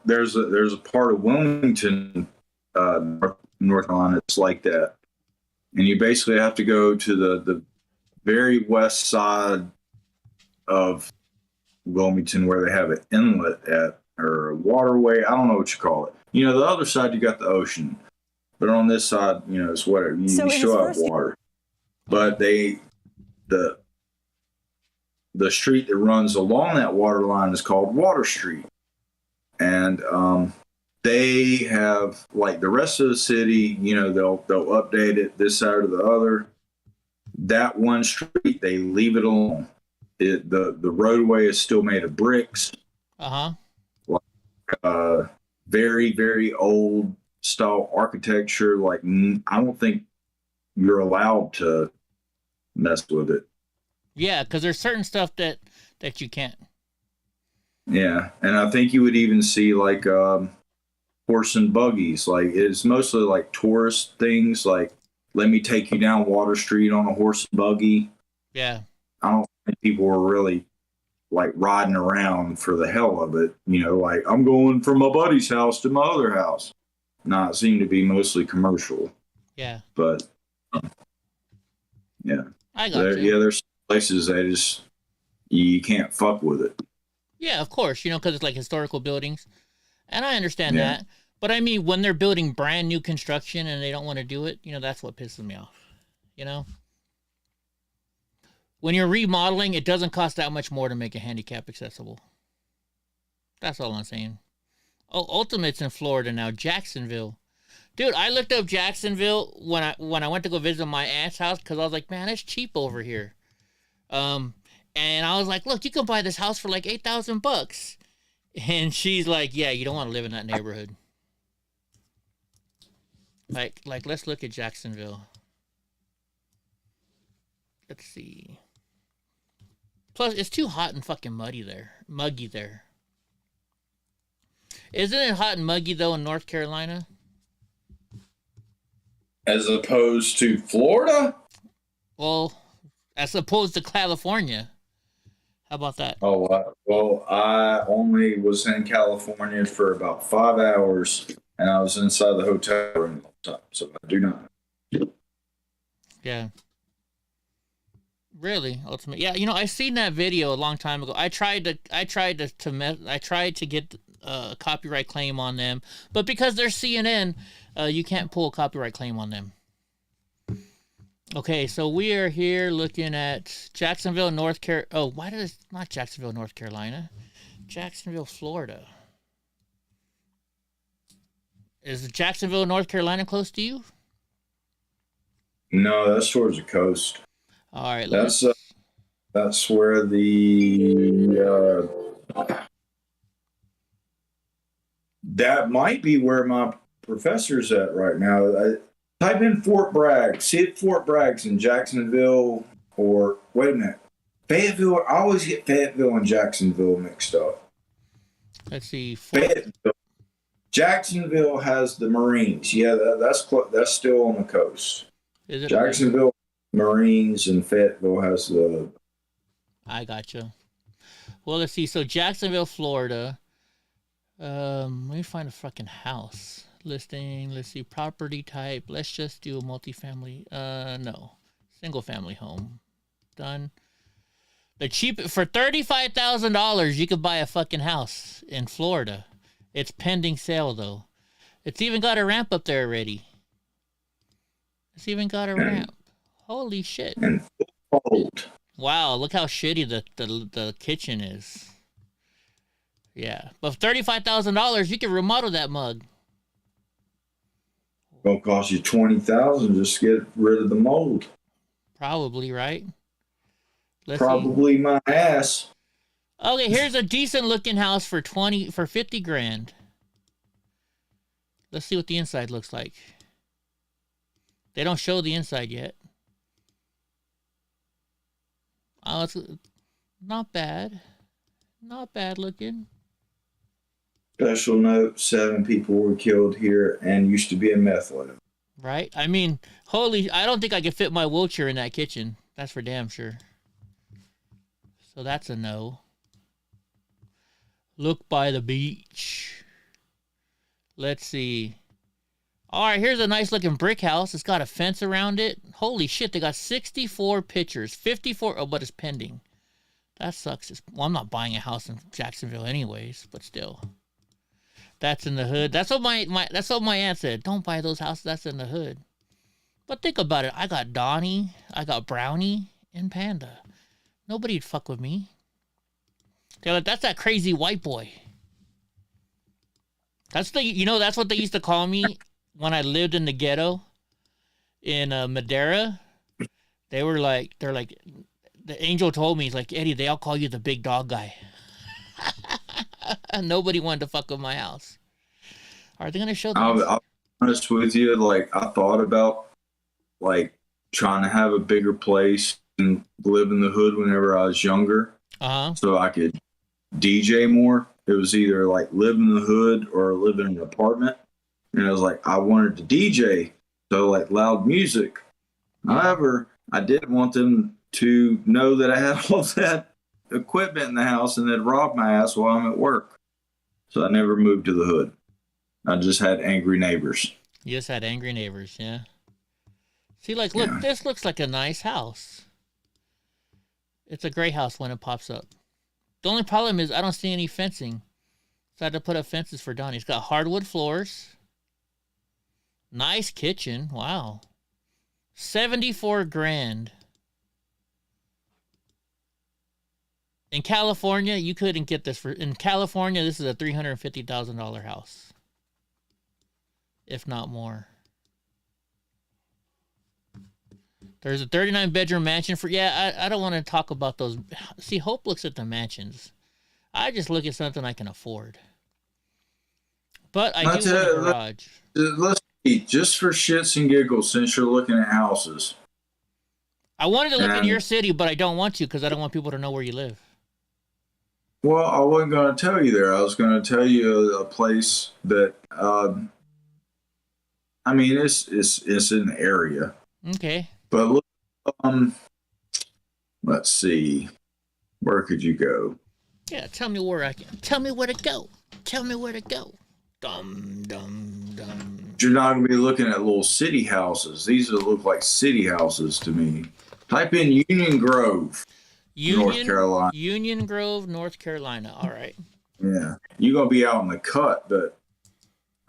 there's a part of Wilmington, North Carolina, it's like that, and you basically have to go to the very west side of Wilmington where they have an inlet at, or a waterway. I don't know what you call it. You know, the other side you got the ocean, but on this side, you know, it's whatever. You still have water, but the street that runs along that water line is called Water Street. And they have, like the rest of the city, you know, they'll update it this side or the other. That one street, they leave it alone. The roadway is still made of bricks. Like, very, very old style architecture. Like, I don't think you're allowed to mess with it. Yeah, because there's certain stuff that you can't. Yeah, and I think you would even see like horse and buggies. Like it's mostly like tourist things. Like, let me take you down Water Street on a horse and buggy. Yeah, I don't think people were really like riding around for the hell of it. You know, like I'm going from my buddy's house to my other house. No, it seemed to be mostly commercial. Yeah, but yeah, I got you. Yeah, there's places that just you can't fuck with it. Yeah, of course, you know, because it's like historical buildings, and I understand that. But I mean, when they're building brand new construction and they don't want to do it, you know, that's what pisses me off. You know, when you're remodeling, it doesn't cost that much more to make a handicap accessible. That's all I'm saying. Oh, Ultimate's in Florida now, Jacksonville. Dude, I looked up Jacksonville when I went to go visit my aunt's house because I was like, man, it's cheap over here. And I was like, look, you can buy this house for like $8,000. And she's like, yeah, you don't want to live in that neighborhood. Like, let's look at Jacksonville. Let's see. Plus, it's too hot and fucking muggy there. Isn't it hot and muggy, though, in North Carolina? As opposed to Florida? Well, as opposed to California. How about that? Oh, well, I only was in California for about 5 hours, and I was inside the hotel room all the time, so I do not know. Yeah. Really, Ultimate. Yeah, you know, I seen that video a long time ago. I tried to get a copyright claim on them, but because they're CNN, you can't pull a copyright claim on them. Okay, so we are here looking at Jacksonville, North Carolina. Oh, why did it not Jacksonville, North Carolina? Jacksonville, Florida. Is Jacksonville, North Carolina close to you? No, that's towards the coast. All right, that's where the That might be where my professor's at right now. Type in Fort Bragg. See if Fort Bragg's in Jacksonville or, wait a minute, Fayetteville. I always get Fayetteville and Jacksonville mixed up. Let's see. Fayetteville. Jacksonville has the Marines. Yeah, that's still on the coast. Is it Jacksonville Marines and Fayetteville has the. I gotcha. Well, let's see. So Jacksonville, Florida. Let me find a fucking house listing. Let's see, property type. Let's just do a multifamily. No, single family home. Done. The cheap for $35,000, you could buy a fucking house in Florida. It's pending sale though. It's even got a ramp up there already. It's even got a ramp. Holy shit! And cold. Wow, look how shitty the kitchen is. Yeah, but for $35,000, you can remodel that mug. Gonna cost you $20,000 just to get rid of the mold. Probably, right? Let's Probably see. my ass. Okay, here's a decent looking house for 50 grand. Let's see what the inside looks like. They don't show the inside yet. Oh, it's not bad. Not bad looking. Special note, 7 people were killed here and used to be a meth lab. Right? I mean, I don't think I could fit my wheelchair in that kitchen. That's for damn sure. So that's a no. Look by the beach. Let's see. All right, here's a nice looking brick house. It's got a fence around it. Holy shit, they got 64 pictures. 54, oh, but it's pending. That sucks. Well, I'm not buying a house in Jacksonville anyways, but still. That's in the hood. That's what my aunt said. Don't buy those houses. That's in the hood. But think about it. I got Donnie, I got Brownie, and Panda. Nobody'd fuck with me. They're like, that's that crazy white boy. That's what they used to call me when I lived in the ghetto in Madera. They're like, the angel told me, he's like, Eddie, they all call you the big dog guy. Nobody wanted to fuck with my house. Are they gonna show them? I'll be honest with you. Like, I thought about like trying to have a bigger place and live in the hood whenever I was younger, so I could DJ more. It was either like live in the hood or live in an apartment. And I was like, I wanted to DJ, so like loud music. However, I did want them to know that I had all that equipment in the house and they'd rob my ass while I'm at work. So I never moved to the hood. I just had angry neighbors. You just had angry neighbors, yeah. See, like, look, This looks like a nice house. It's a great house when it pops up. The only problem is I don't see any fencing. So I had to put up fences for Donnie. It's got hardwood floors. Nice kitchen. Wow. 74 grand. In California, you couldn't get this in California, this is a $350,000 house. If not more. There's a 39-bedroom mansion for... Yeah, I don't want to talk about those... See, Hope looks at the mansions. I just look at something I can afford. But I do want a garage. Let's see, just for shits and giggles, since you're looking at houses. I wanted to live in your city, but I don't want to because I don't want people to know where you live. Well, I wasn't going to tell you there. I was going to tell you a place that... I mean, it's an area. Okay. But look, let's see. Where could you go? Yeah, tell me where to go. Tell me where to go. Dum, dum, dum. You're not going to be looking at little city houses. These look like city houses to me. Type in Union Grove, North Carolina. Union Grove, North Carolina. All right. Yeah. You're going to be out in the cut, but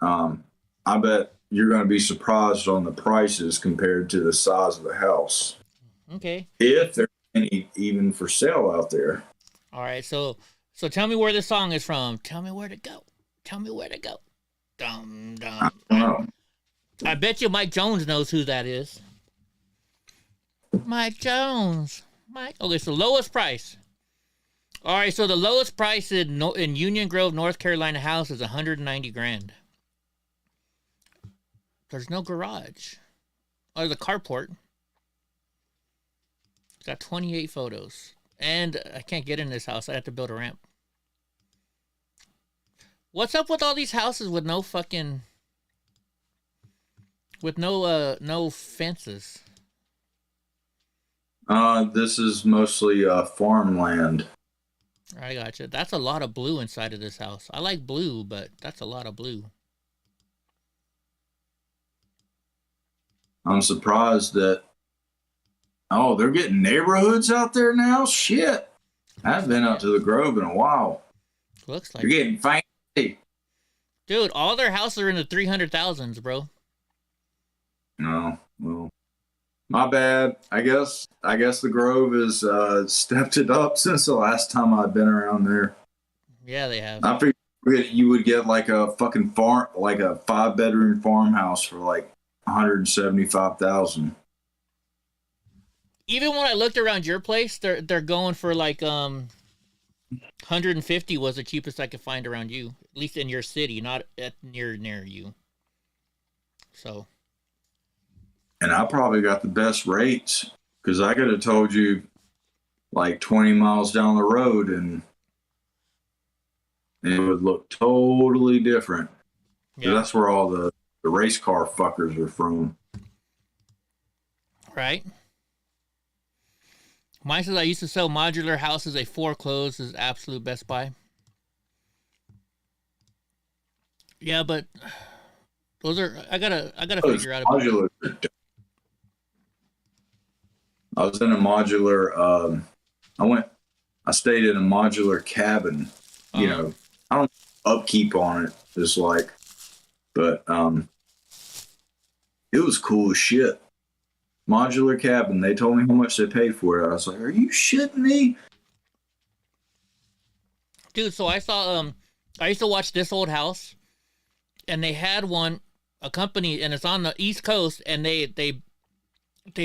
I bet you're going to be surprised on the prices compared to the size of the house. Okay. If there's any even for sale out there. All right. So tell me where this song is from. Tell me where to go. Tell me where to go. Dum, dum. I don't know. I bet you Mike Jones knows who that is. Mike Jones. Okay, so lowest price. All right, so the lowest price in Union Grove, North Carolina house is $190,000. There's no garage. Oh, there's a carport. It's got 28 photos. And I can't get in this house. I have to build a ramp. What's up with all these houses with no fucking... with no fences? This is mostly farmland. I gotcha. That's a lot of blue inside of this house. I like blue, but that's a lot of blue. I'm surprised that... Oh, they're getting neighborhoods out there now? Shit. I haven't been out to the Grove in a while. Looks like You're getting fancy. Dude, all their houses are in the 300,000s, bro. No, well, my bad. I guess the Grove has stepped it up since the last time I've been around there. Yeah, they have. I figured you would get like a fucking farm, like a 5-bedroom farmhouse for like 175,000. Even when I looked around your place, they're going for like 150 was the cheapest I could find around you, at least in your city, not at near you. So. And I probably got the best rates because I could have told you like 20 miles down the road and it would look totally different. Yeah. That's where all the race car fuckers are from. Right. Mine says I used to sell modular houses. They foreclosed is absolute Best Buy. Yeah, but those are I gotta figure out about modular. I was in a modular. I stayed in a modular cabin. You know, I don't upkeep on it. It's like, but it was cool as shit. Modular cabin. They told me how much they paid for it. I was like, "Are you shitting me?" Dude, so I saw I used to watch This Old House, and they had a company, and it's on the East Coast, and they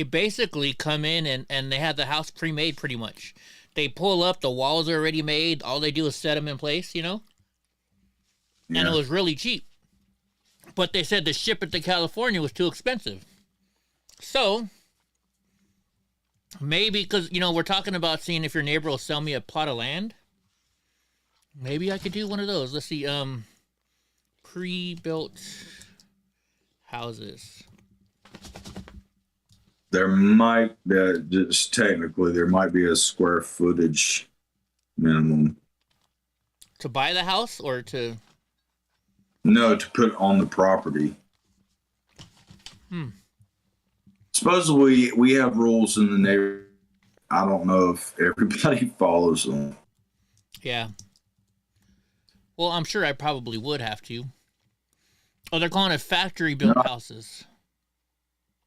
basically come in and they have the house pre-made pretty much. They pull up, the walls are already made. All they do is set them in place, you know? Yeah. And it was really cheap. But they said to ship it to California was too expensive. So, maybe, because, you know, we're talking about seeing if your neighbor will sell me a plot of land. Maybe I could do one of those. Let's see, pre-built houses. There might, just technically, there might be a square footage minimum. To buy the house or to? No, to put on the property. Supposedly, we have rules in the neighborhood. I don't know if everybody follows them. Yeah. Well, I'm sure I probably would have to. Oh, they're calling it factory-built houses.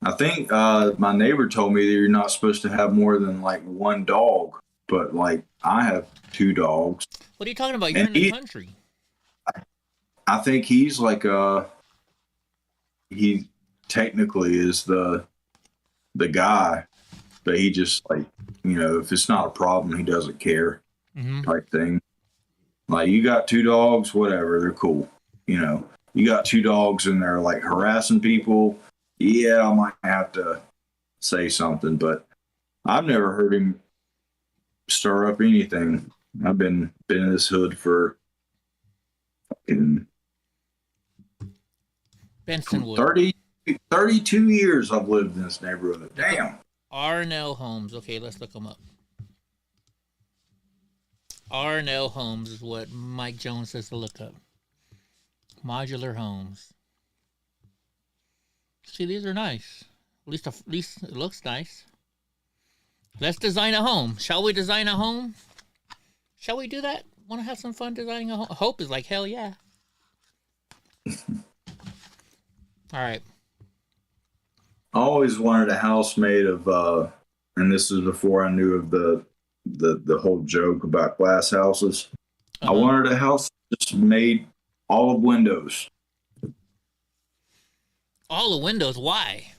I think my neighbor told me that you're not supposed to have more than like one dog, but like I have 2 dogs. What are you talking about? You're in the country. I think he's like he technically is the guy, but he just like, you know, if it's not a problem, he doesn't care type thing. Like you got 2 dogs, whatever, they're cool. You know, you got 2 dogs and they're like harassing people. Yeah, I might have to say something, but I've never heard him stir up anything. I've been in this hood for fucking Bensonwood. 32 years I've lived in this neighborhood. Damn. Arnell Homes. Okay, let's look them up. Arnell Homes is what Mike Jones says to look up. Modular homes. See, these are nice. At least it looks nice. Let's design a home. Shall we design a home? Shall we do that? Want to have some fun designing a home? Hope is like, hell yeah. All right. I always wanted a house made of, and this is before I knew of the whole joke about glass houses. I wanted a house just made all of windows. All the windows, why?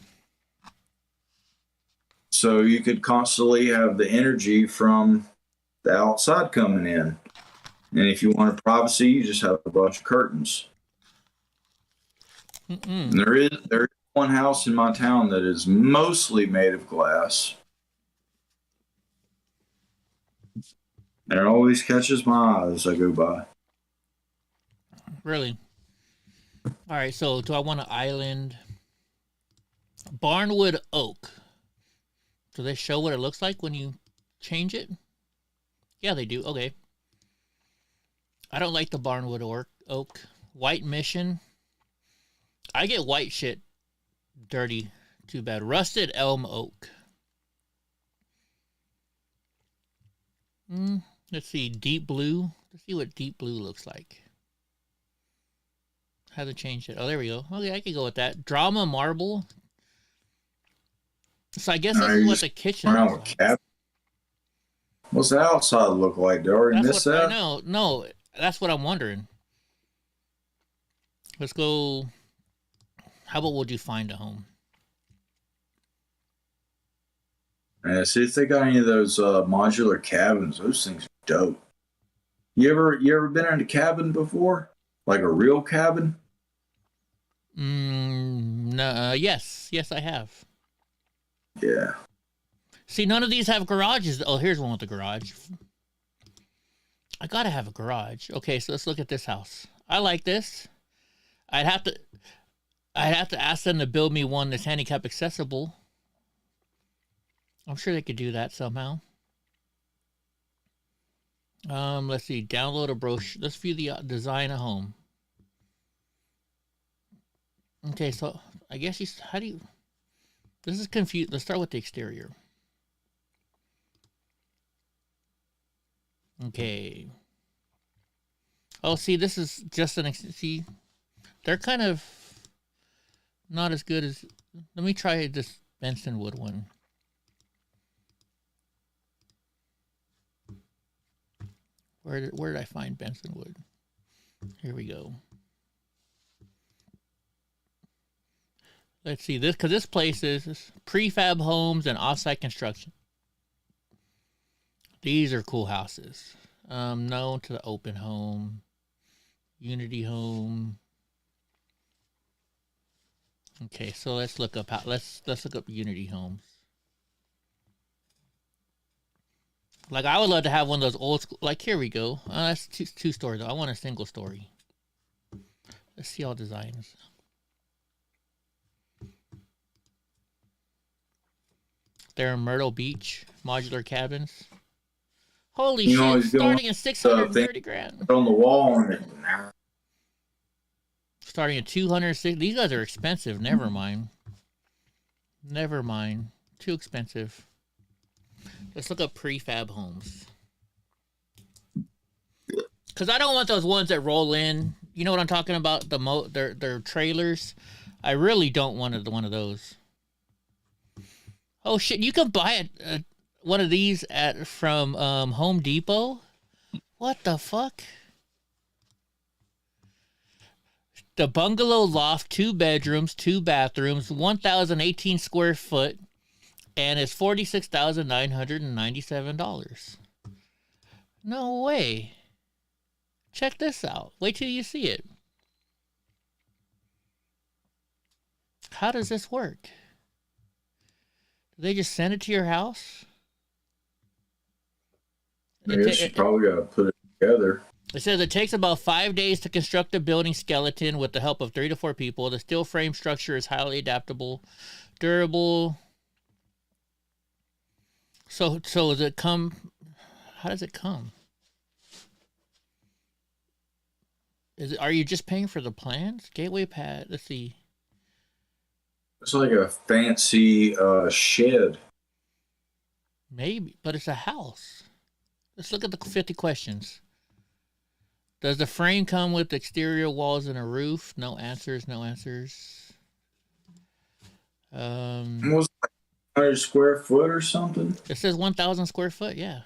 So you could constantly have the energy from the outside coming in. And if you want privacy, you just have a bunch of curtains. And there is one house in my town that is mostly made of glass. And it always catches my eye as I go by. Really? All right, so do I want an island? Barnwood oak. Do they show what it looks like when you change it? Yeah, they do. Okay. I don't like the Barnwood oak. White mission. I get white shit dirty. Too bad. Rusted elm oak. Let's see. Deep blue. Let's see what deep blue looks like. How to change it. Oh, there we go. Okay, I can go with that. Drama marble. So I guess this is what the kitchen looks like. What's the outside look like? Did I already miss that? No, that's what I'm wondering. Let's go. How about would you find a home? And see if they got any of those modular cabins. Those things are dope. You ever been in a cabin before? Like a real cabin? No. Yes, I have. Yeah. See, none of these have garages. Oh, here's one with a garage. I gotta have a garage. Okay, so let's look at this house. I like this. I'd have to ask them to build me one that's handicap accessible. I'm sure they could do that somehow. Let's see. Download a brochure. Let's view the design of home. Okay, so I guess how do you? This is confused. Let's start with the exterior. Okay. Oh, see, this is just see, they're kind of not as good as. Let me try this Benson wood one. Where did I find Benson wood? Here we go. Let's see this, because this place is prefab homes and offsite construction. These are cool houses. No to the open home, Unity home. Okay, so let's look up let's look up Unity homes. Like I would love to have one of those old school. Like here we go. That's two stories. I want a single story. Let's see all designs. They're in Myrtle Beach, modular cabins. Holy shit! Starting at 630 grand. On the wall. Starting at 260. These guys are expensive. Never mind. Never mind. Too expensive. Let's look up prefab homes. Because I don't want those ones that roll in. You know what I'm talking about? Their trailers. I really don't want one of those. Oh shit! You can buy one of these from Home Depot. What the fuck? The bungalow loft, 2 bedrooms, 2 bathrooms, 1,018 square foot, and it's $46,997. No way. Check this out. Wait till you see it. How does this work? Do they just send it to your house? I guess you probably got to put it together. It says it takes about 5 days to construct a building skeleton with the help of 3 to 4 people. The steel frame structure is highly adaptable, durable. So does it come? How does it come? Are you just paying for the plans? Gateway pad. Let's see. It's like a fancy shed. Maybe, but it's a house. Let's look at the 50 questions. Does the frame come with exterior walls and a roof? No answers. No answers. Was it 100 square foot or something? It says 1,000 square foot. Yeah.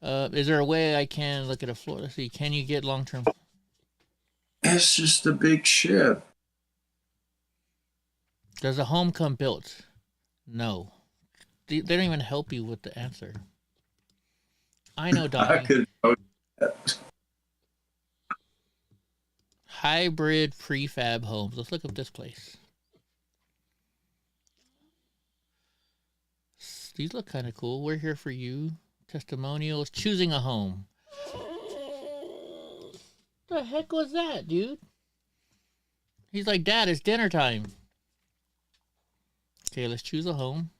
Is there a way I can look at a floor? Let's see. Can you get long-term? It's just a big shed. Does a home come built? No. They don't even help you with the answer. I know, I Donnie. could know that. Hybrid prefab homes. Let's look up this place. These look kind of cool. We're here for you. Testimonials. Choosing a home. The heck was that, dude? He's like, Dad, it's dinner time. Okay, let's choose a home.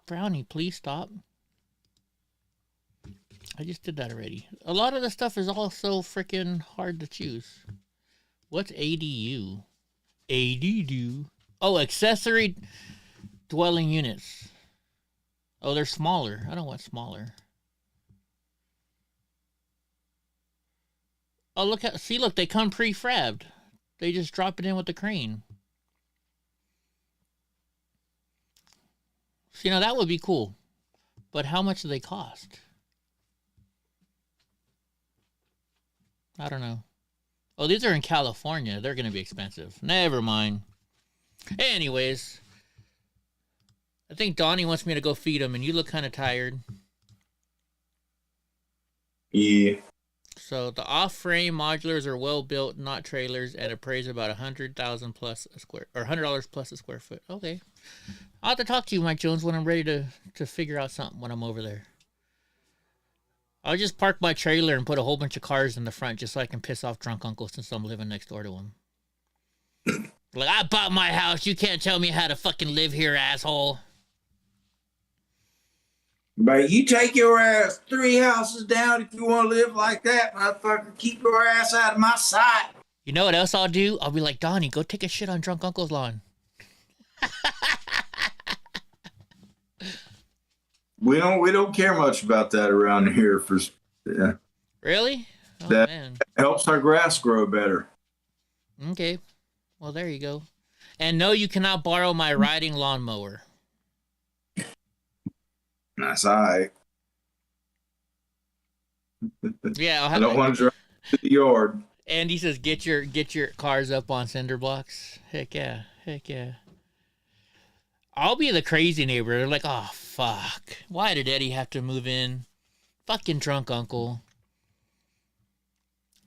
Brownie, please stop. I just did that already. A lot of the stuff is also freaking hard to choose. What's ADU? ADU. Oh, accessory dwelling units. Oh, they're smaller. I don't want smaller. Oh, look at, see, look, they come pre-frabbed. They just drop it in with the crane. See, now that would be cool. But how much do they cost? I don't know. Oh, these are in California. They're going to be expensive. Never mind. Anyways, I think Donnie wants me to go feed him, and you look kind of tired. Yeah. So the off-frame modulars are well built, not trailers, and appraised about $100,000 plus a square, or $100 plus a square foot. Okay, I'll have to talk to you, Mike Jones, when I'm ready to figure out something when I'm over there. I'll just park my trailer and put a whole bunch of cars in the front just so I can piss off drunk uncle since I'm living next door to him. Like, I bought my house. You can't tell me how to fucking live here, asshole. But you take your ass 3 houses down if you want to live like that, motherfucker. Keep your ass out of my sight. You know what else I'll do? I'll be like, Donnie, go take a shit on drunk uncle's lawn. We don't care much about that around here. Yeah. Really? Oh, That man. helps our grass grow better. Okay. Well, there you go. And no, you cannot borrow my riding lawnmower. That's all right. Yeah, I don't want to drive to the yard. Andy says, get your cars up on cinder blocks. Heck yeah. Heck yeah. I'll be the crazy neighbor. They're like, oh, fuck. Why did Eddie have to move in? Fucking drunk uncle.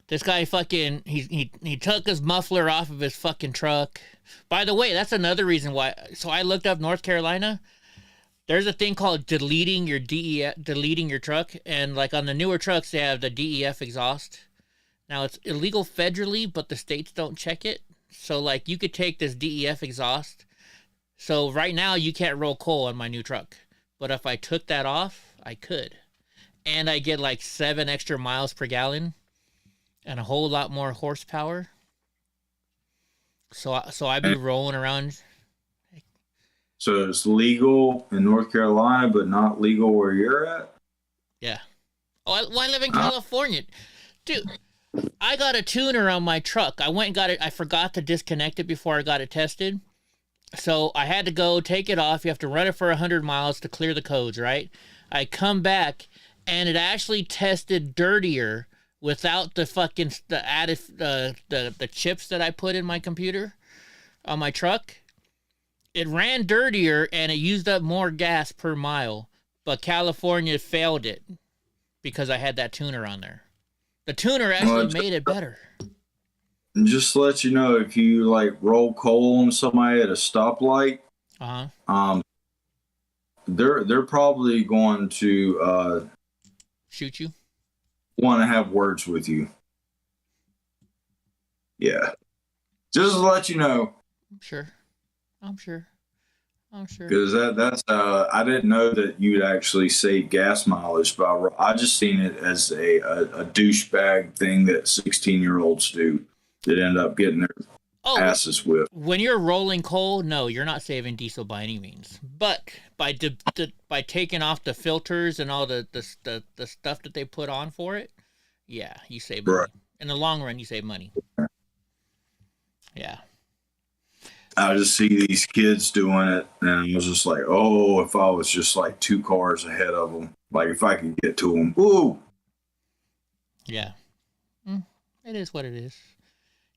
This guy fucking, he took his muffler off of his fucking truck. By the way, that's another reason why. So I looked up North Carolina. There's a thing called deleting your truck. And like on the newer trucks, they have the DEF exhaust. Now it's illegal federally, but the states don't check it. So like you could take this DEF exhaust. So right now you can't roll coal on my new truck. But if I took that off, I could. And I get like 7 extra miles per gallon and a whole lot more horsepower. So I'd be rolling around. So it's legal in North Carolina, but not legal where you're at? Yeah. Oh, I live in California. Dude, I got a tuner on my truck. I went and got it. I forgot to disconnect it before I got it tested. So I had to go take it off. You have to run it for 100 miles to clear the codes, right? I come back, and it actually tested dirtier without the fucking the chips that I put in my computer on my truck. It ran dirtier, and it used up more gas per mile. But California failed it because I had that tuner on there. The tuner actually made it better. Just to let you know, if you like roll coal on somebody at a stoplight, they're probably going to shoot you. Want to have words with you. Yeah, just to let you know. I'm sure. Because that's I didn't know that you'd actually save gas mileage by. I just seen it as a douchebag thing that 16-year-olds do. That end up getting their asses whipped. When you're rolling coal, no, you're not saving diesel by any means. But by taking off the filters and all the stuff that they put on for it, yeah, you save money. Right. In the long run, you save money. Yeah. I just see these kids doing it, and I was just like, oh, if I was just like 2 cars ahead of them, like if I could get to them, ooh. Yeah. It is what it is.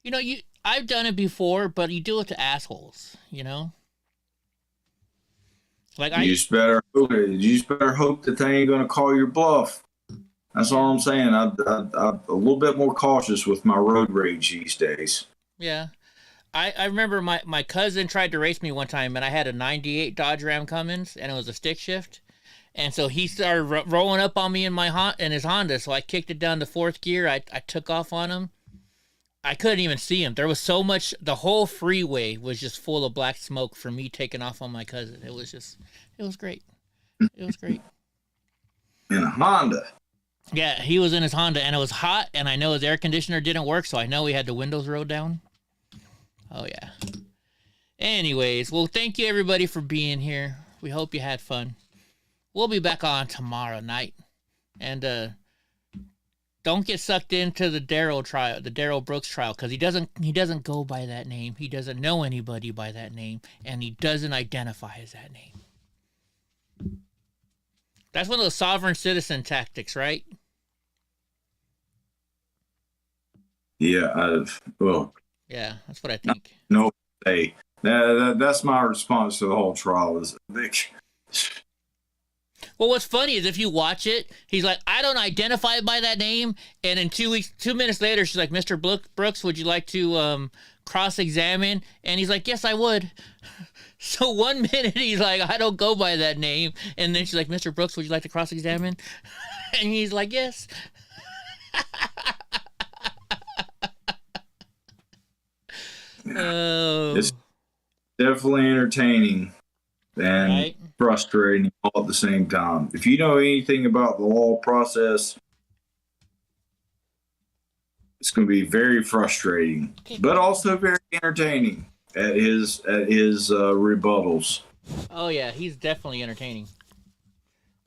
You know, I've done it before, but you do it to assholes, you know? Like you just better hope that they ain't gonna call your bluff. That's all I'm saying. I'm a little bit more cautious with my road rage these days. Yeah. I remember my cousin tried to race me one time, and I had a 98 Dodge Ram Cummins, and it was a stick shift. And so he started rolling up on me in his Honda, so I kicked it down to fourth gear. I took off on him. I couldn't even see him. There was so much, the whole freeway was just full of black smoke from me taking off on my cousin. It was great. It was great. In a Honda. Yeah, he was in his Honda, and it was hot, and I know his air conditioner didn't work, so I know he had the windows rolled down. Oh, yeah. Anyways, well, thank you, everybody, for being here. We hope you had fun. We'll be back on tomorrow night. And don't get sucked into the Darrell Brooks trial, because he doesn't go by that name. He doesn't know anybody by that name, and he doesn't identify as that name. That's one of those sovereign citizen tactics, right? Yeah, Yeah, that's what I think. No, that's my response to the whole trial. Well, what's funny is if you watch it, he's like, I don't identify by that name. And in 2 minutes later, she's like, Mr. Brooks, would you like to cross-examine? And he's like, yes, I would. So 1 minute he's like, I don't go by that name. And then she's like, Mr. Brooks, would you like to cross-examine? And he's like, yes. Oh. It's definitely entertaining and frustrating all at the same time. If you know anything about the law process, it's going to be very frustrating, but also very entertaining at his rebuttals. Oh yeah, he's definitely entertaining.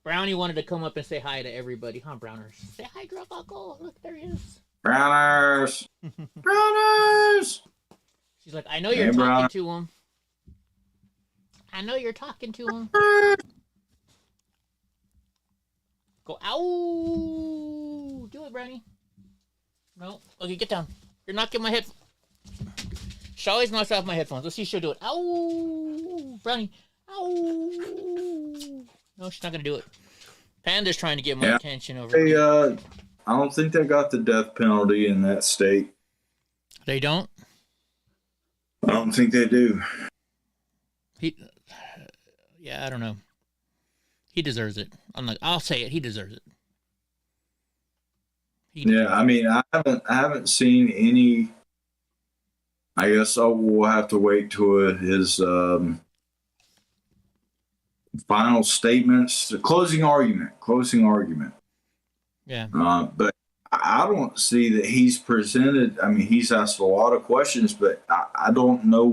Brownie wanted to come up and say hi to everybody, huh, Browners? Say hi, drunk uncle. Look, there he is. Browners, Browners. She's like, I know you're talking to him. I know you're talking to him. Go, ow! Do it, Brownie. No. Okay, get down. You're knocking my headphones. She always knocks off my headphones. Let's see if she'll do it. Ow! Brownie. Ow! No, she's not going to do it. Panda's trying to get my attention over here. I don't think they got the death penalty in that state. They don't? I don't think they do. Yeah, I don't know. He deserves it. I'll say it. He deserves it. I mean, I haven't seen any. I guess we'll have to wait till his final statements, the closing argument. Yeah. But I don't see that he's presented. I mean, he's asked a lot of questions, but I don't know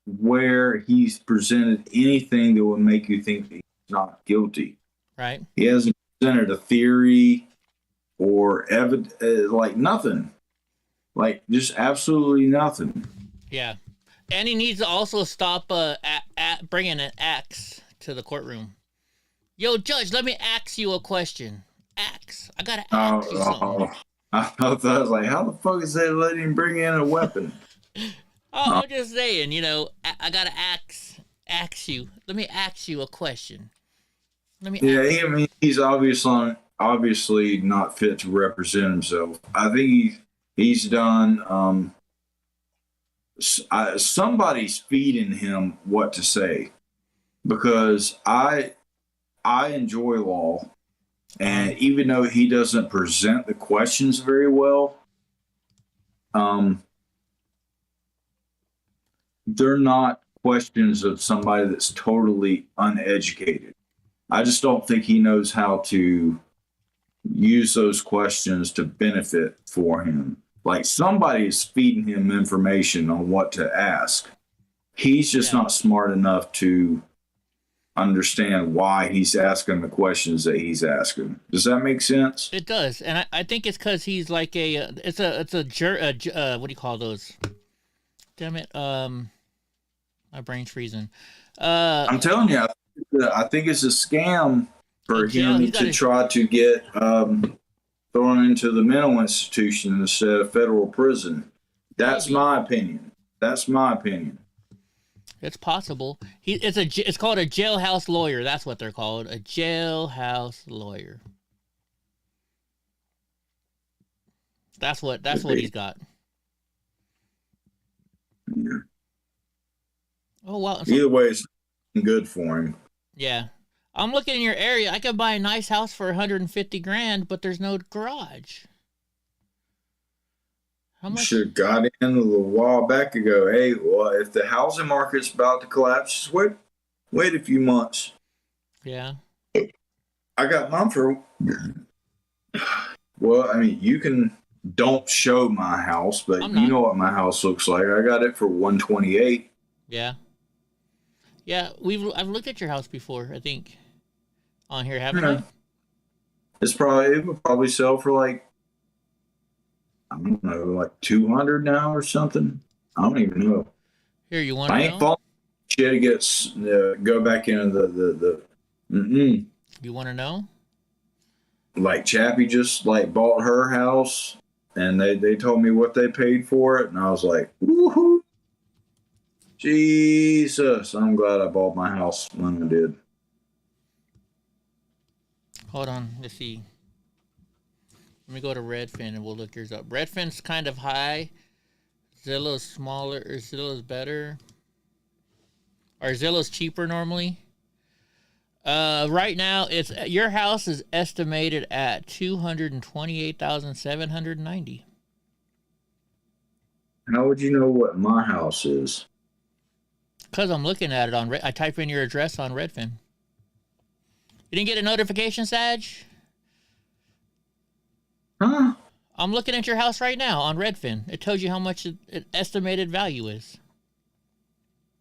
where he's presented anything that would make you think that he's not guilty. Right. He hasn't presented a theory or evidence, like nothing, like just absolutely nothing. Yeah. And he needs to also stop bringing an axe to the courtroom. Yo, Judge, let me ask you a question. Axe. I gotta ask you something. I thought I was like, how the fuck is they letting him bring in a weapon? I'm just saying, I gotta ask you. Let me ask you a question. I mean, he's obviously not fit to represent himself. I think he's done. Somebody's feeding him what to say, because I enjoy law, and even though he doesn't present the questions very well, they're not questions of somebody that's totally uneducated. I just don't think he knows how to use those questions to benefit for him. Like, somebody is feeding him information on what to ask. He's just not smart enough to understand why he's asking the questions that he's asking. Does that make sense? It does, and I think it's because he's like what do you call those? Damn it, my brain's freezing. I'm telling you, I think it's a scam for him to try to get thrown into the mental institution instead of federal prison. That's my opinion. It's possible. It's called a jailhouse lawyer. That's what they're called. A jailhouse lawyer. That's what he's got. Yeah. Oh wow. Either way, it's good for him. Yeah. I'm looking in your area. I could buy a nice house for 150 grand, but there's no garage. How much? Should have got in a little while back ago. Hey, well, if the housing market's about to collapse, just wait a few months. Yeah. I got mine for. Well, I mean, don't show my house, but you know what my house looks like. I got it for 128. Yeah. Yeah, I've looked at your house before, I think. On here, haven't I? It would probably sell for like, I don't know, like 200 now or something. I don't even know. Here, you want to know? I ain't falling shit to get go back into the You want to know? Like Chappie just like bought her house, and they told me what they paid for it, and I was like, woohoo! Jesus, I'm glad I bought my house when I did. Hold on, let's see. Let me go to Redfin and we'll look yours up. Redfin's kind of high. Zillow's smaller, or Zillow's better. Or Zillow's cheaper normally. Right now, your house is estimated at $228,790. How would you know what my house is? Because I'm looking at it on I type in your address on Redfin. You didn't get a notification, Saj? Huh? I'm looking at your house right now on Redfin. It tells you how much its estimated value is.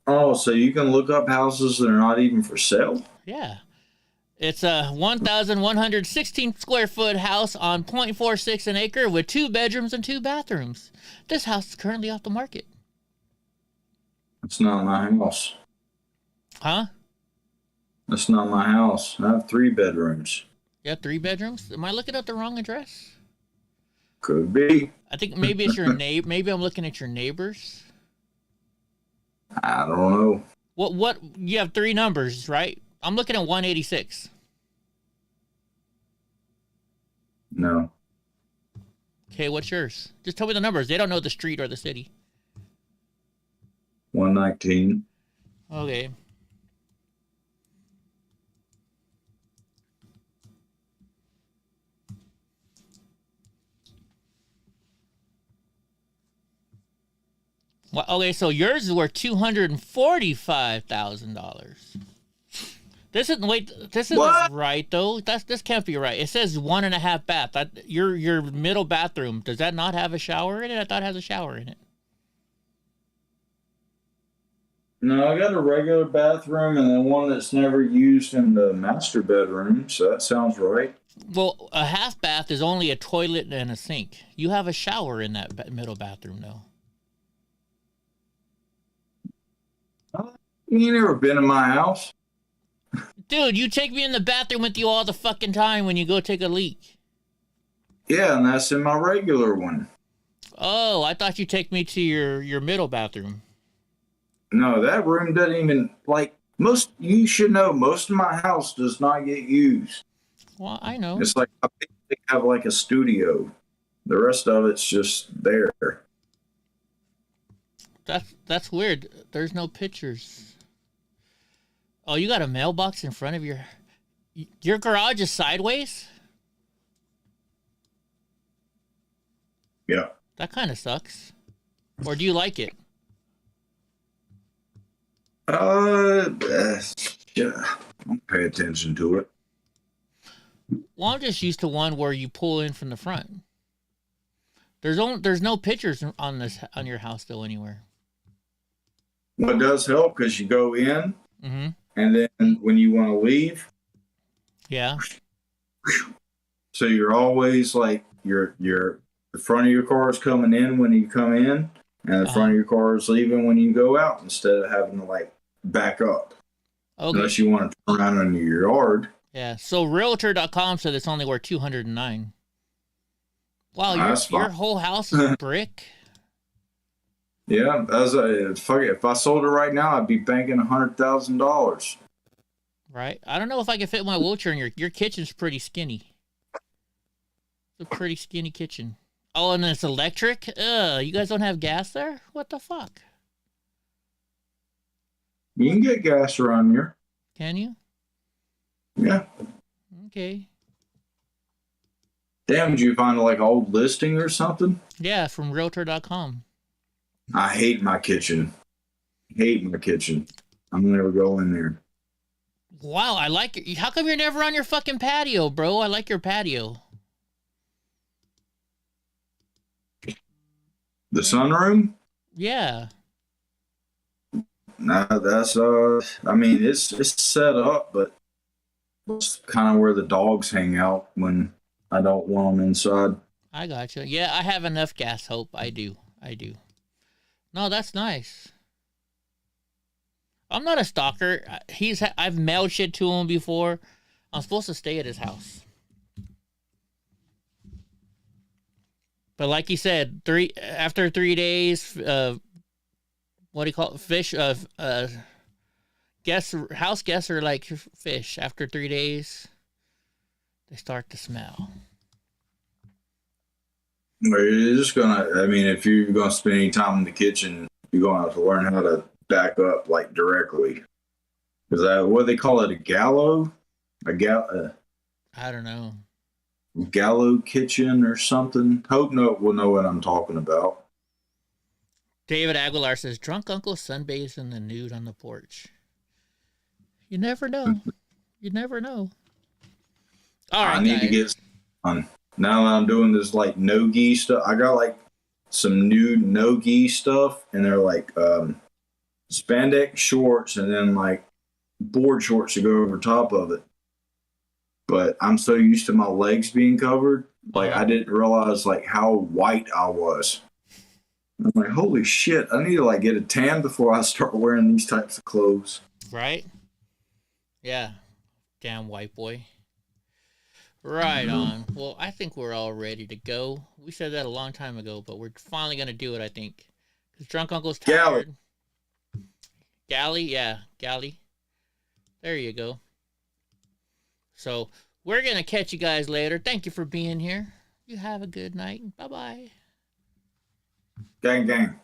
Oh, so you can look up houses that are not even for sale? Yeah. It's a 1,116 square foot house on 0.46 an acre with 2 bedrooms and 2 bathrooms. This house is currently off the market. It's not my house. Huh? That's not my house. I have 3 bedrooms. You have 3 bedrooms? Am I looking at the wrong address? Could be. I think maybe it's your neighbor. Maybe I'm looking at your neighbors. I don't know. What? You have 3 numbers, right? I'm looking at 186. No. Okay, what's yours? Just tell me the numbers. They don't know the street or the city. 119. Okay. Well, okay, so yours is worth $245,000. This isn't right though. This can't be right. It says 1.5 bath. Your middle bathroom, does that not have a shower in it? I thought it has a shower in it. No, I got a regular bathroom and then one that's never used in the master bedroom, so that sounds right. Well, a half bath is only a toilet and a sink. You have a shower in that middle bathroom though. You never been in my house? Dude, you take me in the bathroom with you all the fucking time when you go take a leak. Yeah, and that's in my regular one. Oh, I thought you take me to your middle bathroom. No, that room doesn't even, you should know, most of my house does not get used. Well, I know. It's like, I think they have like a studio. The rest of it's just there. That's weird. There's no pictures. Oh, you got a mailbox in front of your garage is sideways? Yeah. That kind of sucks. Or do you like it? Yeah. Don't pay attention to it. Well, I'm just used to one where you pull in from the front. There's no pictures on your house though anywhere. Well, it does help because you go in, mm-hmm. and then when you want to leave, yeah. So you're always like the front of your car is coming in when you come in, and the front of your car is leaving when you go out. Instead of having to back up, unless you want to turn around in your yard. Yeah. So Realtor.com said it's only worth $209. Wow, your whole house is brick. Yeah, if I sold it right now, I'd be banking $100,000. Right? I don't know if I can fit my wheelchair in your kitchen's pretty skinny. It's a pretty skinny kitchen. Oh, and it's electric? You guys don't have gas there? What the fuck? You can get gas around here. Can you? Yeah. Okay. Damn, did you find like an old listing or something? Yeah, from Realtor.com. I hate my kitchen. I'm never go in there. Wow, I like it. How come you're never on your fucking patio, bro? I like your patio. The sunroom? Yeah. Nah, that's I mean it's set up, but it's kind of where the dogs hang out when I don't want them inside. I gotcha. Yeah, I have enough gas, Hope. I do. No, that's nice. I'm not a stalker. I've mailed shit to him before. I'm supposed to stay at his house. But like you said, after 3 days, what do you call it? Fish, house guests are like fish. After 3 days, they start to smell. You're just gonna, I mean, if you're gonna spend any time in the kitchen, you're gonna have to learn how to back up like directly. Is that what they call it? A gallo? I don't know. Gallo kitchen or something? Hope will know what I'm talking about. David Aguilar says, drunk uncle sunbathes in the nude on the porch. You never know. You never know. All right, I need to get some. Now that I'm doing this like no-gi stuff, I got like some new no-gi stuff, and they're like spandex shorts and then like board shorts to go over top of it. But I'm so used to my legs being covered, like I didn't realize like how white I was. I'm like, holy shit, I need to like get a tan before I start wearing these types of clothes. Right? Yeah. Damn white boy. Right on. Well, I think we're all ready to go. We said that a long time ago, but we're finally going to do it, I think. Because Drunk Uncle's tired. Galley? Yeah, Galley. There you go. So, we're going to catch you guys later. Thank you for being here. You have a good night. Bye-bye. Gang, gang.